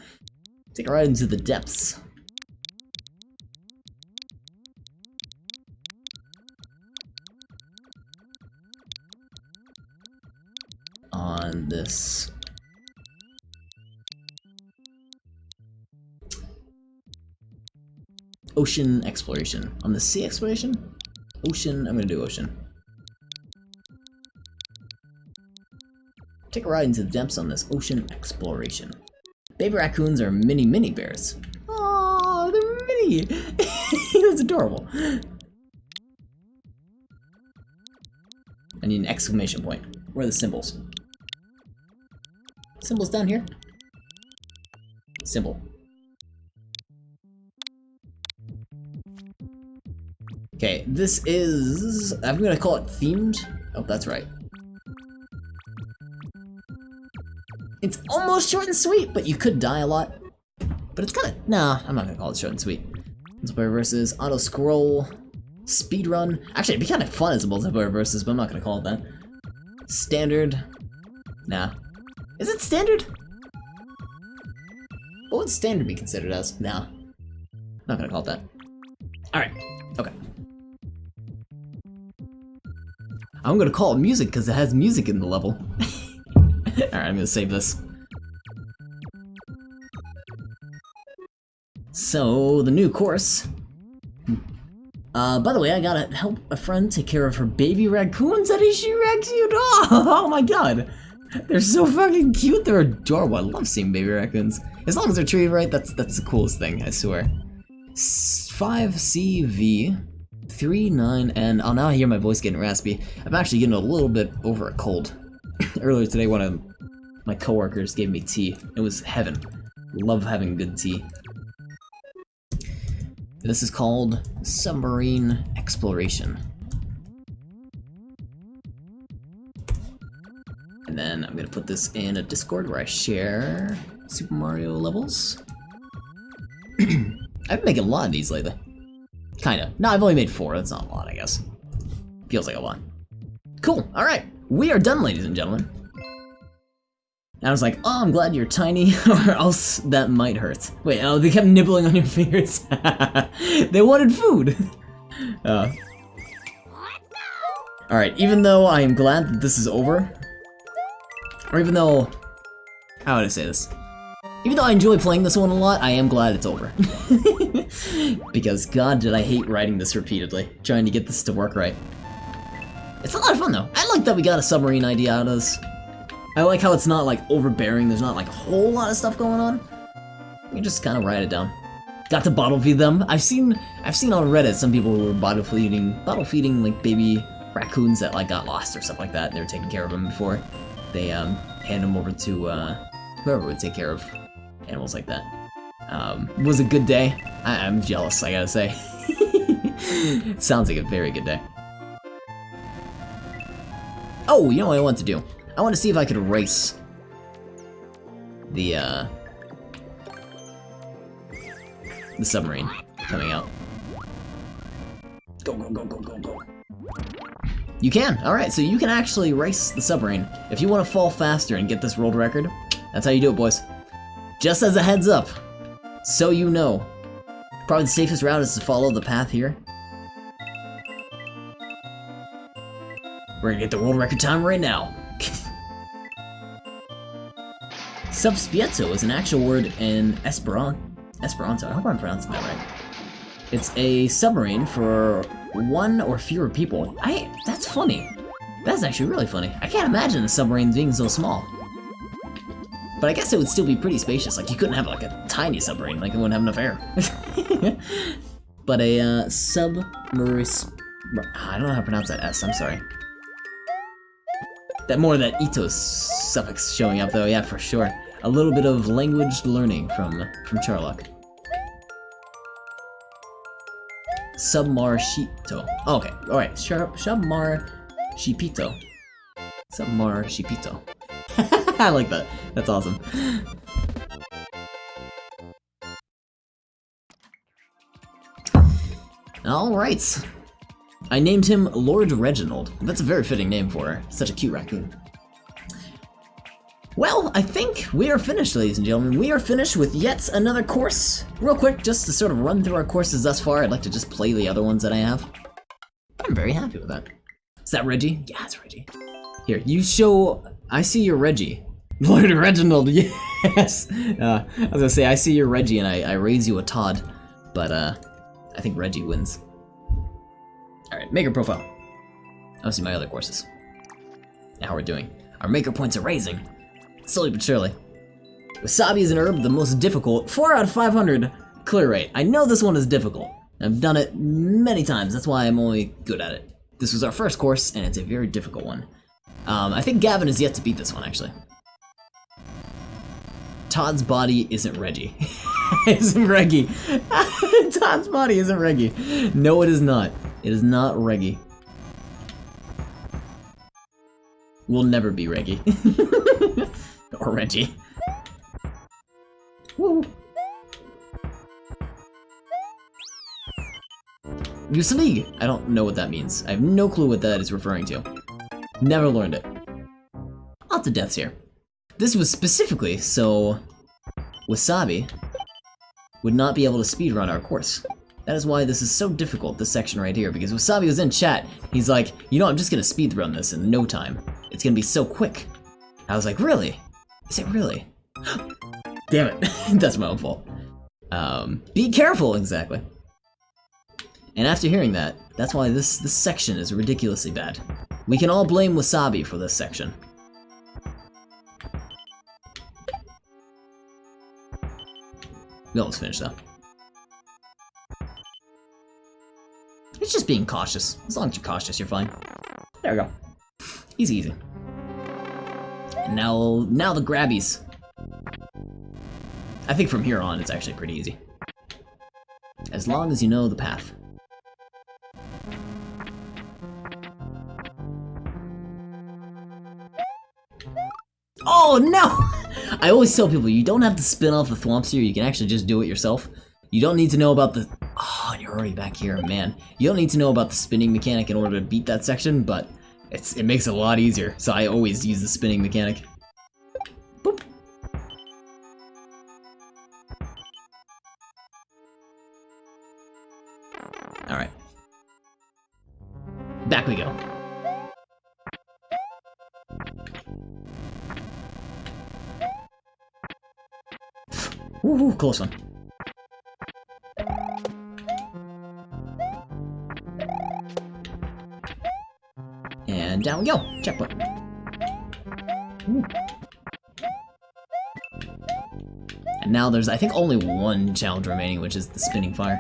Take a ride into the depths. On this ocean exploration. On the sea exploration? Ocean, I'm gonna do ocean. Take a ride into the depths on this ocean exploration. Baby raccoons are mini bears. Oh, they're mini! That's adorable. I need an exclamation point. Where are the symbols? Symbols down here? Symbol. Okay, this is... I'm gonna call it themed. Oh, that's right. It's almost short and sweet, but you could die a lot. But it's kinda... Nah, I'm not gonna call it short and sweet. Multiplayer versus auto scroll, speedrun. Actually, it'd be kind of fun as a multiplayer versus, but I'm not gonna call it that. Standard. Nah. Is it standard? What would standard be considered as? Nah. Not gonna call it that. Alright. Okay. I'm gonna call it music because it has music in the level. Alright, I'm gonna save this. So, the new course. By the way, I gotta help a friend take care of her baby raccoons that she rescued. Oh my god! They're so fucking cute, they're adorable. I love seeing baby raccoons. As long as they're treated right, that's the coolest thing, I swear. 5CV39N. Oh, now I hear my voice getting raspy. I'm actually getting a little bit over a cold. Earlier today, one of my coworkers gave me tea. It was heaven. Love having good tea. This is called Submarine Exploration. And then I'm gonna put this in a Discord where I share Super Mario levels. I've been making a lot of these lately. Kinda. No, I've only made 4. That's not a lot, I guess. Feels like a lot. Cool. Alright. We are done, ladies and gentlemen. And I was like, oh, I'm glad you're tiny, or else that might hurt. Wait, oh, they kept nibbling on your fingers. They wanted food. Alright, even though I am glad that this is over, or even though, how would I say this? Even though I enjoy playing this one a lot, I am glad it's over. Because god did I hate writing this repeatedly, trying to get this to work right. It's a lot of fun though. I like that we got a submarine idea out of this. I like how it's not like overbearing, there's not like a whole lot of stuff going on. You just kind of write it down. Got to bottle feed them. I've seen on Reddit some people who were bottle feeding like baby raccoons that like got lost or stuff like that. They were taking care of them before they hand them over to whoever would take care of animals like that. It was a good day. I'm jealous, I gotta say. It sounds like a very good day. Oh, you know what I want to do? I want to see if I could erase the submarine coming out. Go, go, go, go, go, go. You can! Alright, so you can actually race the submarine. If you want to fall faster and get this world record, that's how you do it, boys. Just as a heads up, so you know. Probably the safest route is to follow the path here. We're gonna get the world record time right now. Subspieto is an actual word in Esperanto. I hope I'm pronouncing that right. It's a submarine for 1 or fewer people. That's funny. That's actually really funny. I can't imagine a submarine being so small. But I guess it would still be pretty spacious. Like, you couldn't have like a tiny submarine. Like, it wouldn't have enough air. But a submarine... I don't know how to pronounce that S, I'm sorry. That itos suffix showing up though, yeah, for sure. A little bit of language learning from Charlock. Submarshipito. Oh, okay, alright. Submarshipito. Submarshipito. I like that. That's awesome. Alright. I named him Lord Reginald. That's a very fitting name for such a cute raccoon. Well, I think we are finished, ladies and gentlemen. We are finished with yet another course. Real quick, just to sort of run through our courses thus far, I'd like to just play the other ones that I have. I'm very happy with that. Is that Reggie? Yeah, it's Reggie. Here, you show... I see your Reggie. Lord Reginald, yes! I was gonna say, I see your Reggie and I raise you a Todd. But, I think Reggie wins. Alright, maker profile. I'll see my other courses. Now how we're doing. Our maker points are raising. Slowly but surely. Wasabi is an herb, the most difficult. 4 out of 500 clear rate. I know this one is difficult. I've done it many times, that's why I'm only good at it. This was our first course, and it's a very difficult one. I think Gavin is yet to beat this one, actually. Todd's body isn't Reggie. Isn't Reggie. Todd's body isn't Reggie. No, it is not. It is not Reggie. Will never be Reggie. Or Reggie. Woo! Usali! I don't know what that means. I have no clue what that is referring to. Never learned it. Lots of deaths here. This was specifically so Wasabi would not be able to speedrun our course. That is why this is so difficult, this section right here, because Wasabi was in chat. He's like, you know, I'm just gonna speedrun this in no time. It's gonna be so quick. I was like, really? Is it really? Damn it. That's my own fault. Be careful, exactly. And after hearing that, that's why this section is ridiculously bad. We can all blame Wasabi for this section. We almost finished though. It's just being cautious. As long as you're cautious, you're fine. There we go. Easy, easy. And now the grabbies. I think from here on, it's actually pretty easy. As long as you know the path. Oh no! I always tell people, you don't have to spin off the thwomps here, you can actually just do it yourself. You don't need to know about the... Oh, you're already back here, man. You don't need to know about the spinning mechanic in order to beat that section, but it makes it a lot easier, so I always use the spinning mechanic. Boop. Alright. Back we go. Ooh, close one. And down we go. Checkpoint. Ooh. And now there's, I think, only one challenge remaining, which is the spinning fire.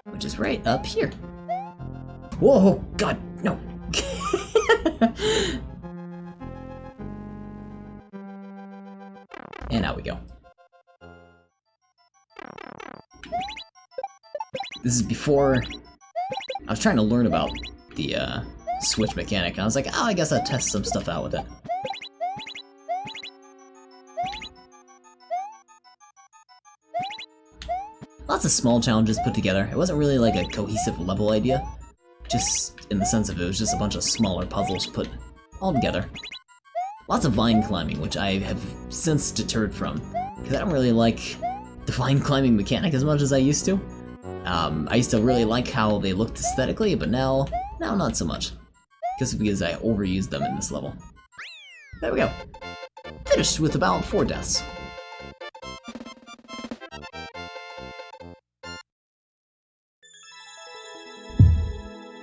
Which is right up here. Whoa, God, no. And out we go. This is before I was trying to learn about the switch mechanic, and I was like, oh, I guess I'll test some stuff out with it. Lots of small challenges put together. It wasn't really like a cohesive level idea, just in the sense of it was just a bunch of smaller puzzles put all together. Lots of vine climbing, which I have since deterred from, because I don't really like the vine climbing mechanic as much as I used to. I used to really like how they looked aesthetically, but now not so much. Because I overused them in this level. There we go. Finished with about 4 deaths.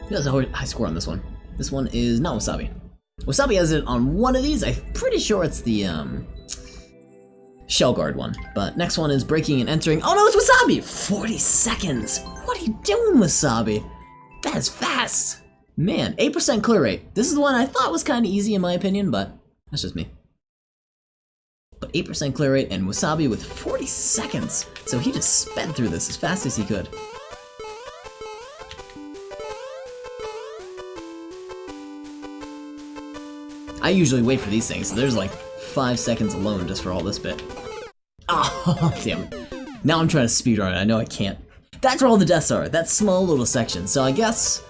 He has a high score on this one. This one is not Wasabi. Wasabi has it on one of these. I'm pretty sure it's the Shell Guard one. But next one is breaking and entering. Oh no, it's Wasabi! 40 seconds! What are you doing, Wasabi? That is fast! Man, 8% clear rate. This is the one I thought was kind of easy in my opinion, but that's just me. But 8% clear rate and Wasabi with 40 seconds. So he just sped through this as fast as he could. I usually wait for these things, so there's like 5 seconds alone just for all this bit. Oh, damn it. Now I'm trying to speedrun it. I know I can't. That's where all the deaths are, that small little section. So I guess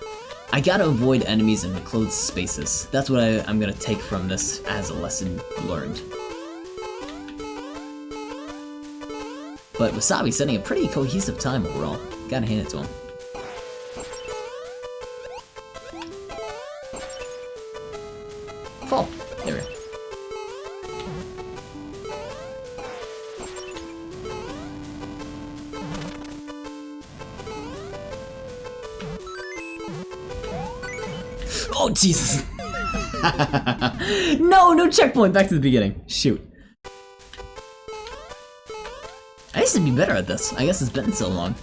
I gotta avoid enemies in enclosed spaces. That's what I'm gonna take from this as a lesson learned. But Wasabi's setting a pretty cohesive time overall. Gotta hand it to him. Fall. There we go. Oh, Jesus! No checkpoint! Back to the beginning. Shoot. I used to be better at this. I guess it's been so long.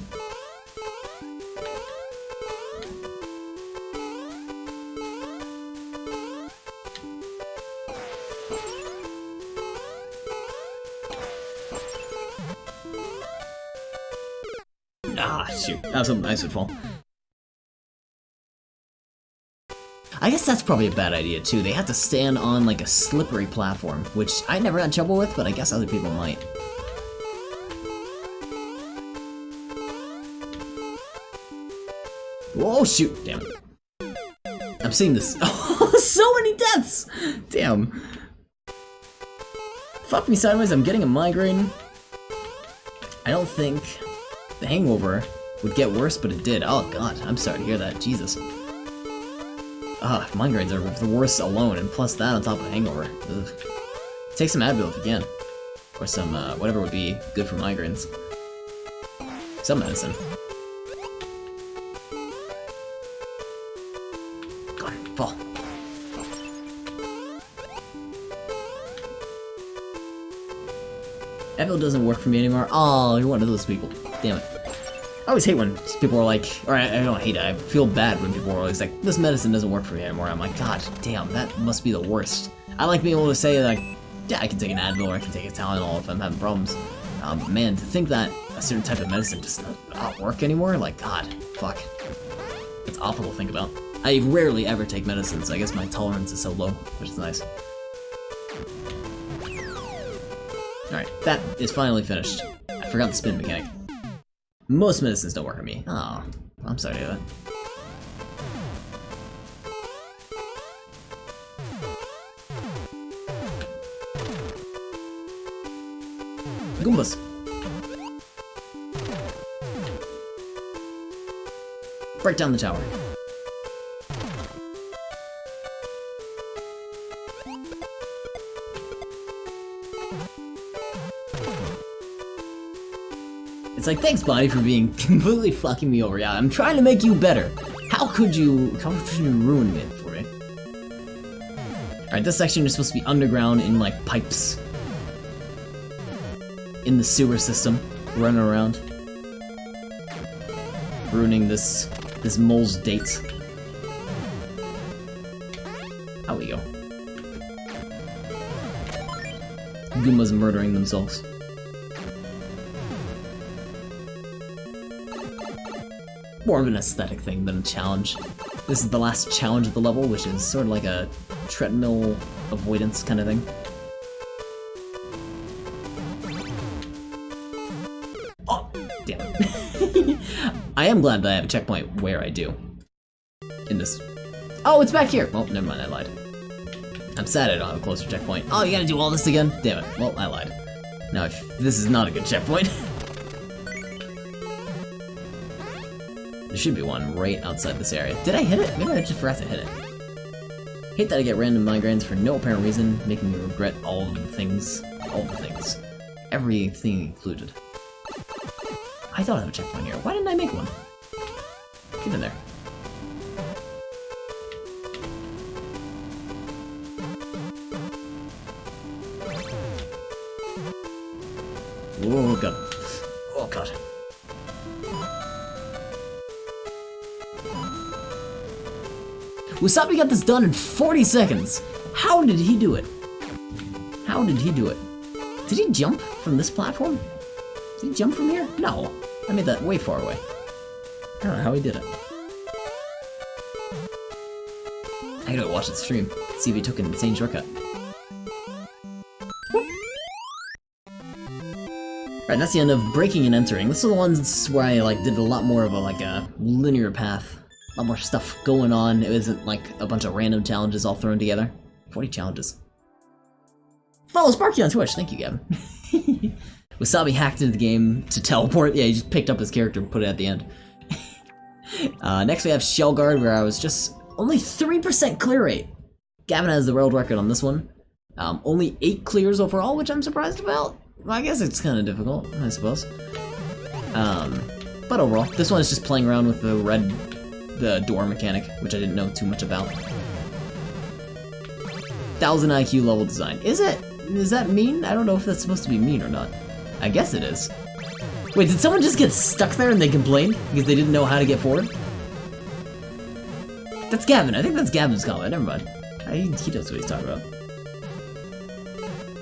Ah, shoot. That was a nice fall. I guess that's probably a bad idea too. They have to stand on like a slippery platform, which I never had trouble with, but I guess other people might. Whoa, shoot, damn it. I'm seeing this. Oh, so many deaths! Damn. Fuck me sideways, I'm getting a migraine. I don't think the hangover would get worse, but it did. Oh god, I'm sorry to hear that, Jesus. Migraines are the worst alone, and plus that on top of a hangover. Ugh. Take some Advil if you can. Or some, whatever would be good for migraines. Some medicine. Go on, fall. Advil doesn't work for me anymore. Oh, you're one of those people. Damn it. I always hate when people are like, or I don't hate it, I feel bad when people are always like, this medicine doesn't work for me anymore. I'm like, god damn, that must be the worst. I like being able to say like, yeah, I can take an Advil or I can take a Tylenol if I'm having problems. But man, to think that a certain type of medicine does not work anymore, like, god, fuck. It's awful to think about. I rarely ever take medicine, so I guess my tolerance is so low, which is nice. Alright, that is finally finished. I forgot the spin mechanic. Most medicines don't work on me. Oh, I'm sorry to hear that. Goombas. Break down the tower. It's like, thanks, buddy, for being completely fucking me over. Yeah, I'm trying to make you better. How could you ruin it for me? Alright, this section is supposed to be underground in, like, pipes. In the sewer system, running around. Ruining this mole's date. Out we go. Goombas murdering themselves. More of an aesthetic thing than a challenge. This is the last challenge of the level, which is sort of like a treadmill avoidance kind of thing. Oh, damn it. I am glad that I have a checkpoint where I do. In this. Oh, it's back here! Well, never mind, I lied. I'm sad I don't have a closer checkpoint. Oh, you gotta do all this again? Damn it. Well, I lied. Now, if this is not a good checkpoint. There should be one right outside this area. Did I hit it? Maybe I just forgot to hit it. Hate that I get random migraines for no apparent reason, making me regret all of the things. All the things. Everything included. I thought I had a checkpoint here. Why didn't I make one? Get in there. Oh god. Oh god. Wasabi got this done in 40 seconds! How did he do it? How did he do it? Did he jump from this platform? Did he jump from here? No. I made that way far away. I don't know how he did it. I gotta watch the stream, see if he took an insane shortcut. Alright, that's the end of breaking and entering. This is the ones where I like did a lot more of a linear path. A lot more stuff going on. It isn't like a bunch of random challenges all thrown together. 40 challenges. Oh, Sparky on Twitch. Thank you, Gavin. Wasabi hacked into the game to teleport. Yeah, he just picked up his character and put it at the end. Next we have Shell Guard, where I was just only 3% clear rate. Gavin has the world record on this one. Only 8 clears overall, which I'm surprised about. Well, I guess it's kind of difficult, I suppose. But overall, this one is just playing around with the door mechanic, which I didn't know too much about. 1000 IQ level design. Is that mean? I don't know if that's supposed to be mean or not. I guess it is. Wait, did someone just get stuck there and they complained because they didn't know how to get forward? That's Gavin. I think that's Gavin's comment. Never mind. He knows what he's talking about.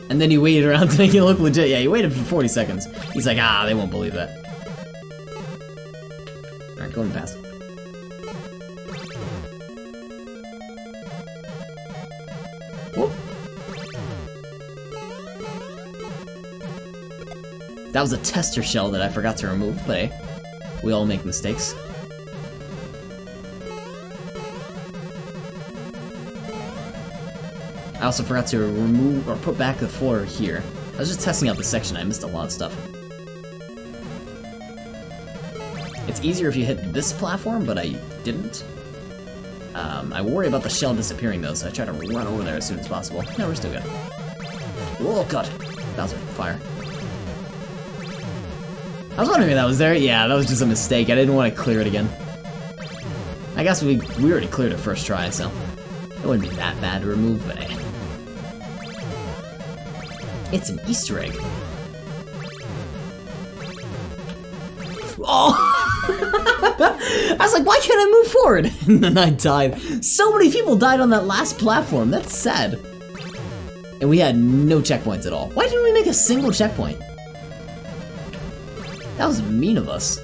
And then he waited around to make it look legit. Yeah, he waited for 40 seconds. He's like, they won't believe that. Alright, going past. Whoop. That was a tester shell that I forgot to remove, but hey, we all make mistakes. I also forgot to remove or put back the floor here. I was just testing out the section, I missed a lot of stuff. It's easier if you hit this platform, but I didn't. I worry about the shell disappearing though, so I try to run over there as soon as possible. No, we're still good. Oh god, that was fire. I was wondering if that was there. Yeah, that was just a mistake. I didn't want to clear it again. I guess we already cleared it first try, so it wouldn't be that bad to remove, but hey. It's an Easter egg. Oh! I was like, why can't I move forward? And then I died. So many people died on that last platform. That's sad. And we had no checkpoints at all. Why didn't we make a single checkpoint? That was mean of us.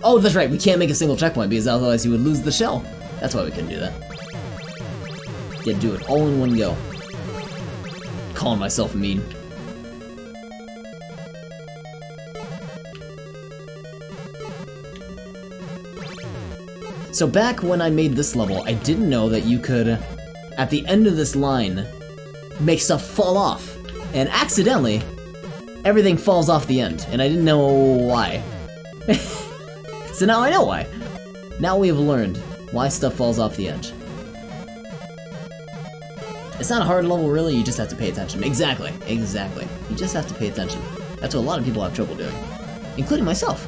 Oh, that's right, we can't make a single checkpoint because otherwise you would lose the shell. That's why we couldn't do that. You had to do it all in one go. Calling myself mean. So back when I made this level, I didn't know that you could, at the end of this line, make stuff fall off. And accidentally, everything falls off the end, and I didn't know why. So now I know why. Now we have learned why stuff falls off the edge. It's not a hard level really, you just have to pay attention. Exactly, exactly. You just have to pay attention. That's what a lot of people have trouble doing, including myself.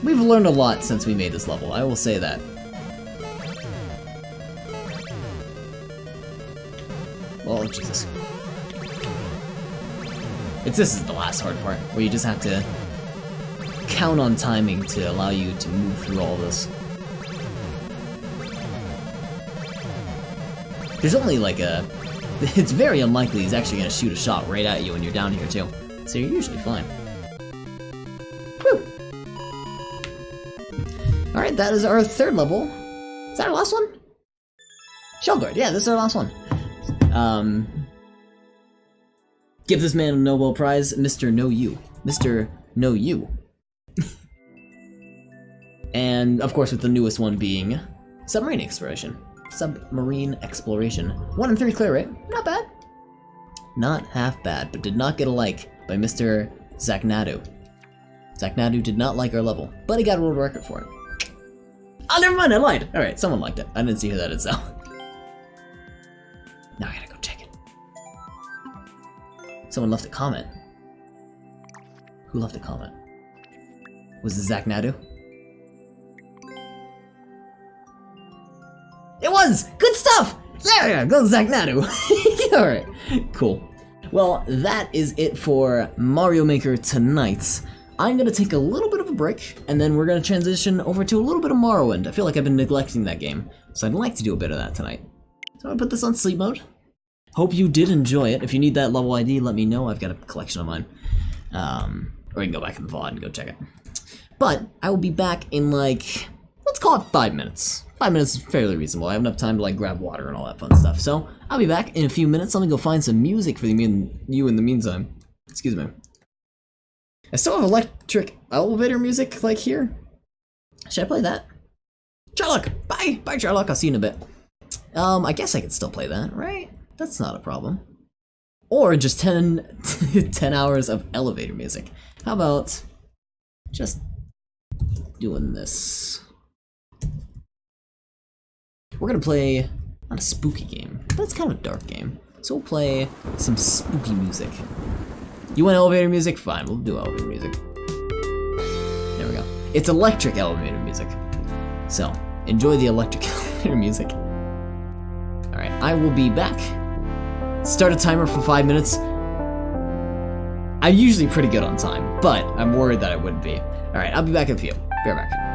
We've learned a lot since we made this level, I will say that. Oh, Jesus. This is the last hard part, where you just have to count on timing to allow you to move through all this. There's only like it's very unlikely he's actually gonna shoot a shot right at you when you're down here too. So you're usually fine. Woo! Alright, that is our third level. Is that our last one? Shell Guard, yeah, this is our last one. Give this man a Nobel Prize, Mr. No You. Mr. No You. And, of course, with the newest one being Submarine Exploration. Submarine Exploration. 1 in 3 clear rate. Not bad. Not half bad, but did not get a like by Mr. Zaknadu. Zaknadu did not like our level, but he got a world record for it. Oh, never mind, I lied. Alright, someone liked it. I didn't see who that is, though. Now I gotta go check it. Someone left a comment. Who left a comment? Was it Zaknadu? It was! Good stuff! Yeah, go Zaknadu! Alright, cool. Well, that is it for Mario Maker tonight. I'm gonna take a little bit of a break, and then we're gonna transition over to a little bit of Morrowind. I feel like I've been neglecting that game, so I'd like to do a bit of that tonight. So I put this on sleep mode. Hope you did enjoy it. If you need that level ID, let me know. I've got a collection of mine. Or you can go back in the VOD and go check it. But I will be back in like let's call it 5 minutes. 5 minutes is fairly reasonable. I have enough time to like grab water and all that fun stuff. So I'll be back in a few minutes. Let me go find some music for you in the meantime. Excuse me. I still have electric elevator music like here. Should I play that? Sherlock! Bye! Bye, Sherlock. I'll see you in a bit. I guess I could still play that, right? That's not a problem. Or just 10 hours of elevator music. How about just doing this? We're gonna play not a spooky game, but it's kind of a dark game. So we'll play some spooky music. You want elevator music? Fine, we'll do elevator music. There we go. It's electric elevator music. So, enjoy the electric elevator music. Alright, I will be back. Start a timer for 5 minutes. I'm usually pretty good on time, but I'm worried that I wouldn't be. Alright, I'll be back in a few. Be right back.